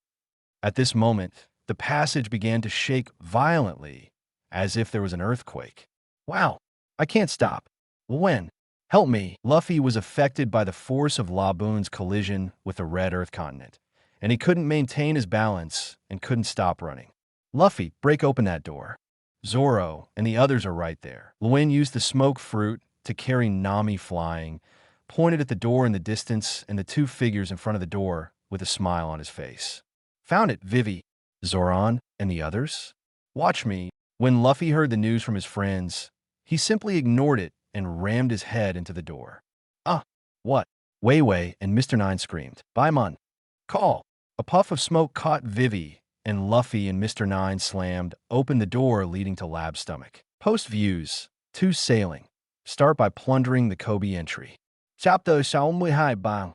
At this moment, the passage began to shake violently, as if there was an earthquake. Wow, I can't stop. Luen, help me. Luffy was affected by the force of Laboon's collision with the Red Earth continent, and he couldn't maintain his balance and couldn't stop running. Luffy, break open that door. Zoro and the others are right there. Luen used the smoke fruit to carry Nami flying, pointed at the door in the distance and the two figures in front of the door with a smile on his face. Found it, Vivi. Zoran and the others? Watch me. When Luffy heard the news from his friends, he simply ignored it and rammed his head into the door. Ah, what? Wei Wei and Mr. Nine screamed. Baimon. Call. A puff of smoke caught Vivi, and Luffy and Mr. Nine slammed open the door leading to Lab's stomach. Post views. 2 sailing. Start by plundering the Koby entry. Chapter Shaomui Bang.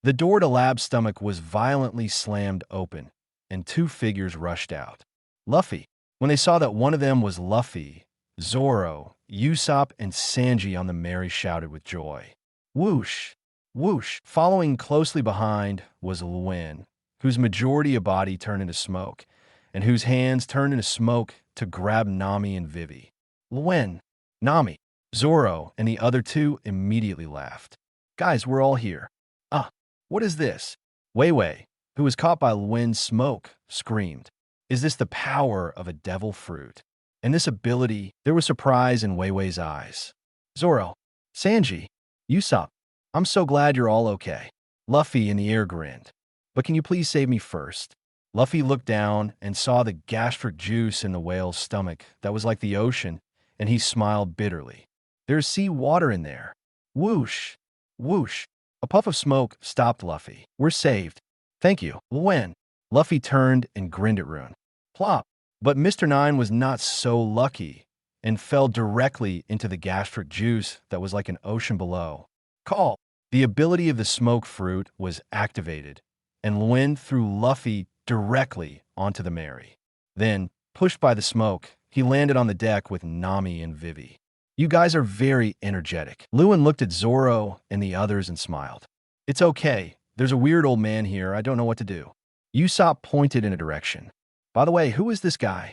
The door to Lab's stomach was violently slammed open, and 2 figures rushed out. Luffy. When they saw that one of them was Luffy, Zoro, Usopp, and Sanji on the Mary shouted with joy. Whoosh! Whoosh! Following closely behind was Luen, whose majority of body turned into smoke, and whose hands turned into smoke to grab Nami and Vivi. Luen, Nami, Zoro, and the other 2 immediately laughed. Guys, we're all here. Ah, what is this? Wei Wei, who was caught by Luen's smoke, screamed. Is this the power of a devil fruit? And this ability, there was surprise in Wei Wei's eyes. Zoro, Sanji, Usopp, I'm so glad you're all okay. Luffy in the air grinned. But can you please save me first? Luffy looked down and saw the gastric juice in the whale's stomach that was like the ocean, and he smiled bitterly. There's sea water in there. Whoosh! Whoosh! A puff of smoke stopped Luffy. We're saved. Thank you, Luen. Luffy turned and grinned at Rune. Plop! But Mr. Nine was not so lucky and fell directly into the gastric juice that was like an ocean below. Call! The ability of the smoke fruit was activated, and Luen threw Luffy directly onto the Mary. Then, pushed by the smoke, he landed on the deck with Nami and Vivi. You guys are very energetic. Luen looked at Zoro and the others and smiled. It's okay. There's a weird old man here. I don't know what to do. Usopp pointed in a direction. By the way, who is this guy?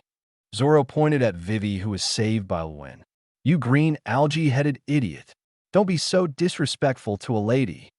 Zoro pointed at Vivi, who was saved by Luen. You green algae-headed idiot. Don't be so disrespectful to a lady.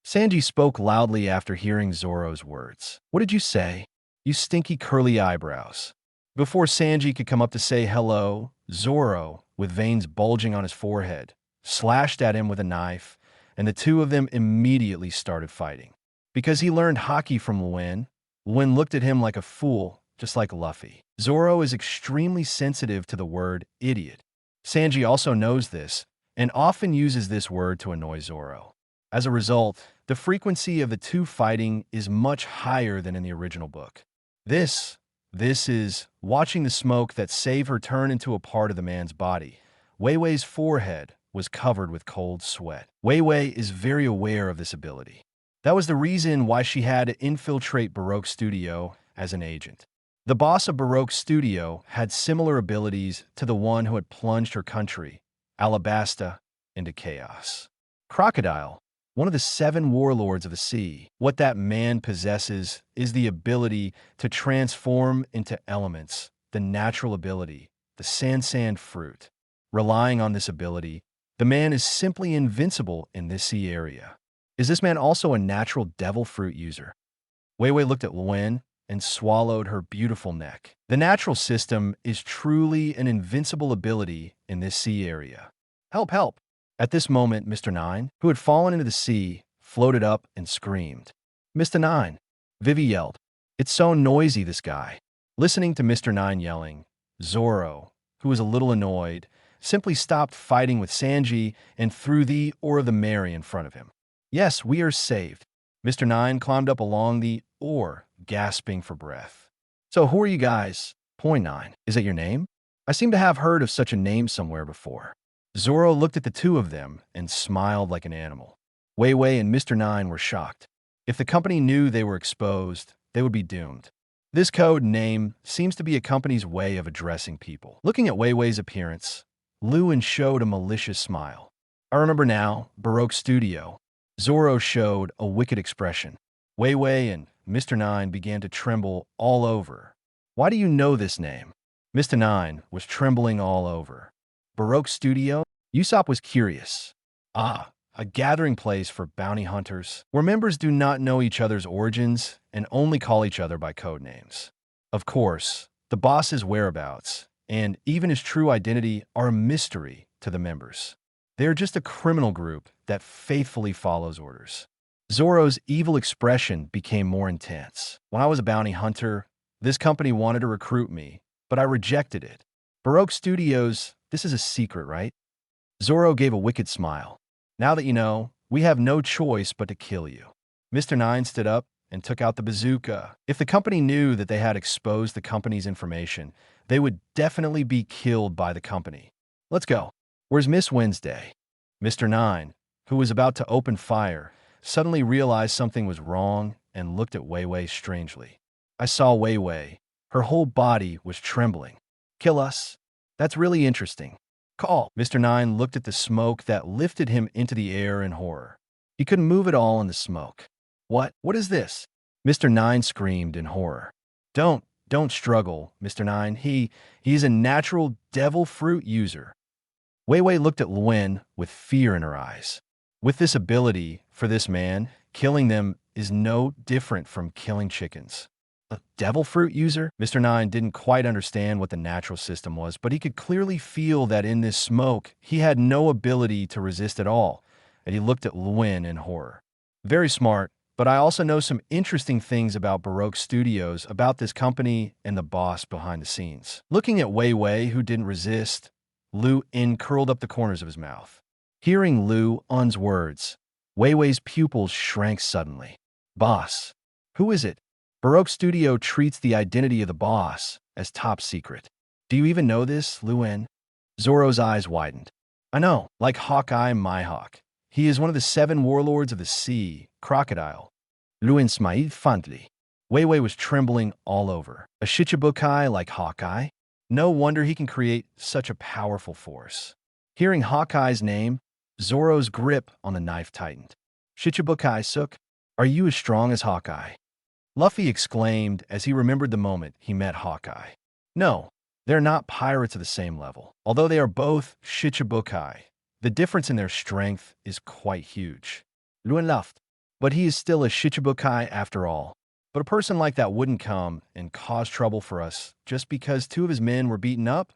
Sanji spoke loudly after hearing Zoro's words. What did you say? You stinky curly eyebrows. Before Sanji could come up to say hello, Zoro, with veins bulging on his forehead, slashed at him with a knife, and the 2 of them immediately started fighting. Because he learned hockey from Luen, Luen looked at him like a fool, just like Luffy. Zoro is extremely sensitive to the word idiot. Sanji also knows this, and often uses this word to annoy Zoro. As a result, the frequency of the 2 fighting is much higher than in the original book. This is watching the smoke that saved her turn into a part of the man's body. Wei Wei's forehead was covered with cold sweat. Wei Wei is very aware of this ability. That was the reason why she had to infiltrate Baroque Studio as an agent. The boss of Baroque Studio had similar abilities to the one who had plunged her country, Alabasta, into chaos. Crocodile, one of the 7 warlords of the sea. What that man possesses is the ability to transform into elements, the natural ability, the sand fruit. Relying on this ability, the man is simply invincible in this sea area. Is this man also a natural devil fruit user? Wei Wei looked at Luen and swallowed her beautiful neck. The natural system is truly an invincible ability in this sea area. Help, help! At this moment, Mr. Nine, who had fallen into the sea, floated up and screamed. Mr. Nine! Vivi yelled. It's so noisy, this guy. Listening to Mr. Nine yelling, Zoro, who was a little annoyed, simply stopped fighting with Sanji and threw the oar of the Mary in front of him. Yes, we are saved. Mr. Nine climbed up along the oar, gasping for breath. So who are you guys? Point 9. Is that your name? I seem to have heard of such a name somewhere before. Zoro looked at the 2 of them and smiled like an animal. Wei Wei and Mr. Nine were shocked. If the company knew they were exposed, they would be doomed. This code name seems to be a company's way of addressing people. Looking at Wei Wei's appearance, Luen showed a malicious smile. I remember now, Baroque Studio. Zoro showed a wicked expression. Wei Wei and Mr. Nine began to tremble all over. Why do you know this name? Mr. Nine was trembling all over. Baroque Studio? Usopp was curious. Ah, a gathering place for bounty hunters, where members do not know each other's origins and only call each other by code names. Of course, the boss's whereabouts, and even his true identity, are a mystery to the members. They are just a criminal group that faithfully follows orders. Zoro's evil expression became more intense. When I was a bounty hunter, this company wanted to recruit me, but I rejected it. Baroque Studios, this is a secret, right? Zoro gave a wicked smile. Now that you know, we have no choice but to kill you. Mr. Nine stood up and took out the bazooka. If the company knew that they had exposed the company's information, they would definitely be killed by the company. Let's go. Where's Miss Wednesday? Mr. Nine, who was about to open fire, suddenly realized something was wrong and looked at Wei Wei strangely. I saw Wei Wei. Her whole body was trembling. Kill us? That's really interesting. Call. Mr. Nine looked at the smoke that lifted him into the air in horror. He couldn't move at all in the smoke. What is this? Mr. Nine screamed in horror. Don't struggle, Mr. Nine. He's a natural devil fruit user. Wei Wei looked at Luen with fear in her eyes. With this ability, for this man, killing them is no different from killing chickens. A devil fruit user? Mr. Nine didn't quite understand what the natural system was, but he could clearly feel that in this smoke, he had no ability to resist at all, and he looked at Luen in horror. Very smart, but I also know some interesting things about Baroque Studios, about this company and the boss behind the scenes. Looking at Wei Wei, who didn't resist, Luen curled up the corners of his mouth. Hearing Luen's words, Wei Wei's pupils shrank suddenly. Boss. Who is it? Baroque Studio treats the identity of the boss as top secret. Do you even know this, Luen? Zoro's eyes widened. I know, like Hawkeye my hawk. He is one of the 7 warlords of the sea, Crocodile. Luen smiled fondly. Wei Wei was trembling all over. A Shichibukai like Hawkeye? No wonder he can create such a powerful force. Hearing Hawkeye's name, Zoro's grip on the knife tightened. Shichibukai Sook, are you as strong as Hawkeye? Luffy exclaimed as he remembered the moment he met Hawkeye. No, they're not pirates of the same level. Although they are both Shichibukai, the difference in their strength is quite huge. Luen laughed. But he is still a Shichibukai after all. But a person like that wouldn't come and cause trouble for us just because 2 of his men were beaten up,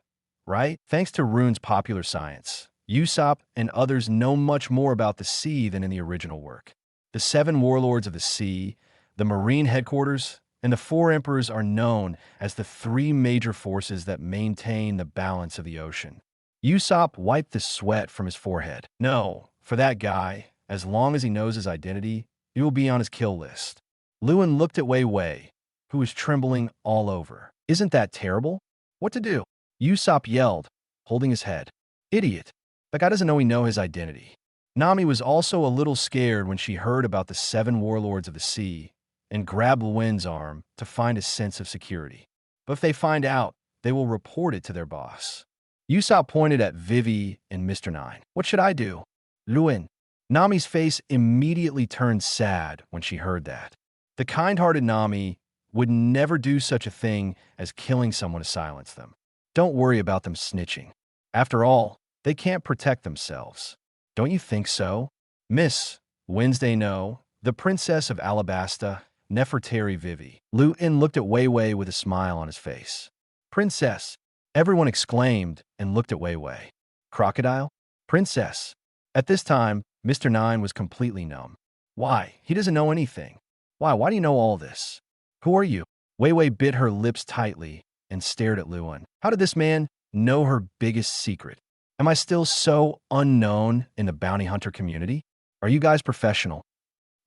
right? Thanks to Rune's popular science, Usopp and others know much more about the sea than in the original work. The 7 warlords of the sea, the marine headquarters, and the 4 emperors are known as the 3 major forces that maintain the balance of the ocean. Usopp wiped the sweat from his forehead. No, for that guy, as long as he knows his identity, he will be on his kill list. Luen looked at Wei Wei, who was trembling all over. Isn't that terrible? What to do? Usopp yelled, holding his head. Idiot. That guy doesn't know his identity. Nami was also a little scared when she heard about the 7 warlords of the sea and grabbed Luen's arm to find a sense of security. But if they find out, they will report it to their boss. Usopp pointed at Vivi and Mr. Nine. What should I do? Luen. Nami's face immediately turned sad when she heard that. The kind-hearted Nami would never do such a thing as killing someone to silence them. Don't worry about them snitching. After all, they can't protect themselves. Don't you think so? Miss Wednesday no, the Princess of Alabasta, Nefertari Vivi. Luen looked at Wei Wei with a smile on his face. Princess. Everyone exclaimed and looked at Wei Wei. Crocodile? Princess. At this time, Mr. Nine was completely numb. Why? He doesn't know anything. Why do you know all this? Who are you? Wei Wei bit her lips tightly and stared at Luen. How did this man know her biggest secret? Am I still so unknown in the bounty hunter community? Are you guys professional?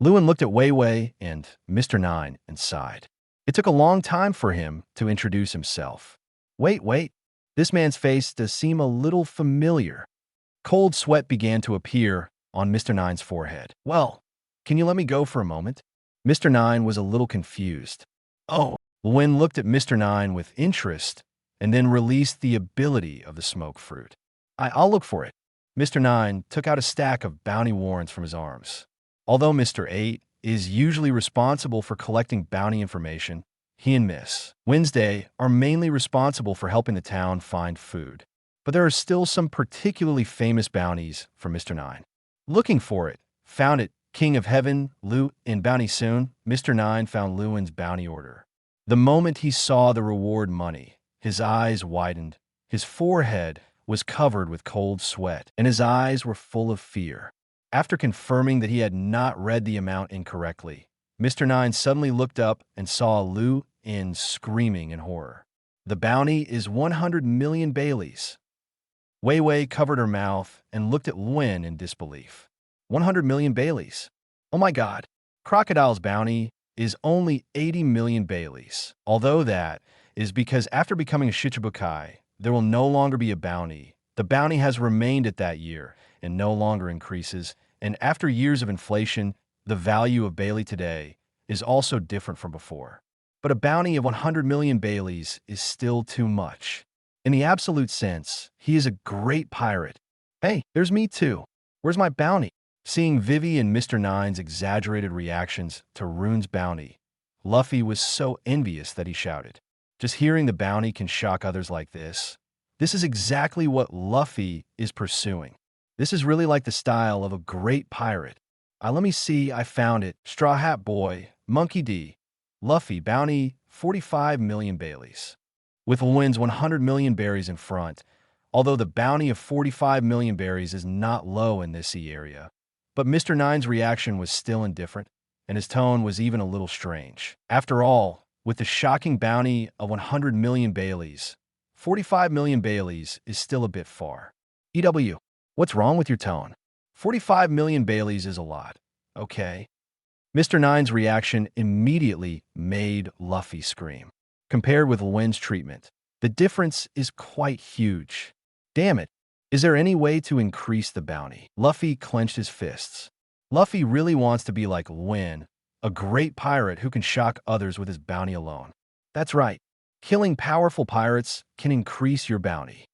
Luen looked at Wei Wei and Mr. Nine and sighed. It took a long time for him to introduce himself. Wait. This man's face does seem a little familiar. Cold sweat began to appear on Mr. Nine's forehead. Well, can you let me go for a moment? Mr. Nine was a little confused. Oh, Luen looked at Mr. Nine with interest and then released the ability of the smoke fruit. I'll look for it. Mr. Nine took out a stack of bounty warrants from his arms. Although Mr. 8 is usually responsible for collecting bounty information, he and Miss Wednesday are mainly responsible for helping the town find food. But there are still some particularly famous bounties for Mr. Nine. Looking for it. Found it. King of Heaven, Luen, in bounty soon. Mr. Nine found Luen's bounty order. The moment he saw the reward money, his eyes widened. His forehead was covered with cold sweat, and his eyes were full of fear. After confirming that he had not read the amount incorrectly, Mr. Nine suddenly looked up and saw Luen screaming in horror. The bounty is 100 million Baileys. Wei Wei covered her mouth and looked at Luen in disbelief. 100 million Baileys. Oh my God. Crocodile's bounty is only 80 million Baileys. Although that is because after becoming a Shichibukai, there will no longer be a bounty. The bounty has remained at that year and no longer increases. And after years of inflation, the value of Bailey today is also different from before. But a bounty of 100 million Baileys is still too much. In the absolute sense, he is a great pirate. Hey, there's me too. Where's my bounty? Seeing Vivi and Mr. Nine's exaggerated reactions to Rune's bounty, Luffy was so envious that he shouted. Just hearing the bounty can shock others like this. This is exactly what Luffy is pursuing. This is really like the style of a great pirate. Let me see, I found it. Straw Hat Boy, Monkey D. Luffy, bounty 45 million Baileys. With Luen's 100 million berries in front, although the bounty of 45 million berries is not low in this sea area. But Mr. Nine's reaction was still indifferent, and his tone was even a little strange. After all, with the shocking bounty of 100 million Baileys, 45 million Baileys is still a bit far. EW, what's wrong with your tone? 45 million Baileys is a lot, okay? Mr. Nine's reaction immediately made Luffy scream. Compared with Luen's treatment, the difference is quite huge. Damn it. Is there any way to increase the bounty? Luffy clenched his fists. Luffy really wants to be like Luen, a great pirate who can shock others with his bounty alone. That's right. Killing powerful pirates can increase your bounty.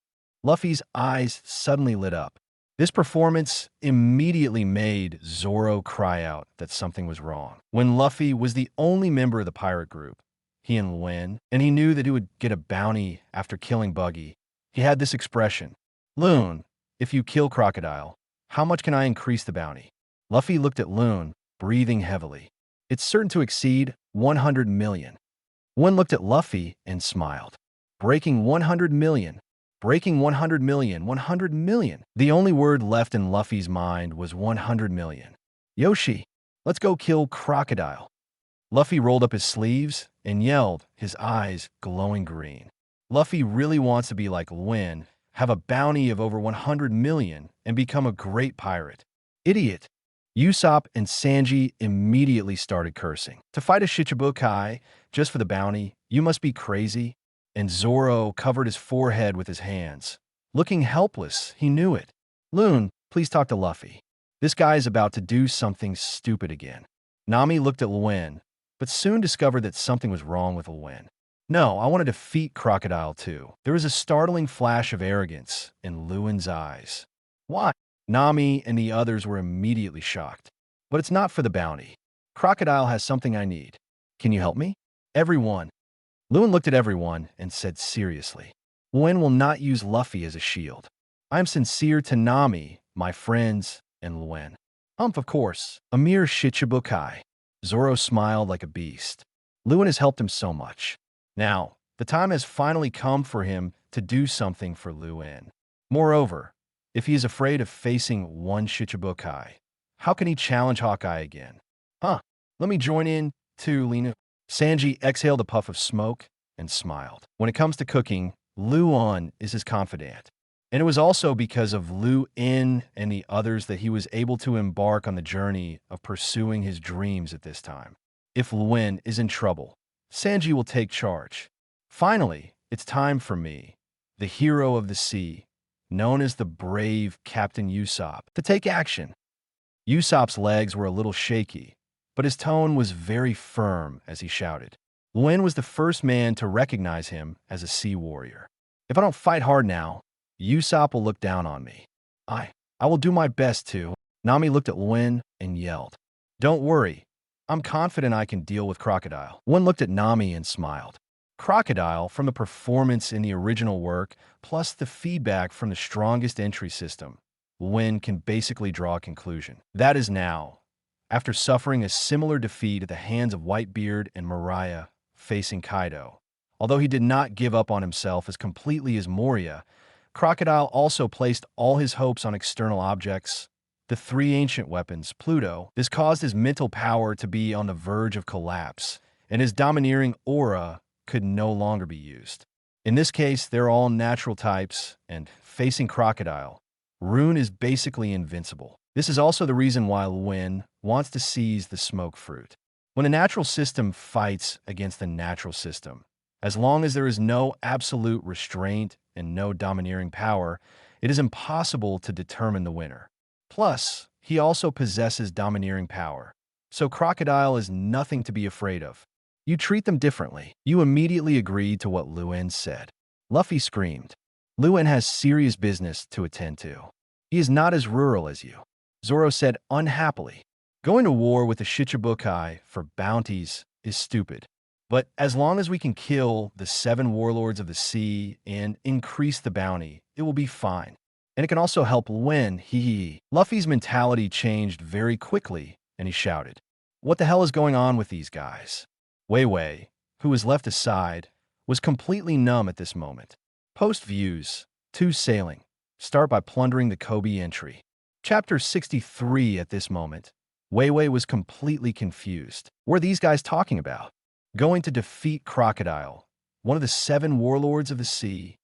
Luffy's eyes suddenly lit up. This performance immediately made Zoro cry out that something was wrong. When Luffy was the only member of the pirate group, he and Luen, and he knew that he would get a bounty after killing Buggy, he had this expression. Luen, if you kill Crocodile, how much can I increase the bounty? Luffy looked at Luen, breathing heavily. It's certain to exceed 100 million. Luen looked at Luffy and smiled. Breaking 100 million. Breaking 100 million, 100 million. The only word left in Luffy's mind was 100 million. Yoshi, let's go kill Crocodile. Luffy rolled up his sleeves and yelled, his eyes glowing green. Luffy really wants to be like Luen, have a bounty of over 100 million, and become a great pirate. Idiot. Usopp and Sanji immediately started cursing. To fight a Shichibukai just for the bounty, you must be crazy. And Zoro covered his forehead with his hands. Looking helpless, he knew it. Luen, please talk to Luffy. This guy is about to do something stupid again. Nami looked at Luen, but soon discovered that something was wrong with Luen. No, I want to defeat Crocodile too. There was a startling flash of arrogance in Luen's eyes. Why? Nami and the others were immediately shocked. But it's not for the bounty. Crocodile has something I need. Can you help me? Everyone. Luen looked at everyone and said seriously, Luen will not use Luffy as a shield. I am sincere to Nami, my friends, and Luen. Of course, a mere Shichibukai. Zoro smiled like a beast. Luen has helped him so much. Now, the time has finally come for him to do something for Luen. Moreover, if he is afraid of facing one Shichibukai, how can he challenge Hawkeye again? Let me join in too, Lena. Sanji exhaled a puff of smoke and smiled. When it comes to cooking, Luen is his confidant. And it was also because of Luen and the others that he was able to embark on the journey of pursuing his dreams at this time. If Luen is in trouble, Sanji will take charge. Finally, it's time for me, the hero of the sea, known as the brave Captain Usopp, to take action. Usopp's legs were a little shaky, but his tone was very firm as he shouted. Luen was the first man to recognize him as a sea warrior. If I don't fight hard now, Usopp will look down on me. I will do my best to. Nami looked at Luen and yelled. Don't worry. I'm confident I can deal with Crocodile. Luen looked at Nami and smiled. Crocodile, from the performance in the original work, plus the feedback from the strongest entry system, Luen can basically draw a conclusion. That is now, after suffering a similar defeat at the hands of Whitebeard and Mariah facing Kaido. Although he did not give up on himself as completely as Moria, Crocodile also placed all his hopes on external objects, the three ancient weapons, Pluto. This caused his mental power to be on the verge of collapse, and his domineering aura could no longer be used. In this case, they're all natural types, and facing Crocodile, Rune is basically invincible. This is also the reason why Luen wants to seize the smoke fruit. When a natural system fights against the natural system, as long as there is no absolute restraint and no domineering power, it is impossible to determine the winner. Plus, he also possesses domineering power, so Crocodile is nothing to be afraid of. You treat them differently. You immediately agreed to what Luen said. Luffy screamed. Luen has serious business to attend to. He is not as rural as you. Zoro said unhappily. Going to war with the Shichibukai for bounties is stupid. But as long as we can kill the 7 warlords of the sea and increase the bounty, it will be fine. And it can also help Luen, hee. Luffy's mentality changed very quickly, and he shouted, "What the hell is going on with these guys?" Wei Wei, who was left aside, was completely numb at this moment. Post views, 2 sailing. Start by plundering the Koby entry. Chapter 63 at this moment. Wei Wei was completely confused. What are these guys talking about? Going to defeat Crocodile, one of the 7 warlords of the sea.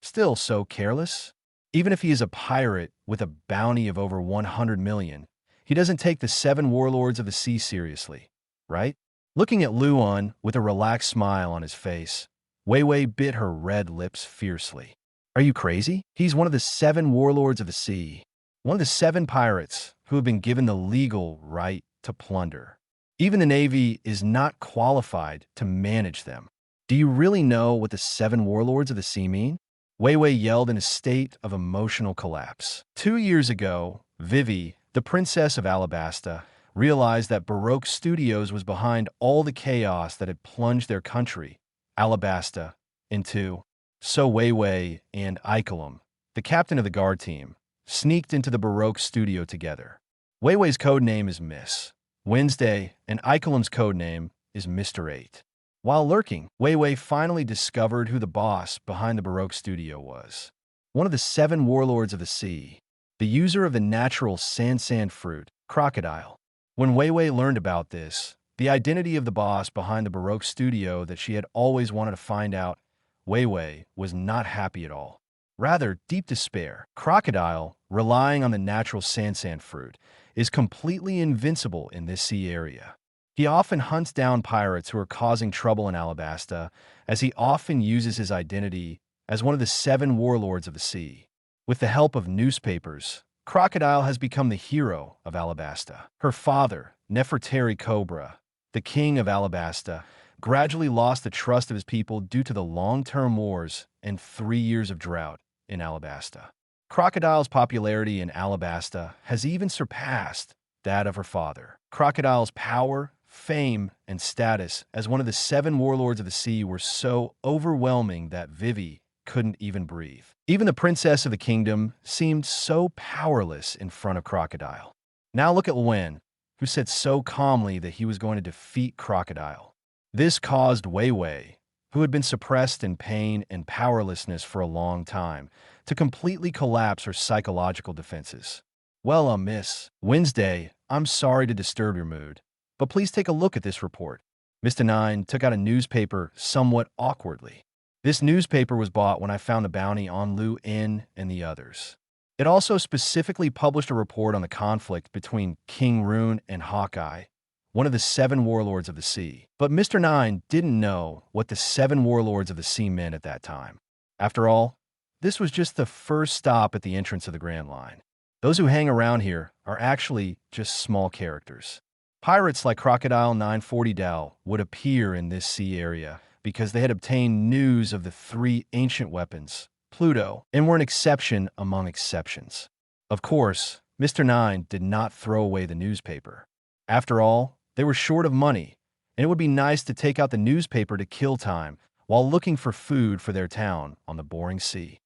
Still so careless? Even if he is a pirate with a bounty of over 100 million, he doesn't take the 7 warlords of the sea seriously, right? Looking at Luen with a relaxed smile on his face, Wei Wei bit her red lips fiercely. Are you crazy? He's one of the 7 warlords of the sea, one of the 7 pirates who have been given the legal right to plunder. Even the Navy is not qualified to manage them. Do you really know what the 7 warlords of the sea mean? Wei Wei yelled in a state of emotional collapse. 2 years ago, Vivi, the princess of Alabasta, realized that Baroque Studios was behind all the chaos that had plunged their country, Alabasta, into. So Wei Wei and Icolum, the captain of the guard team, sneaked into the Baroque studio together. Wei Wei's code name is Miss Wednesday, and Icolum's code name is Mr. 8. While lurking, Wei Wei finally discovered who the boss behind the Baroque studio was. One of the 7 warlords of the sea, the user of the natural sand fruit, Crocodile. When Wei Wei learned about this, the identity of the boss behind the Baroque studio that she had always wanted to find out, Wei Wei was not happy at all. Rather, deep despair. Crocodile, relying on the natural sand fruit, is completely invincible in this sea area. He often hunts down pirates who are causing trouble in Alabasta, as he often uses his identity as one of the 7 warlords of the sea. With the help of newspapers, Crocodile has become the hero of Alabasta. Her father, Nefertari Cobra, the king of Alabasta, gradually lost the trust of his people due to the long-term wars and 3 years of drought in Alabasta. Crocodile's popularity in Alabasta has even surpassed that of her father. Crocodile's power, fame, and status as one of the 7 warlords of the sea were so overwhelming that Vivi couldn't even breathe. Even the princess of the kingdom seemed so powerless in front of Crocodile. Now look at Luen, who said so calmly that he was going to defeat Crocodile. This caused Wei Wei, who had been suppressed in pain and powerlessness for a long time, to completely collapse her psychological defenses. Well, Miss Wednesday, I'm sorry to disturb your mood, but please take a look at this report. Mr. 9 took out a newspaper somewhat awkwardly. This newspaper was bought when I found the bounty on Luen and the others. It also specifically published a report on the conflict between King Rune and Hawkeye, one of the 7 warlords of the sea. But Mr. 9 didn't know what the 7 warlords of the sea meant at that time. After all, this was just the first stop at the entrance of the Grand Line. Those who hang around here are actually just small characters. Pirates like Crocodile 940 Dal would appear in this sea area because they had obtained news of the 3 ancient weapons, Pluto, and were an exception among exceptions. Of course, Mr. 9 did not throw away the newspaper. After all, they were short of money, and it would be nice to take out the newspaper to kill time while looking for food for their town on the boring sea.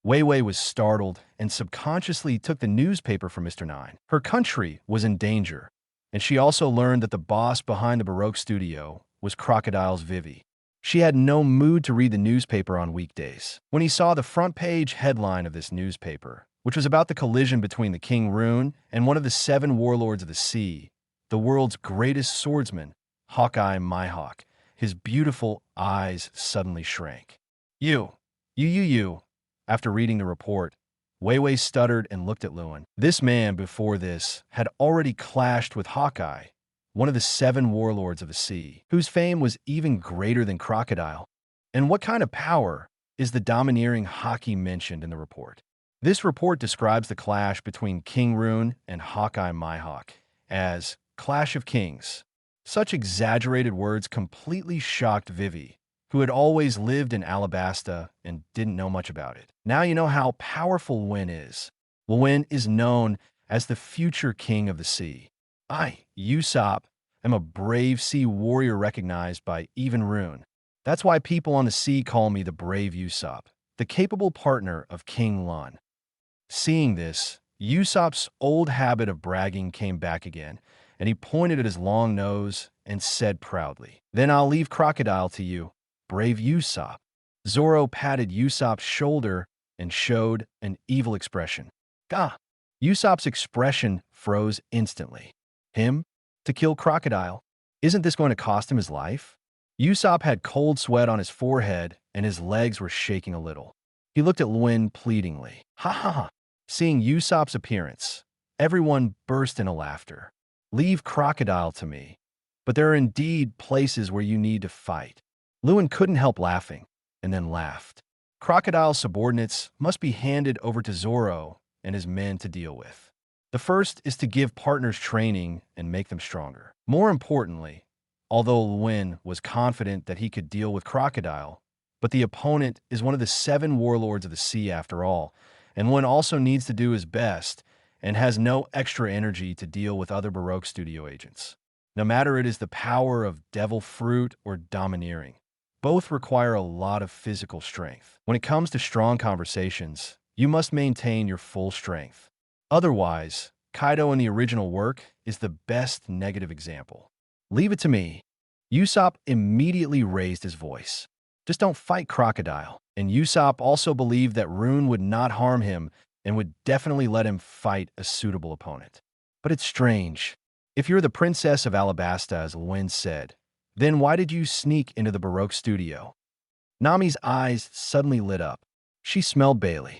Wei Wei was startled and subconsciously took the newspaper from Mr. Nine. Her country was in danger, and she also learned that the boss behind the Baroque studio was Crocodile's Vivi. She had no mood to read the newspaper on weekdays. When he saw the front page headline of this newspaper, which was about the collision between the King Luen and one of the 7 warlords of the sea, the world's greatest swordsman, Hawkeye Mihawk, his beautiful eyes suddenly shrank. You. After reading the report, Wei Wei stuttered and looked at Luen. This man, before this, had already clashed with Hawkeye, one of the 7 warlords of the sea, whose fame was even greater than Crocodile. And what kind of power is the domineering Haki mentioned in the report? This report describes the clash between King Luen and Hawkeye Mihawk as Clash of Kings. Such exaggerated words completely shocked Vivi, who had always lived in Alabasta and didn't know much about it. Now you know how powerful Luen is. Luen is known as the future king of the sea. I, Usopp, am a brave sea warrior recognized by even Luen. That's why people on the sea call me the brave Usopp, the capable partner of King Luen. Seeing this, Usopp's old habit of bragging came back again, and he pointed at his long nose and said proudly, "Then I'll leave Crocodile to you, brave Usopp." Zoro patted Usopp's shoulder and showed an evil expression. Gah! Usopp's expression froze instantly. Him? To kill Crocodile? Isn't this going to cost him his life? Usopp had cold sweat on his forehead and his legs were shaking a little. He looked at Luen pleadingly. Ha ha ha! Seeing Usopp's appearance, everyone burst into laughter. Leave Crocodile to me. But there are indeed places where you need to fight. Luen couldn't help laughing, and then laughed. Crocodile's subordinates must be handed over to Zoro and his men to deal with. The first is to give partners training and make them stronger. More importantly, although Luen was confident that he could deal with Crocodile, but the opponent is one of the 7 warlords of the sea after all, and Luen also needs to do his best and has no extra energy to deal with other Baroque studio agents. No matter it is the power of devil fruit or domineering, both require a lot of physical strength. When it comes to strong conversations, you must maintain your full strength. Otherwise, Kaido in the original work is the best negative example. Leave it to me. Usopp immediately raised his voice. Just don't fight Crocodile. And Usopp also believed that Luen would not harm him and would definitely let him fight a suitable opponent. But it's strange. If you're the princess of Alabasta, as Luen said, then why did you sneak into the Baroque studio? Nami's eyes suddenly lit up. She smelled Bailey.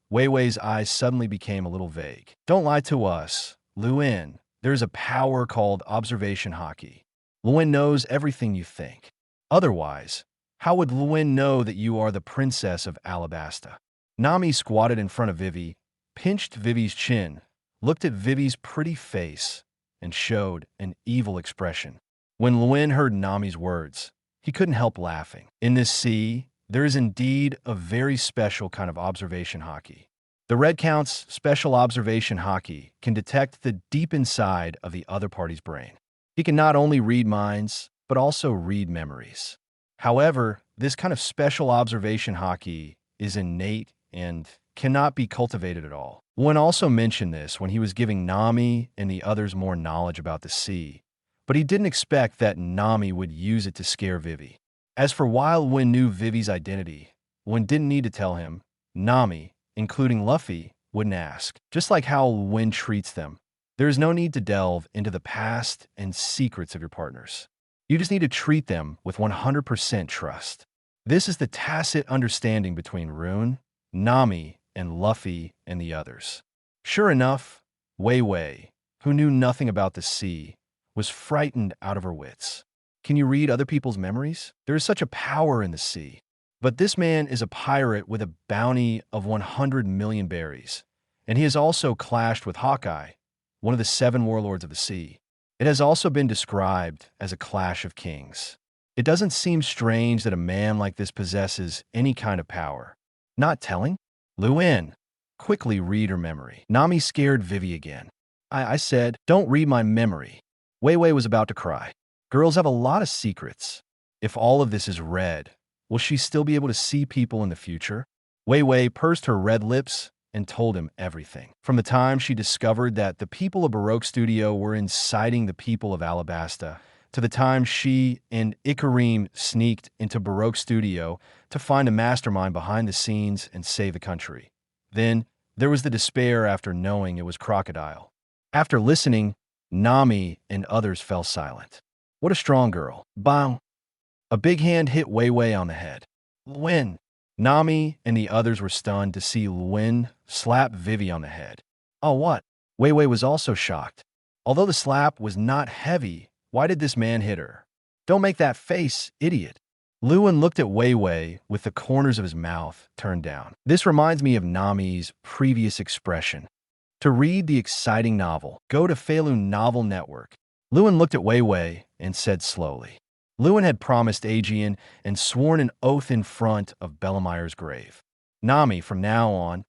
Wei Wei's eyes suddenly became a little vague. Don't lie to us, Luen. There's a power called observation haki. Luen knows everything you think. Otherwise, how would Luen know that you are the princess of Alabasta? Nami squatted in front of Vivi, pinched Vivi's chin, looked at Vivi's pretty face, and showed an evil expression. When Luen heard Nami's words, he couldn't help laughing. In this sea, there is indeed a very special kind of observation haki. The Red Count's special observation haki can detect the deep inside of the other party's brain. He can not only read minds, but also read memories. However, this kind of special observation haki is innate and cannot be cultivated at all. Luen also mentioned this when he was giving Nami and the others more knowledge about the sea, but he didn't expect that Nami would use it to scare Vivi. As for why Luen knew Vivi's identity, Luen didn't need to tell him. Nami, including Luffy, wouldn't ask. Just like how Luen treats them, there is no need to delve into the past and secrets of your partners. You just need to treat them with 100% trust. This is the tacit understanding between Luen, Nami, and Luffy and the others. Sure enough, Wei Wei, who knew nothing about the sea, was frightened out of her wits. Can you read other people's memories? There is such a power in the sea. But this man is a pirate with a bounty of 100 million berries, and he has also clashed with Hawkeye, one of the 7 warlords of the sea. It has also been described as a clash of kings. It doesn't seem strange that a man like this possesses any kind of power. Not telling? Luen, quickly read her memory. Nami scared Vivi again. I said, don't read my memory. Wei Wei was about to cry. Girls have a lot of secrets. If all of this is read, will she still be able to see people in the future? Wei Wei pursed her red lips and told him everything. From the time she discovered that the people of Baroque Studio were inciting the people of Alabasta, to the time she and Ikarim sneaked into Baroque Studio to find a mastermind behind the scenes and save the country. Then, there was the despair after knowing it was Crocodile. After listening, Nami and others fell silent. What a strong girl. Bang! A big hand hit Wei Wei on the head. Luen! Nami and the others were stunned to see Luen slap Vivi on the head. Oh, what? Wei Wei was also shocked. Although the slap was not heavy, why did this man hit her? Don't make that face, idiot. Luen looked at Wei Wei with the corners of his mouth turned down. This reminds me of Nami's previous expression. To read the exciting novel, go to Feilun Novel Network. Luen looked at Wei Wei and said slowly. Luen had promised Aegean and sworn an oath in front of Bellemeyre's grave. Nami, from now on,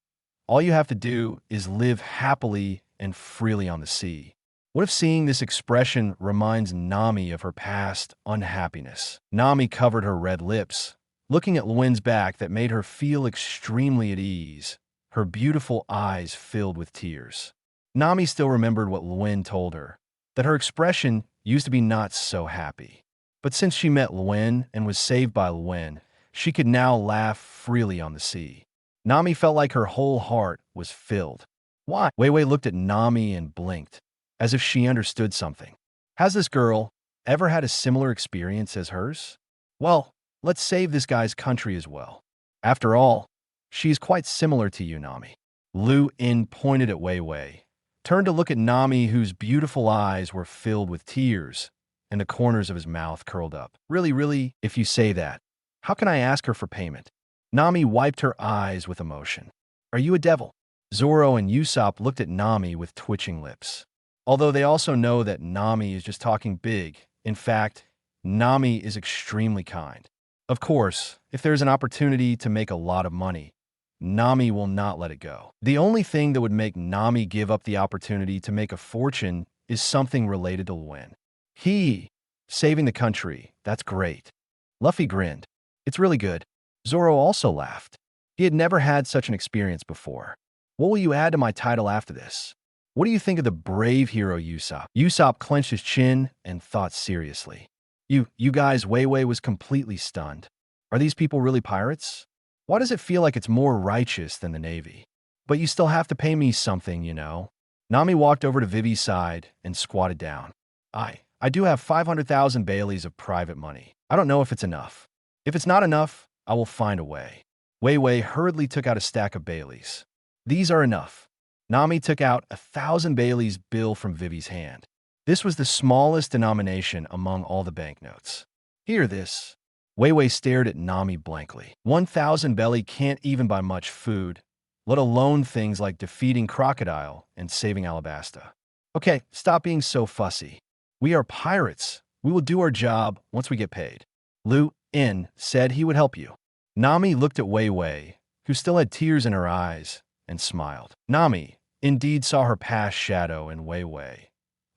all you have to do is live happily and freely on the sea. What if seeing this expression reminds Nami of her past unhappiness? Nami covered her red lips, looking at Luen's back that made her feel extremely at ease, her beautiful eyes filled with tears. Nami still remembered what Luen told her, that her expression used to be not so happy. But since she met Luen and was saved by Luen, she could now laugh freely on the sea. Nami felt like her whole heart was filled. Why? Wei Wei looked at Nami and blinked, as if she understood something. Has this girl ever had a similar experience as hers? Well, let's save this guy's country as well. After all, she's quite similar to you, Nami. Luen pointed at Wei Wei, turned to look at Nami, whose beautiful eyes were filled with tears, and the corners of his mouth curled up. Really, if you say that, how can I ask her for payment? Nami wiped her eyes with emotion. Are you a devil? Zoro and Usopp looked at Nami with twitching lips. Although they also know that Nami is just talking big, in fact, Nami is extremely kind. Of course, if there's an opportunity to make a lot of money, Nami will not let it go. The only thing that would make Nami give up the opportunity to make a fortune is something related to Luen. Saving the country, that's great. Luffy grinned. It's really good. Zoro also laughed. He had never had such an experience before. What will you add to my title after this? What do you think of the brave hero Usopp? Usopp clenched his chin and thought seriously. You guys, Wei Wei was completely stunned. Are these people really pirates? Why does it feel like it's more righteous than the Navy? But you still have to pay me something, you know. Nami walked over to Vivi's side and squatted down. I do have 500,000 Baileys of private money. I don't know if it's enough. If it's not enough, I will find a way. Wei Wei hurriedly took out a stack of Baileys. These are enough. Nami took out 1,000 Baileys bill from Vivi's hand. This was the smallest denomination among all the banknotes. Hear this. Wei Wei stared at Nami blankly. 1,000 Bailey can't even buy much food, let alone things like defeating Crocodile and saving Alabasta. Okay, stop being so fussy. We are pirates. We will do our job once we get paid. Luen said he would help you. Nami looked at Wei Wei, who still had tears in her eyes, and smiled. Nami indeed saw her past shadow in Wei Wei.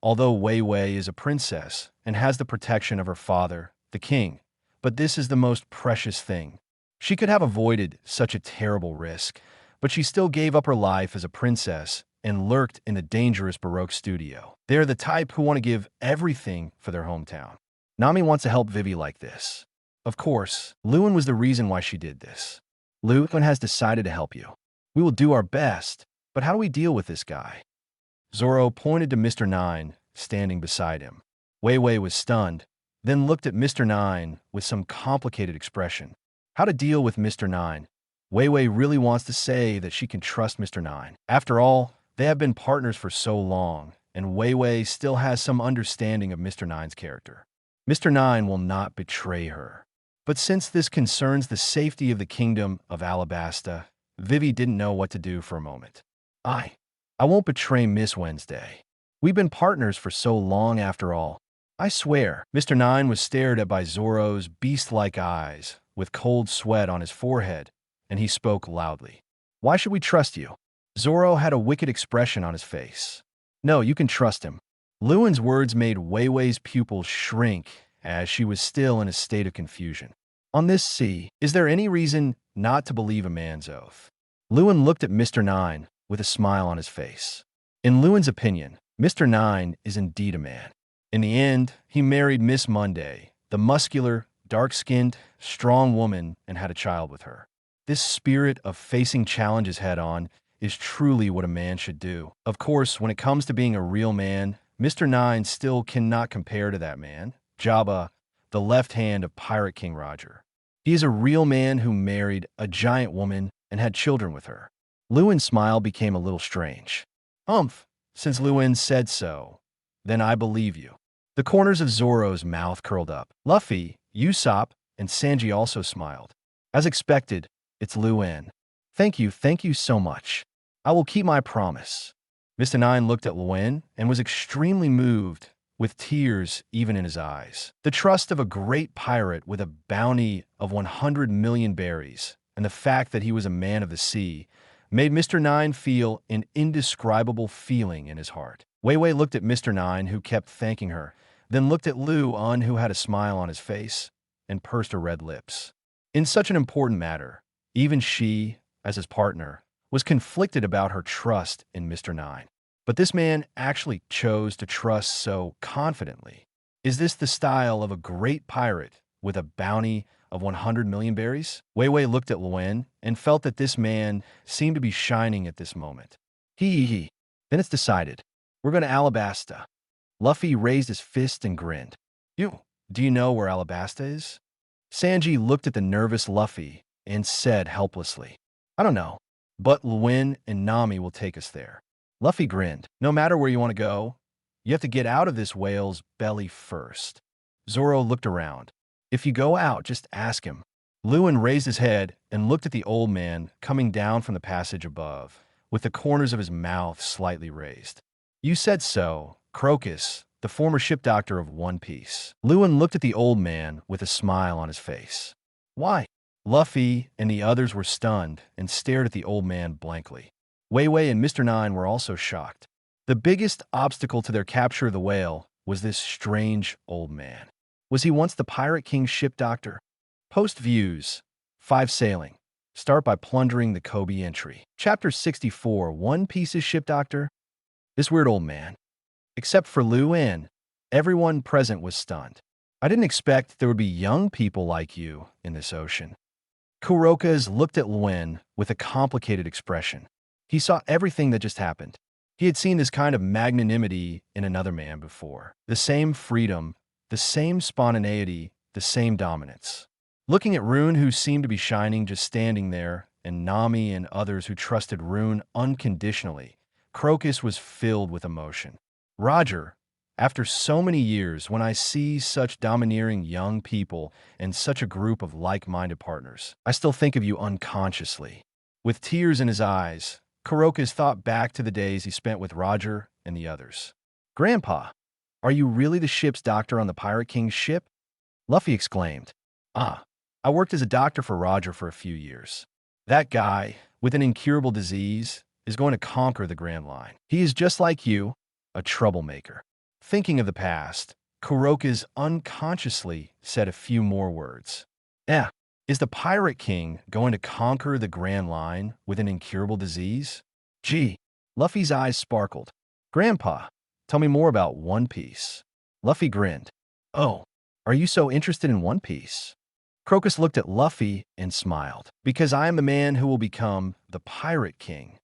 Although Wei Wei is a princess and has the protection of her father, the king, but this is the most precious thing. She could have avoided such a terrible risk, but she still gave up her life as a princess and lurked in the dangerous Baroque studio. They're the type who want to give everything for their hometown. Nami wants to help Vivi like this. Of course, Luen was the reason why she did this. Luen has decided to help you. We will do our best, but how do we deal with this guy? Zoro pointed to Mr. Nine, standing beside him. Wei Wei was stunned, then looked at Mr. Nine with some complicated expression. How to deal with Mr. Nine? Wei Wei really wants to say that she can trust Mr. Nine. After all, they have been partners for so long, and Wei Wei still has some understanding of Mr. Nine's character. Mr. Nine will not betray her. But since this concerns the safety of the kingdom of Alabasta, Vivi didn't know what to do for a moment. I won't betray Miss Wednesday. We've been partners for so long after all. I swear. Mr. Nine was stared at by Zoro's beast-like eyes, with cold sweat on his forehead, and he spoke loudly. Why should we trust you? Zoro had a wicked expression on his face. No, you can trust him. Luen's words made Wei Wei's pupils shrink as she was still in a state of confusion. On this sea, is there any reason not to believe a man's oath? Luen looked at Mr. Nine with a smile on his face. In Lewen's opinion, Mr. Nine is indeed a man. In the end, he married Miss Monday, the muscular, dark-skinned, strong woman, and had a child with her. This spirit of facing challenges head-on is truly what a man should do. Of course, when it comes to being a real man, Mr. Nine still cannot compare to that man, Jabba, the left hand of Pirate King Roger. He is a real man who married a giant woman and had children with her. Lewen's smile became a little strange. Since Luen said so, then I believe you. The corners of Zoro's mouth curled up. Luffy, Usopp, and Sanji also smiled. As expected, it's Luen. Thank you so much. I will keep my promise. Mr. Nine looked at Luen and was extremely moved, with tears even in his eyes. The trust of a great pirate with a bounty of 100 million berries, and the fact that he was a man of the sea, made Mr. Nine feel an indescribable feeling in his heart. Wei Wei looked at Mr. Nine, who kept thanking her, then looked at Luen, who had a smile on his face, and pursed her red lips. In such an important matter, even she, as his partner, was conflicted about her trust in Mr. Nine. But this man actually chose to trust so confidently. Is this the style of a great pirate with a bounty of 100 million berries? Wei Wei looked at Luen and felt that this man seemed to be shining at this moment. He. Then it's decided. We're going to Alabasta. Luffy raised his fist and grinned. Do you know where Alabasta is? Sanji looked at the nervous Luffy and said helplessly, I don't know, but Luen and Nami will take us there. Luffy grinned. No matter where you want to go, you have to get out of this whale's belly first. Zoro looked around. If you go out, just ask him. Luen raised his head and looked at the old man coming down from the passage above, with the corners of his mouth slightly raised. You said so, Crocus, the former ship doctor of One Piece. Luen looked at the old man with a smile on his face. Why? Luffy and the others were stunned and stared at the old man blankly. Wei Wei and Mr. Nine were also shocked. The biggest obstacle to their capture of the whale was this strange old man. Was he once the Pirate King's ship doctor? Post views. 5 sailing. Start by plundering the Koby entry. Chapter 64, One Piece's ship doctor. This weird old man. Except for Luen, everyone present was stunned. I didn't expect there would be young people like you in this ocean. Kuroka's looked at Luen with a complicated expression. He saw everything that just happened. He had seen this kind of magnanimity in another man before. The same freedom, the same spontaneity, the same dominance. Looking at Rune, who seemed to be shining just standing there, and Nami and others who trusted Rune unconditionally, Crocus was filled with emotion. Roger, after so many years, when I see such domineering young people and such a group of like-minded partners, I still think of you unconsciously. With tears in his eyes, Kuroka's thought back to the days he spent with Roger and the others. Grandpa, are you really the ship's doctor on the Pirate King's ship? Luffy exclaimed. I worked as a doctor for Roger for a few years. That guy, with an incurable disease, is going to conquer the Grand Line. He is just like you, a troublemaker. Thinking of the past, Kuroka's unconsciously said a few more words. Is the Pirate King going to conquer the Grand Line with an incurable disease? Gee, Luffy's eyes sparkled. Grandpa, tell me more about One Piece. Luffy grinned. Oh, are you so interested in One Piece? Crocus looked at Luffy and smiled. Because I am the man who will become the Pirate King.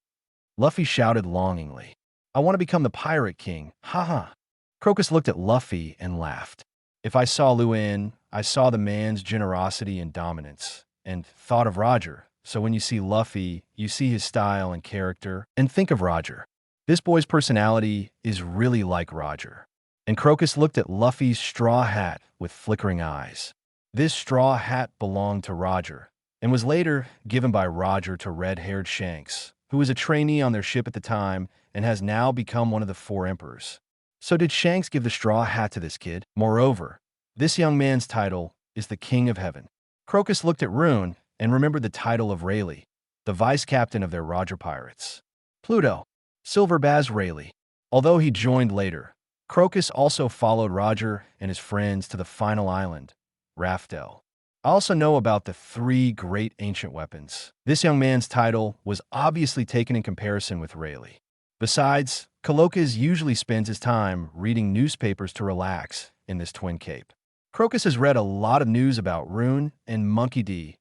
Luffy shouted longingly. I want to become the Pirate King. Ha. Crocus looked at Luffy and laughed. If I saw Luen, I saw the man's generosity and dominance, and thought of Roger. So when you see Luffy, you see his style and character, and think of Roger. This boy's personality is really like Roger. And Crocus looked at Luffy's straw hat with flickering eyes. This straw hat belonged to Roger, and was later given by Roger to red-haired Shanks, who was a trainee on their ship at the time and has now become one of the 4 emperors. So did Shanks give the straw hat to this kid? Moreover, this young man's title is the King of Heaven. Crocus looked at Rune and remembered the title of Rayleigh, the vice-captain of their Roger pirates. Pluto, Silver Baz Rayleigh. Although he joined later, Crocus also followed Roger and his friends to the final island, Raftel. I also know about the 3 great ancient weapons. This young man's title was obviously taken in comparison with Rayleigh. Besides, Colocas usually spends his time reading newspapers to relax in this twin cape. Crocus has read a lot of news about Rune and Monkey D.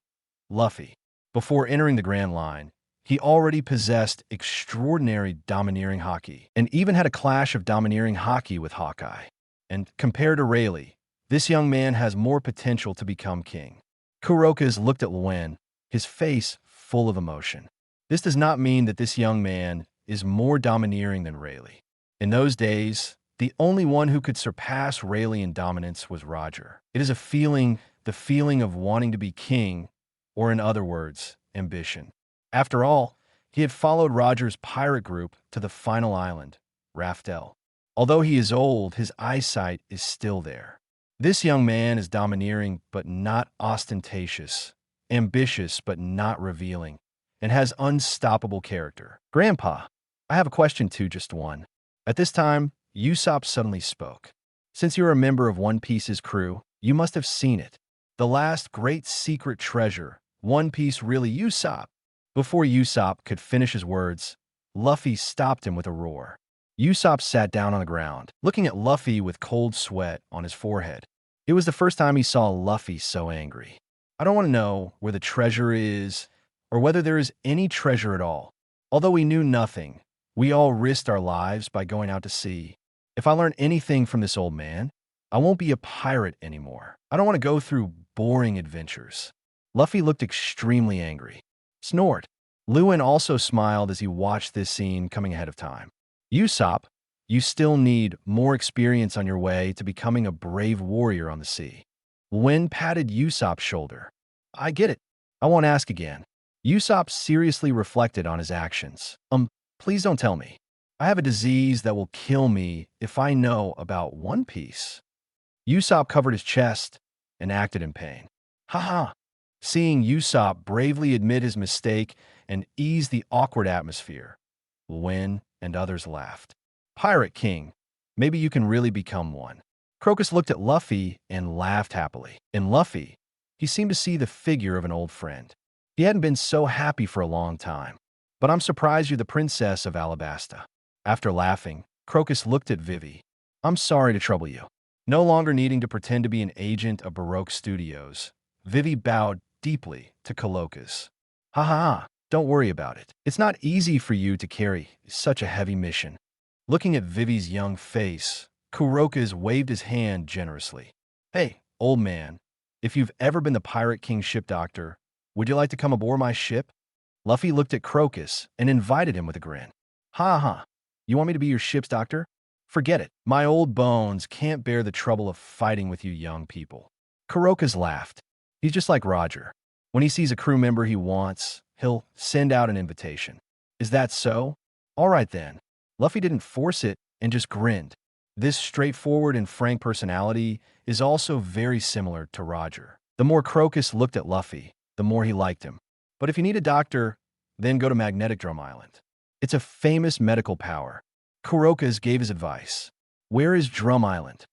Luffy. Before entering the Grand Line, he already possessed extraordinary domineering hockey, and even had a clash of domineering hockey with Hawkeye. And compared to Rayleigh, this young man has more potential to become king. Kurokas looked at Luen, his face full of emotion. This does not mean that this young man is more domineering than Rayleigh. In those days, the only one who could surpass Rayleigh in dominance was Roger. It is a feeling, the feeling of wanting to be king, or in other words, ambition. After all, he had followed Roger's pirate group to the final island, Raftel. Although he is old, his eyesight is still there. This young man is domineering but not ostentatious, ambitious but not revealing, and has unstoppable character. Grandpa, I have a question too, just one. At this time, Usopp suddenly spoke. Since you're a member of One Piece's crew, you must have seen it. The last great secret treasure, One Piece really Usopp. Before Usopp could finish his words, Luffy stopped him with a roar. Usopp sat down on the ground, looking at Luffy with cold sweat on his forehead. It was the first time he saw Luffy so angry. I don't want to know where the treasure is, or whether there is any treasure at all. Although we knew nothing, we all risked our lives by going out to sea. If I learn anything from this old man, I won't be a pirate anymore. I don't want to go through boring adventures. Luffy looked extremely angry. Snort. Luen also smiled as he watched this scene coming ahead of time. Usopp, you still need more experience on your way to becoming a brave warrior on the sea. Luen patted Usopp's shoulder. I get it. I won't ask again. Usopp seriously reflected on his actions. Please don't tell me. I have a disease that will kill me if I know about One Piece. Usopp covered his chest and acted in pain. Haha. Seeing Usopp bravely admit his mistake and ease the awkward atmosphere, Luen and others laughed. Pirate King, maybe you can really become one. Crocus looked at Luffy and laughed happily. In Luffy, he seemed to see the figure of an old friend. He hadn't been so happy for a long time. But I'm surprised you're the princess of Alabasta. After laughing, Crocus looked at Vivi. I'm sorry to trouble you. No longer needing to pretend to be an agent of Baroque Studios, Vivi bowed deeply to Colocas. Ha ha ha, don't worry about it. It's not easy for you to carry such a heavy mission. Looking at Vivi's young face, Kurokas waved his hand generously. Hey, old man, if you've ever been the Pirate King ship doctor, would you like to come aboard my ship? Luffy looked at Crocus and invited him with a grin. Ha ha, you want me to be your ship's doctor? Forget it. My old bones can't bear the trouble of fighting with you young people. Kurokas laughed. He's just like Roger. When he sees a crew member he wants, he'll send out an invitation. Is that so? All right then. Luffy didn't force it and just grinned. This straightforward and frank personality is also very similar to Roger. The more Crocus looked at Luffy, the more he liked him. But if you need a doctor, then go to Magnetic Drum Island. It's a famous medical power. Kurokas gave his advice. Where is Drum Island?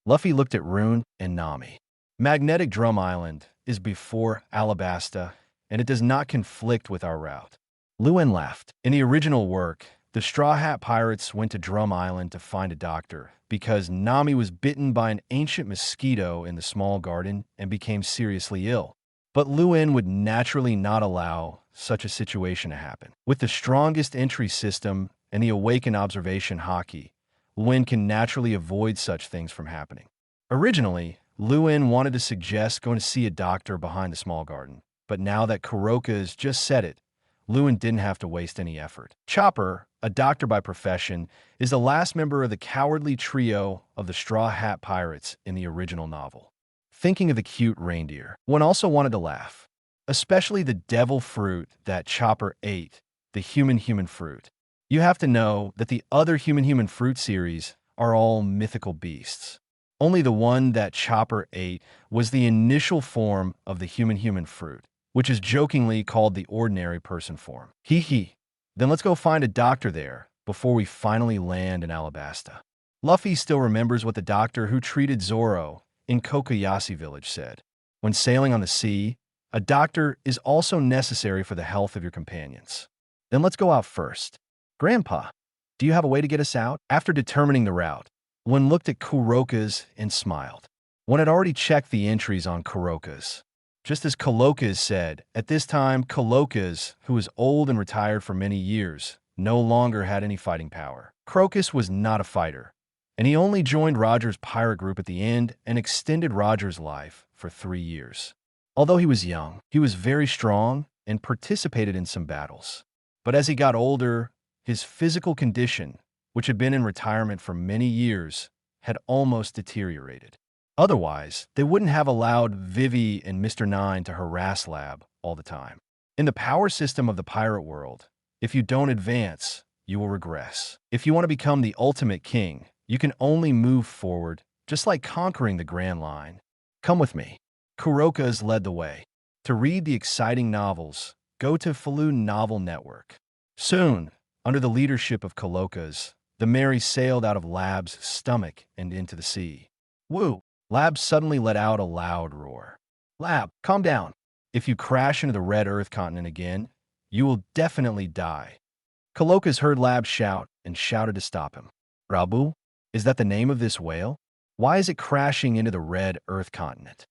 Luffy looked at Rune and Nami. Magnetic Drum Island is before Alabasta, and it does not conflict with our route. Luen laughed. In the original work, the Straw Hat Pirates went to Drum Island to find a doctor because Nami was bitten by an ancient mosquito in the small garden and became seriously ill. But Luen would naturally not allow such a situation to happen. With the strongest entry system and the awakened observation haki, Luen can naturally avoid such things from happening. Originally, Luen wanted to suggest going to see a doctor behind the small garden, but now that Kurokas just said it, Luen didn't have to waste any effort. Chopper, a doctor by profession, is the last member of the cowardly trio of the Straw Hat Pirates in the original novel. Thinking of the cute reindeer, one also wanted to laugh, especially the devil fruit that Chopper ate, the human fruit. You have to know that the other human fruit series are all mythical beasts. Only the one that Chopper ate was the initial form of the human fruit, which is jokingly called the ordinary person form. Hee hee. Then let's go find a doctor there before we finally land in Alabasta. Luffy still remembers what the doctor who treated Zoro in Kokoyashi village said. When sailing on the sea, a doctor is also necessary for the health of your companions. Then let's go out first. Grandpa, do you have a way to get us out? After determining the route, one looked at Kuroka's and smiled. One had already checked the entries on Kuroka's. Just as Koloka's said, at this time, Koloka's, who was old and retired for many years, no longer had any fighting power. Crocus was not a fighter, and he only joined Roger's pirate group at the end and extended Roger's life for 3 years. Although he was young, he was very strong and participated in some battles. But as he got older, his physical condition, which had been in retirement for many years, had almost deteriorated. Otherwise, they wouldn't have allowed Vivi and Mr. Nine to harass Lab all the time. In the power system of the pirate world, if you don't advance, you will regress. If you want to become the ultimate king, you can only move forward, just like conquering the Grand Line. Come with me. Kuroka's led the way. To read the exciting novels, go to Falun Novel Network. Soon, under the leadership of Koloka's, the Mary sailed out of Lab's stomach and into the sea. Woo! Lab suddenly let out a loud roar. Lab, calm down. If you crash into the red Earth continent again, you will definitely die. Koloka's heard Lab shout and shouted to stop him. Rabu, is that the name of this whale? Why is it crashing into the red Earth continent?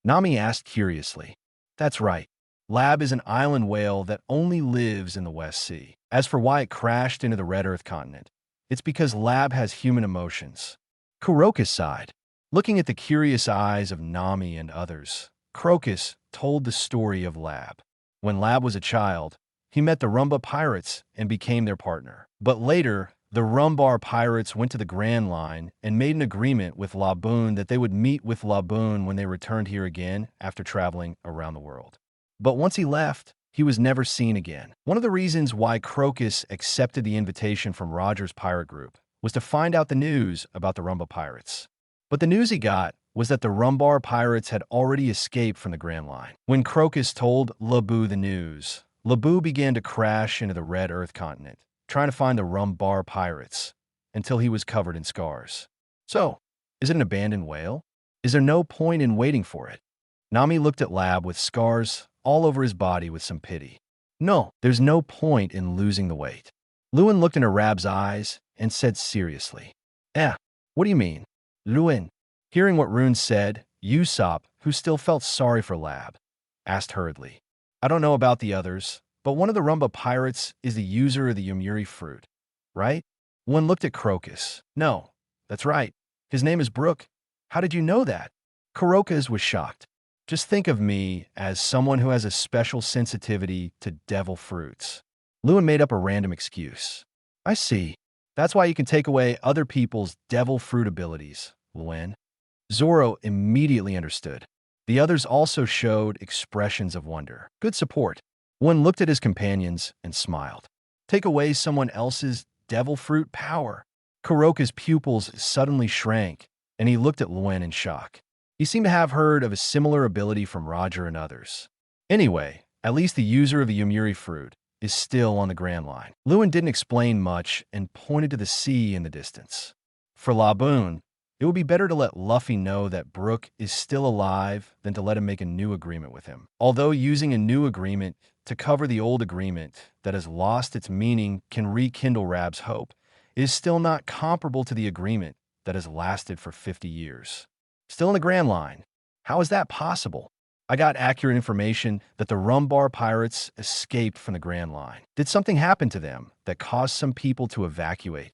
Nami asked curiously. That's right. Lab is an island whale that only lives in the West Sea. As for why it crashed into the red Earth continent, it's because Lab has human emotions. Kuroka sighed. Looking at the curious eyes of Nami and others, Crocus told the story of Lab. When Lab was a child, he met the Rumba pirates and became their partner. But later, the Rumbar pirates went to the Grand Line and made an agreement with Laboon that they would meet with Laboon when they returned here again after traveling around the world. But once he left, he was never seen again. One of the reasons why Crocus accepted the invitation from Roger's pirate group was to find out the news about the Rumba pirates. But the news he got was that the Rumbar pirates had already escaped from the Grand Line. When Crocus told Labu the news, Labu began to crash into the red Earth continent, trying to find the Rumbar pirates, until he was covered in scars. So, is it an abandoned whale? Is there no point in waiting for it? Nami looked at Lab with scars all over his body with some pity. No, there's no point in losing the weight. Luen looked into Rab's eyes and said seriously, what do you mean? Luen, hearing what Rune said, Usopp, who still felt sorry for Lab, asked hurriedly. I don't know about the others, but one of the Rumba pirates is the user of the Yomiuri fruit, right? One looked at Crocus. No, that's right. His name is Brook. How did you know that? Kuroka's was shocked. Just think of me as someone who has a special sensitivity to devil fruits. Luen made up a random excuse. I see. That's why you can take away other people's devil fruit abilities, Luen. Zoro immediately understood. The others also showed expressions of wonder. Good support. One looked at his companions and smiled. Take away someone else's devil fruit power. Kuroka's pupils suddenly shrank, and he looked at Luen in shock. He seemed to have heard of a similar ability from Roger and others. Anyway, at least the user of the Yomiuri fruit is still on the Grand Line. Luen didn't explain much and pointed to the sea in the distance. For Laboon, it would be better to let Luffy know that Brook is still alive than to let him make a new agreement with him. Although using a new agreement to cover the old agreement that has lost its meaning can rekindle Rab's hope, it is still not comparable to the agreement that has lasted for 50 years. Still in the Grand Line. How is that possible? I got accurate information that the Rumbar pirates escaped from the Grand Line. Did something happen to them that caused some people to evacuate?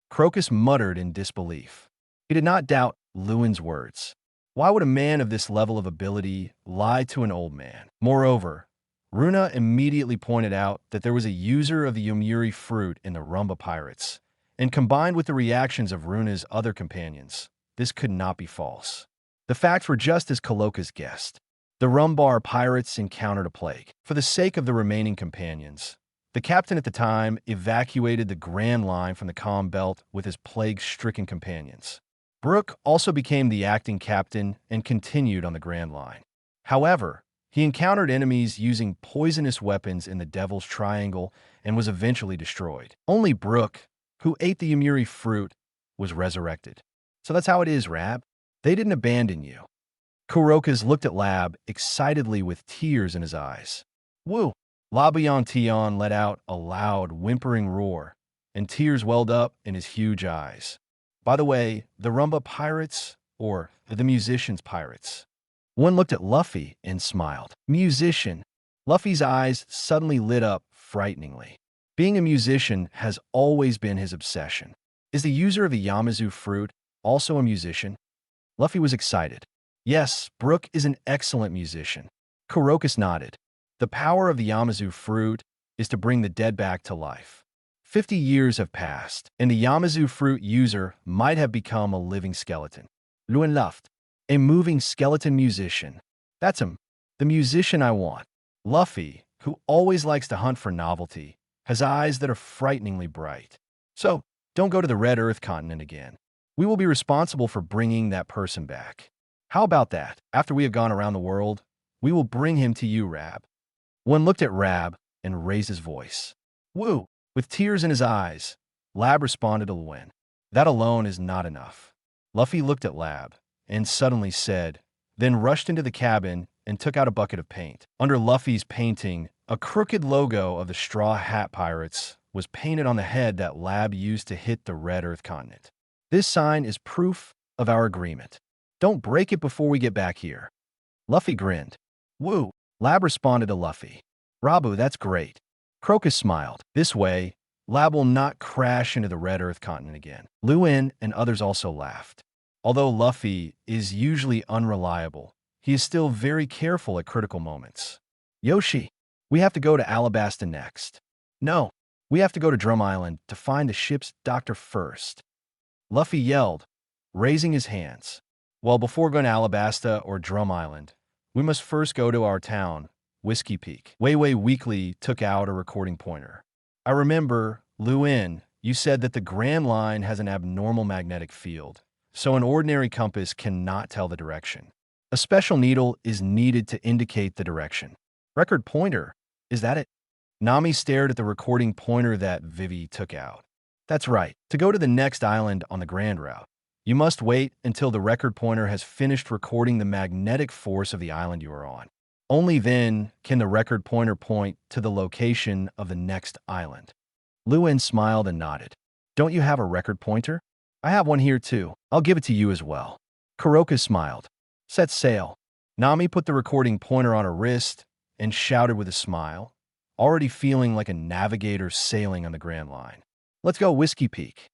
Crocus muttered in disbelief. He did not doubt Luen's words. Why would a man of this level of ability lie to an old man? Moreover, Runa immediately pointed out that there was a user of the Yomiuri fruit in the Rumba pirates, and combined with the reactions of Runa's other companions, this could not be false. The facts were just as Koloka's guessed. The Rumbar pirates encountered a plague. For the sake of the remaining companions, the captain at the time evacuated the Grand Line from the Calm Belt with his plague-stricken companions. Brook also became the acting captain and continued on the Grand Line. However, he encountered enemies using poisonous weapons in the Devil's Triangle and was eventually destroyed. Only Brook, who ate the Yomiuri fruit, was resurrected. So that's how it is, Rab. They didn't abandon you. Kurokas looked at Lab excitedly with tears in his eyes. Woo! Labian Tion let out a loud, whimpering roar, and tears welled up in his huge eyes. By the way, the Rumba pirates, or the musicians' pirates? One looked at Luffy and smiled. Musician. Luffy's eyes suddenly lit up frighteningly. Being a musician has always been his obsession. Is the user of the Yamazu fruit also a musician? Luffy was excited. Yes, Brook is an excellent musician. Kurokas nodded. The power of the Yamazu fruit is to bring the dead back to life. 50 years have passed, and the Yamazu fruit user might have become a living skeleton. Luen laughed. A moving skeleton musician. That's him. The musician I want. Luffy, who always likes to hunt for novelty, has eyes that are frighteningly bright. So, don't go to the Red Earth continent again. We will be responsible for bringing that person back. How about that? After we have gone around the world, we will bring him to you, Rab. One looked at Rab and raised his voice. Woo! With tears in his eyes, Lab responded to Luen. That alone is not enough. Luffy looked at Lab and suddenly said, then rushed into the cabin and took out a bucket of paint. Under Luffy's painting, a crooked logo of the Straw Hat Pirates was painted on the head that Lab used to hit the Red Earth continent. This sign is proof of our agreement. Don't break it before we get back here. Luffy grinned. Woo! Lab responded to Luffy. Rabu, that's great. Crocus smiled. This way, Lab will not crash into the Red Earth continent again. Luen and others also laughed. Although Luffy is usually unreliable, he is still very careful at critical moments. Yoshi, we have to go to Alabasta next. No, we have to go to Drum Island to find the ship's doctor first. Luffy yelled, raising his hands. Well, before going to Alabasta or Drum Island, we must first go to our town, Whiskey Peak. Weiwei Weekly took out a recording pointer. I remember, Luen, you said that the Grand Line has an abnormal magnetic field, so an ordinary compass cannot tell the direction. A special needle is needed to indicate the direction. Record pointer, is that it? Nami stared at the recording pointer that Vivi took out. That's right. To go to the next island on the Grand Route, you must wait until the record pointer has finished recording the magnetic force of the island you are on. Only then can the record pointer point to the location of the next island. Luen smiled and nodded. Don't you have a record pointer? I have one here too. I'll give it to you as well. Kuroka smiled. Set sail. Nami put the recording pointer on her wrist and shouted with a smile, already feeling like a navigator sailing on the Grand Line. Let's go Whiskey Peak.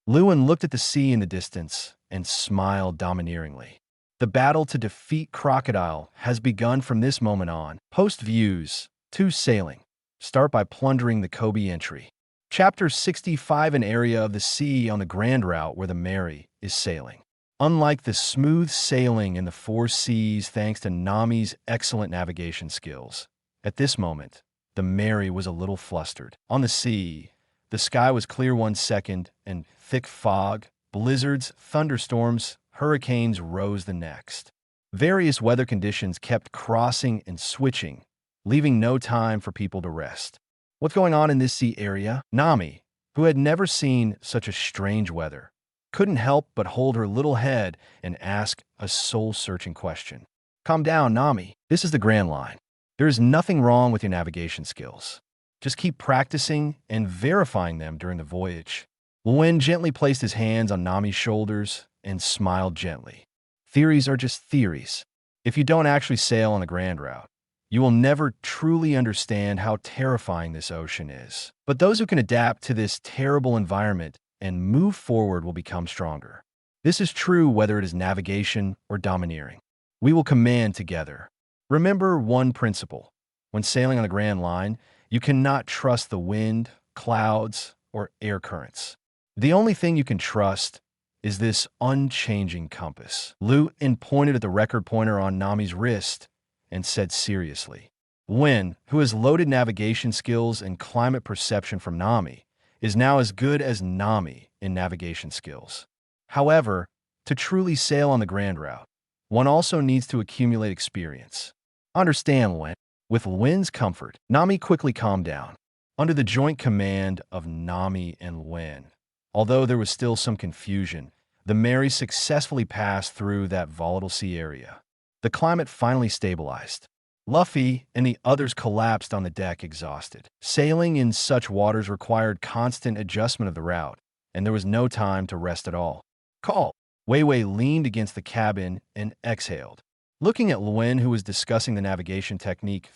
Luen looked at the sea in the distance and smiled domineeringly. The battle to defeat Crocodile has begun from this moment on. Post views, to sailing. Start by plundering the Koby entry. Chapter 65, an area of the sea on the Grand Route where the Mary is sailing. Unlike the smooth sailing in the four seas thanks to Nami's excellent navigation skills, at this moment, the Mary was a little flustered. On the sea, the sky was clear 1 second and thick fog, blizzards, thunderstorms, hurricanes rose the next. Various weather conditions kept crossing and switching, leaving no time for people to rest. What's going on in this sea area? Nami, who had never seen such a strange weather, couldn't help but hold her little head and ask a soul-searching question. Calm down, Nami. This is the Grand Line. There is nothing wrong with your navigation skills. Just keep practicing and verifying them during the voyage. Luen gently placed his hands on Nami's shoulders and smiled gently. Theories are just theories. If you don't actually sail on the Grand Route, you will never truly understand how terrifying this ocean is. But those who can adapt to this terrible environment and move forward will become stronger. This is true whether it is navigation or domineering. We will command together. Remember one principle. When sailing on the Grand Line, you cannot trust the wind, clouds, or air currents. The only thing you can trust is this unchanging compass. Luen pointed at the record pointer on Nami's wrist and said seriously. Luen, who has loaded navigation skills and climate perception from Nami, is now as good as Nami in navigation skills. However, to truly sail on the Grand Route, one also needs to accumulate experience. Understand, Luen. With Luen's comfort, Nami quickly calmed down. Under the joint command of Nami and Luen, although there was still some confusion, the Mary successfully passed through that volatile sea area. The climate finally stabilized. Luffy and the others collapsed on the deck exhausted. Sailing in such waters required constant adjustment of the route, and there was no time to rest at all. Call. Wei Wei leaned against the cabin and exhaled. Looking at Luen, who was discussing the navigation technique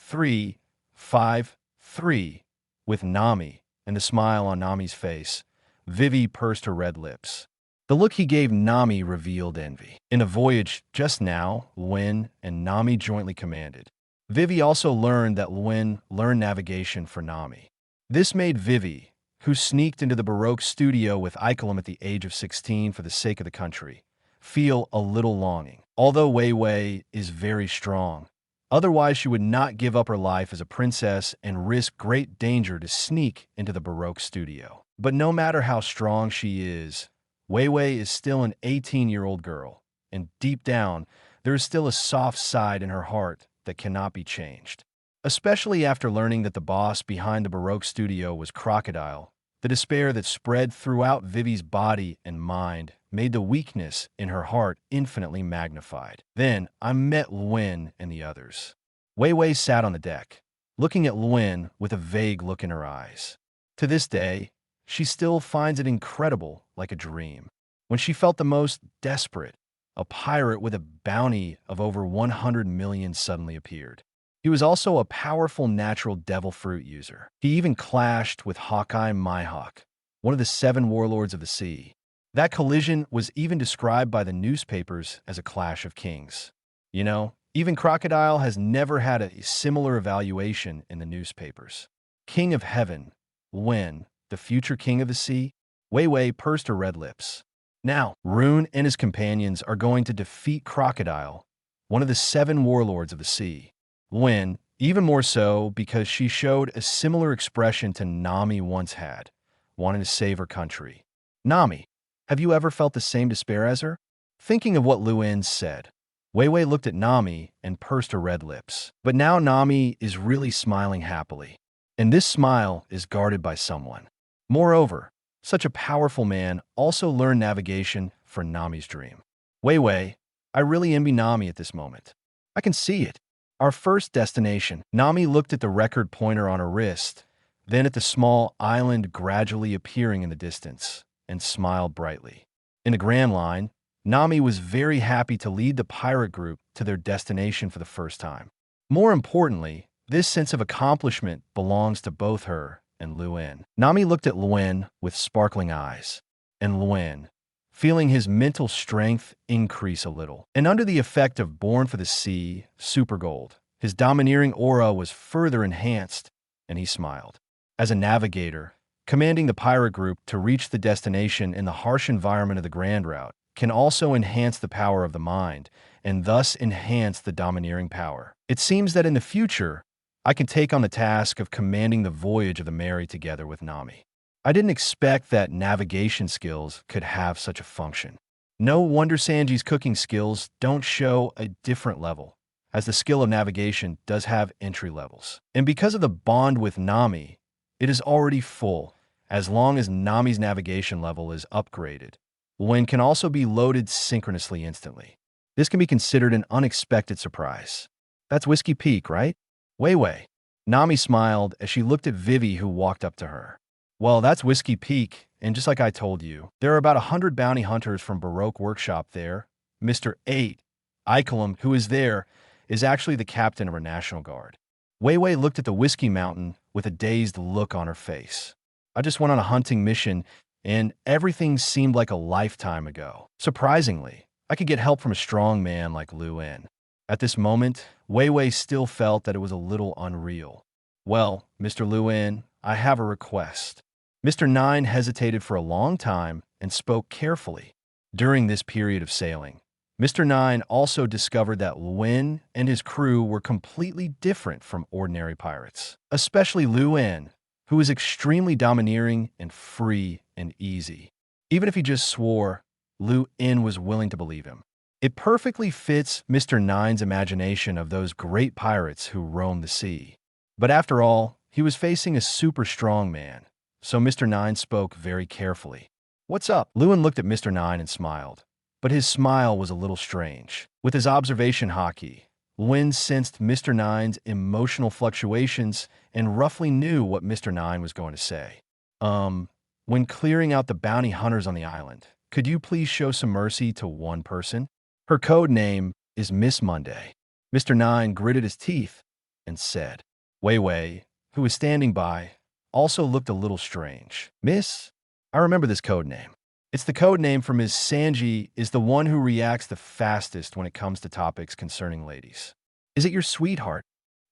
3-5-3 with Nami and the smile on Nami's face, Vivi pursed her red lips. The look he gave Nami revealed envy. In a voyage just now, Luen and Nami jointly commanded. Vivi also learned that Luen learned navigation for Nami. This made Vivi, who sneaked into the Baroque studio with Ikelim at the age of 16 for the sake of the country, feel a little longing. Although Wei Wei is very strong, otherwise she would not give up her life as a princess and risk great danger to sneak into the Baroque studio. But no matter how strong she is, Wei Wei is still an 18-year-old girl, and deep down, there is still a soft side in her heart that cannot be changed. Especially after learning that the boss behind the Baroque studio was Crocodile, the despair that spread throughout Vivi's body and mind made the weakness in her heart infinitely magnified. Then I met Luen and the others. Wei Wei sat on the deck, looking at Luen with a vague look in her eyes. To this day, she still finds it incredible, like a dream. When she felt the most desperate, a pirate with a bounty of over 100 million suddenly appeared. He was also a powerful natural devil fruit user. He even clashed with Hawkeye Mihawk, one of the 7 warlords of the sea. That collision was even described by the newspapers as a clash of kings. You know, even Crocodile has never had a similar evaluation in the newspapers. King of Heaven, Luen, the future king of the sea, Wei Wei pursed her red lips. Now, Rune and his companions are going to defeat Crocodile, one of the 7 warlords of the sea. Luen, even more so because she showed a similar expression to Nami once had, wanting to save her country. Nami, have you ever felt the same despair as her? Thinking of what Luen said, Wei Wei looked at Nami and pursed her red lips. But now Nami is really smiling happily, and this smile is guarded by someone. Moreover, such a powerful man also learned navigation for Nami's dream. Wei Wei, I really envy Nami at this moment. I can see it. Our first destination. Nami looked at the record pointer on her wrist, then at the small island gradually appearing in the distance, and smiled brightly. In the Grand Line, Nami was very happy to lead the pirate group to their destination for the first time. More importantly, this sense of accomplishment belongs to both her and Luen. Nami looked at Luen with sparkling eyes, and Luen, feeling his mental strength increase a little. And under the effect of Born for the Sea, Super Gold, his domineering aura was further enhanced, and he smiled. As a navigator, commanding the pirate group to reach the destination in the harsh environment of the Grand Route can also enhance the power of the mind, and thus enhance the domineering power. It seems that in the future, I can take on the task of commanding the voyage of the Mary together with Nami. I didn't expect that navigation skills could have such a function. No wonder Sanji's cooking skills don't show a different level, as the skill of navigation does have entry levels. And because of the bond with Nami, it is already full, as long as Nami's navigation level is upgraded. Luen can also be loaded synchronously instantly. This can be considered an unexpected surprise. That's Whiskey Peak, right? Wei Wei. Nami smiled as she looked at Vivi, who walked up to her. Well, that's Whiskey Peak, and just like I told you, there are about 100 bounty hunters from Baroque Workshop there. Mr. 8, Ikelim, who is there, is actually the captain of our National Guard. Wei Wei looked at the Whiskey Mountain with a dazed look on her face. I just went on a hunting mission, and everything seemed like a lifetime ago. Surprisingly, I could get help from a strong man like Luen. At this moment, Wei Wei still felt that it was a little unreal. Well, Mr. Luen, I have a request. Mr. 9 hesitated for a long time and spoke carefully. During this period of sailing, Mr. 9 also discovered that Luen and his crew were completely different from ordinary pirates, especially Luen, who was extremely domineering and free and easy. Even if he just swore, Luen was willing to believe him. It perfectly fits Mr. 9's imagination of those great pirates who roamed the sea. But after all, he was facing a super strong man, so Mr. 9 spoke very carefully. What's up? Luen looked at Mr. 9 and smiled. but his smile was a little strange. With his observation hockey, Luen sensed Mr. Nine's emotional fluctuations and roughly knew what Mr. Nine was going to say. When clearing out the bounty hunters on the island, could you please show some mercy to one person? Her code name is Miss Monday. Mr. Nine gritted his teeth and said. Wei Wei, who was standing by, also looked a little strange. Miss? I remember this code name. It's the code name for Ms. Sanji is the one who reacts the fastest when it comes to topics concerning ladies. Is it your sweetheart?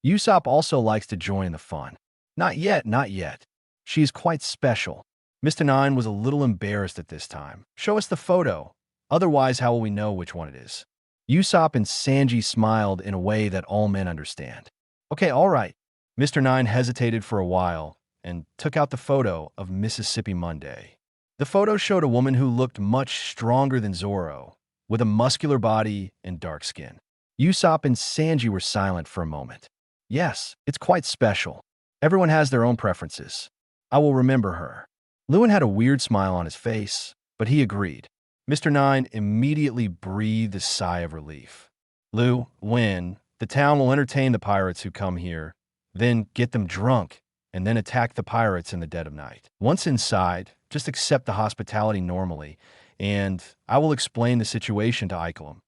Usopp also likes to join the fun. Not yet, not yet. She is quite special. Mr. Nine was a little embarrassed at this time. Show us the photo. Otherwise, how will we know which one it is? Usopp and Sanji smiled in a way that all men understand. Okay, all right. Mr. Nine hesitated for a while and took out the photo of Mississippi Monday. The photo showed a woman who looked much stronger than Zoro, with a muscular body and dark skin. Usopp and Sanji were silent for a moment. Yes, it's quite special. Everyone has their own preferences. I will remember her. Luen had a weird smile on his face, but he agreed. Mr. Nine immediately breathed a sigh of relief. Luen, the town will entertain the pirates who come here, then get them drunk, and then attack the pirates in the dead of night. Once inside, just accept the hospitality normally, and I will explain the situation to Ikelim.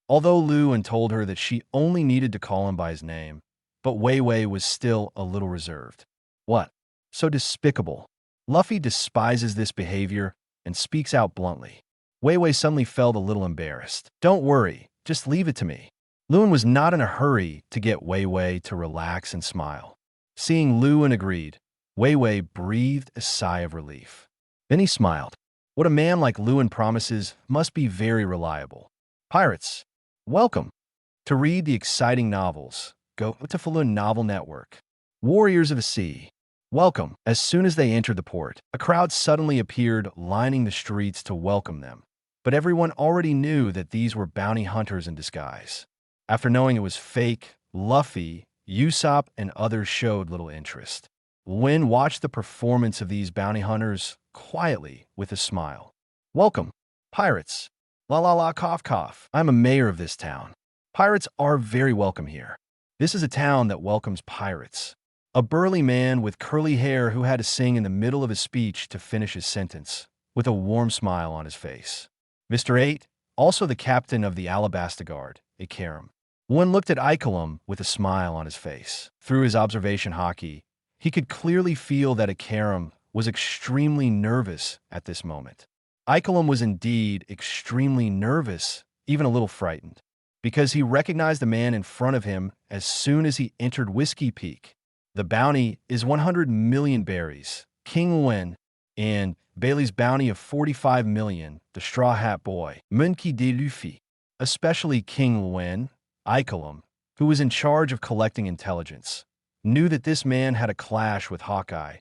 Although Luen told her that she only needed to call him by his name, but Wei Wei was still a little reserved. What? So despicable. Luffy despises this behavior and speaks out bluntly. Wei Wei suddenly felt a little embarrassed. Don't worry, just leave it to me. Luen was not in a hurry to get Wei Wei to relax and smile. Seeing Luen agreed, Wei Wei breathed a sigh of relief. Then he smiled. What a man like Luen promises must be very reliable. Pirates, welcome. To read the exciting novels, go to Falun Novel Network. Warriors of the Sea, welcome. As soon as they entered the port, a crowd suddenly appeared lining the streets to welcome them. But everyone already knew that these were bounty hunters in disguise. After knowing it was fake, Luffy, Usopp, and others showed little interest. Luen watched the performance of these bounty hunters quietly with a smile. Welcome, pirates. La la la cough cough. I'm a mayor of this town. Pirates are very welcome here. This is a town that welcomes pirates. A burly man with curly hair who had to sing in the middle of his speech to finish his sentence, with a warm smile on his face. Mr. 8, also the captain of the Alabasta Guard, a Karam. Luen looked at Ikelim with a smile on his face. Through his observation hockey, he could clearly feel that Ikaram was extremely nervous at this moment. Ikelim was indeed extremely nervous, even a little frightened, because he recognized the man in front of him as soon as he entered Whiskey Peak. The bounty is 100 million berries, King Luen, and Bailey's bounty of 45 million, the Straw Hat Boy, Monkey D. Luffy. Especially King Luen, Ikelim, who was in charge of collecting intelligence, knew that this man had a clash with Hawkeye,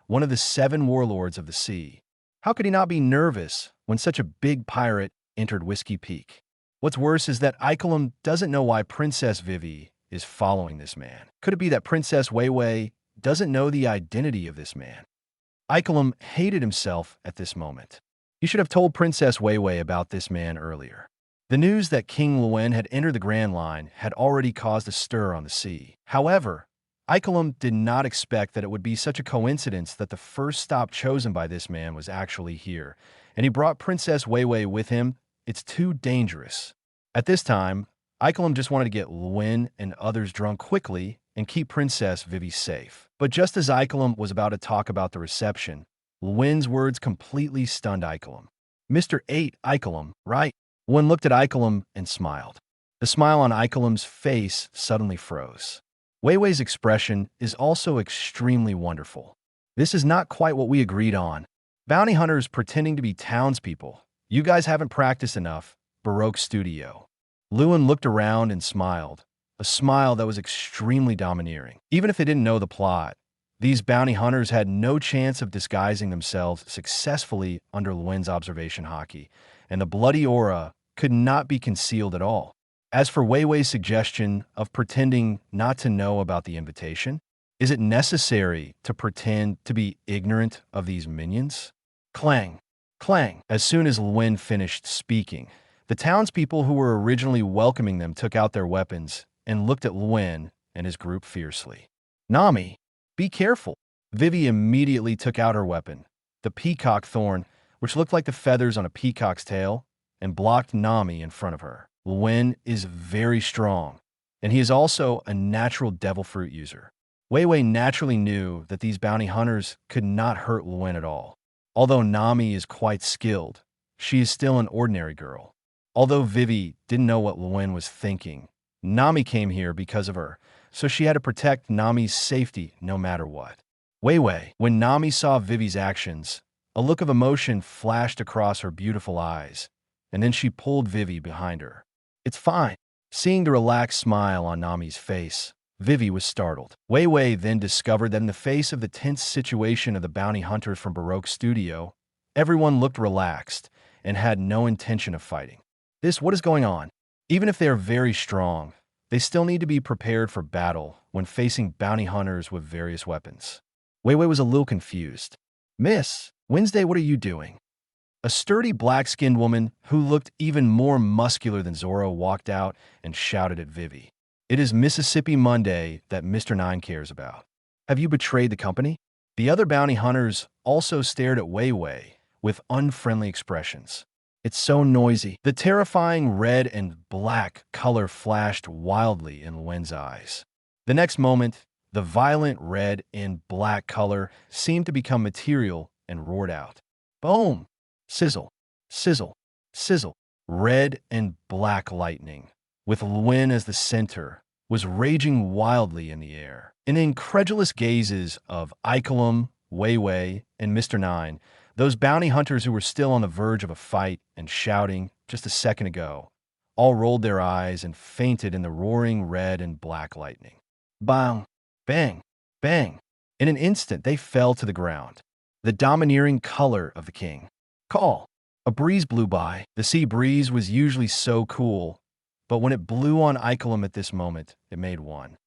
one of the 7 warlords of the sea. How could he not be nervous when such a big pirate entered Whiskey Peak? What's worse is that Ikelim doesn't know why Princess Vivi is following this man. Could it be that Princess Wei Wei doesn't know the identity of this man? Ikelim hated himself at this moment. He should have told Princess Wei Wei about this man earlier. The news that King Luen had entered the Grand Line had already caused a stir on the sea. However, Ikelim did not expect that it would be such a coincidence that the first stop chosen by this man was actually here, and he brought Princess Wei Wei with him. It's too dangerous. At this time, Ikelim just wanted to get Luen and others drunk quickly and keep Princess Vivi safe. But just as Ikelim was about to talk about the reception, Luen's words completely stunned Ikelim. Mr. 8, Ikelim, right? Luen looked at Ikelim and smiled. The smile on Ikelim's face suddenly froze. Wei Wei's expression is also extremely wonderful. This is not quite what we agreed on. Bounty hunters pretending to be townspeople. You guys haven't practiced enough. Baroque Studio. Luen looked around and smiled, a smile that was extremely domineering. Even if they didn't know the plot, these bounty hunters had no chance of disguising themselves successfully under Luen's observation hockey, and the bloody aura could not be concealed at all. As for Wei Wei's suggestion of pretending not to know about the invitation, is it necessary to pretend to be ignorant of these minions? Clang, clang. As soon as Luen finished speaking, The townspeople who were originally welcoming them took out their weapons and looked at Luen and his group fiercely. "Nami, be careful." Vivi immediately took out her weapon, the peacock thorn, which looked like the feathers on a peacock's tail, and blocked Nami in front of her. Luen is very strong, and he is also a natural devil fruit user. Wei Wei naturally knew that these bounty hunters could not hurt Luen at all. Although Nami is quite skilled, she is still an ordinary girl. Although Vivi didn't know what Luen was thinking, Nami came here because of her, so she had to protect Nami's safety no matter what. Wei Wei, when Nami saw Vivi's actions, a look of emotion flashed across her beautiful eyes, and then she pulled Vivi behind her. "It's fine." Seeing the relaxed smile on Nami's face, Vivi was startled. Wei Wei then discovered that in the face of the tense situation of the bounty hunters from Baroque Studio, everyone looked relaxed and had no intention of fighting. What is going on? Even if they are very strong, they still need to be prepared for battle when facing bounty hunters with various weapons. Wei Wei was a little confused. "Miss, Wednesday, what are you doing?" A sturdy black-skinned woman who looked even more muscular than Zorro walked out and shouted at Vivi. "It is Mississippi Monday that Mr. Nine cares about. Have you betrayed the company?" The other bounty hunters also stared at Wei Wei with unfriendly expressions. "It's so noisy." The terrifying red and black color flashed wildly in Luen's eyes. The next moment, the violent red and black color seemed to become material and roared out. Boom! Sizzle, sizzle, sizzle. Red and black lightning, with Luen as the center, was raging wildly in the air. In the incredulous gazes of Icolum, Wei Wei, and Mr. Nine, those bounty hunters who were still on the verge of a fight and shouting just a second ago, all rolled their eyes and fainted in the roaring red and black lightning. Bang! Bang! Bang! In an instant, they fell to the ground. The domineering color of the king. Call! A breeze blew by. The sea breeze was usually so cool, but when it blew on Icolum at this moment, it made 1-0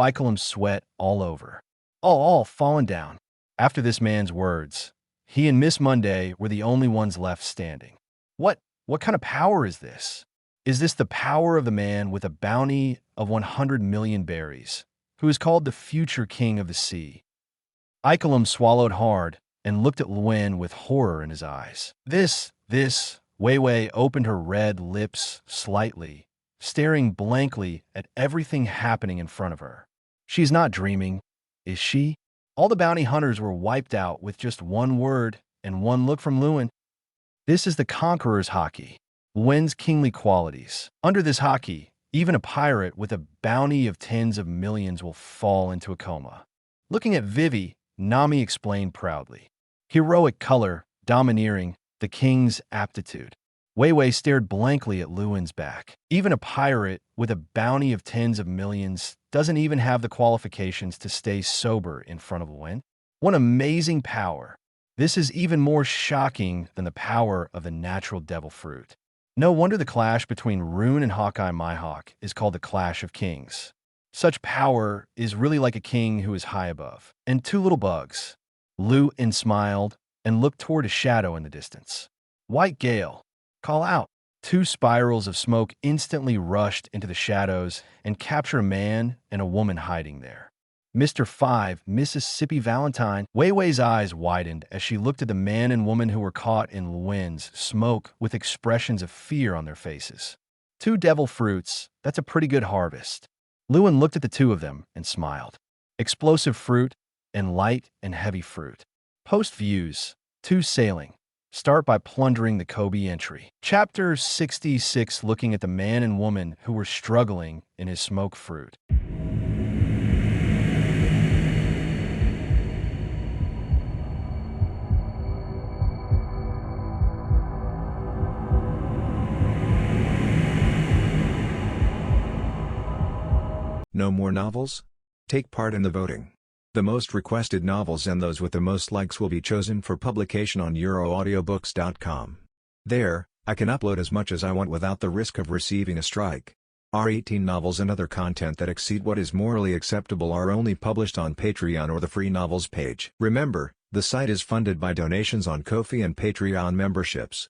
Icolum sweat all over. All fallen down. After this man's words, he and Miss Monday were the only ones left standing. What kind of power is this? Is this the power of the man with a bounty of 100 million berries, who is called the future king of the sea? Icolum swallowed hard and looked at Luen with horror in his eyes. This, Wei Wei opened her red lips slightly, staring blankly at everything happening in front of her. She's not dreaming, is she? All the bounty hunters were wiped out with just one word and one look from Luen. This is the conqueror's haki, Luen's kingly qualities. Under this haki, even a pirate with a bounty of tens of millions will fall into a coma. Looking at Vivi, Nami explained proudly. Heroic color, domineering, the king's aptitude. Wei Wei stared blankly at Luen's back. Even a pirate with a bounty of tens of millions doesn't even have the qualifications to stay sober in front of Luen. What amazing power! This is even more shocking than the power of the natural devil fruit. No wonder the clash between Rune and Hawkeye Mihawk is called the Clash of Kings. Such power is really like a king who is high above. And two little bugs. Luen smiled and looked toward a shadow in the distance. White Gale, call out. Two spirals of smoke instantly rushed into the shadows and captured a man and a woman hiding there. Mr. 5, Mississippi Valentine. Wei Wei's eyes widened as she looked at the man and woman who were caught in Luen's smoke with expressions of fear on their faces. Two devil fruits, that's a pretty good harvest. Luen looked at the two of them and smiled. Explosive fruit and light and heavy fruit. Post views. 2 sailing. Start by plundering the Coby entry. Chapter 66, looking at the man and woman who were struggling in his smoke fruit. No more novels? Take part in the voting. The most requested novels and those with the most likes will be chosen for publication on euroaudiobooks.com. There, I can upload as much as I want without the risk of receiving a strike. Our 18 novels and other content that exceed what is morally acceptable are only published on Patreon or the free novels page. Remember, the site is funded by donations on Ko-fi and Patreon memberships.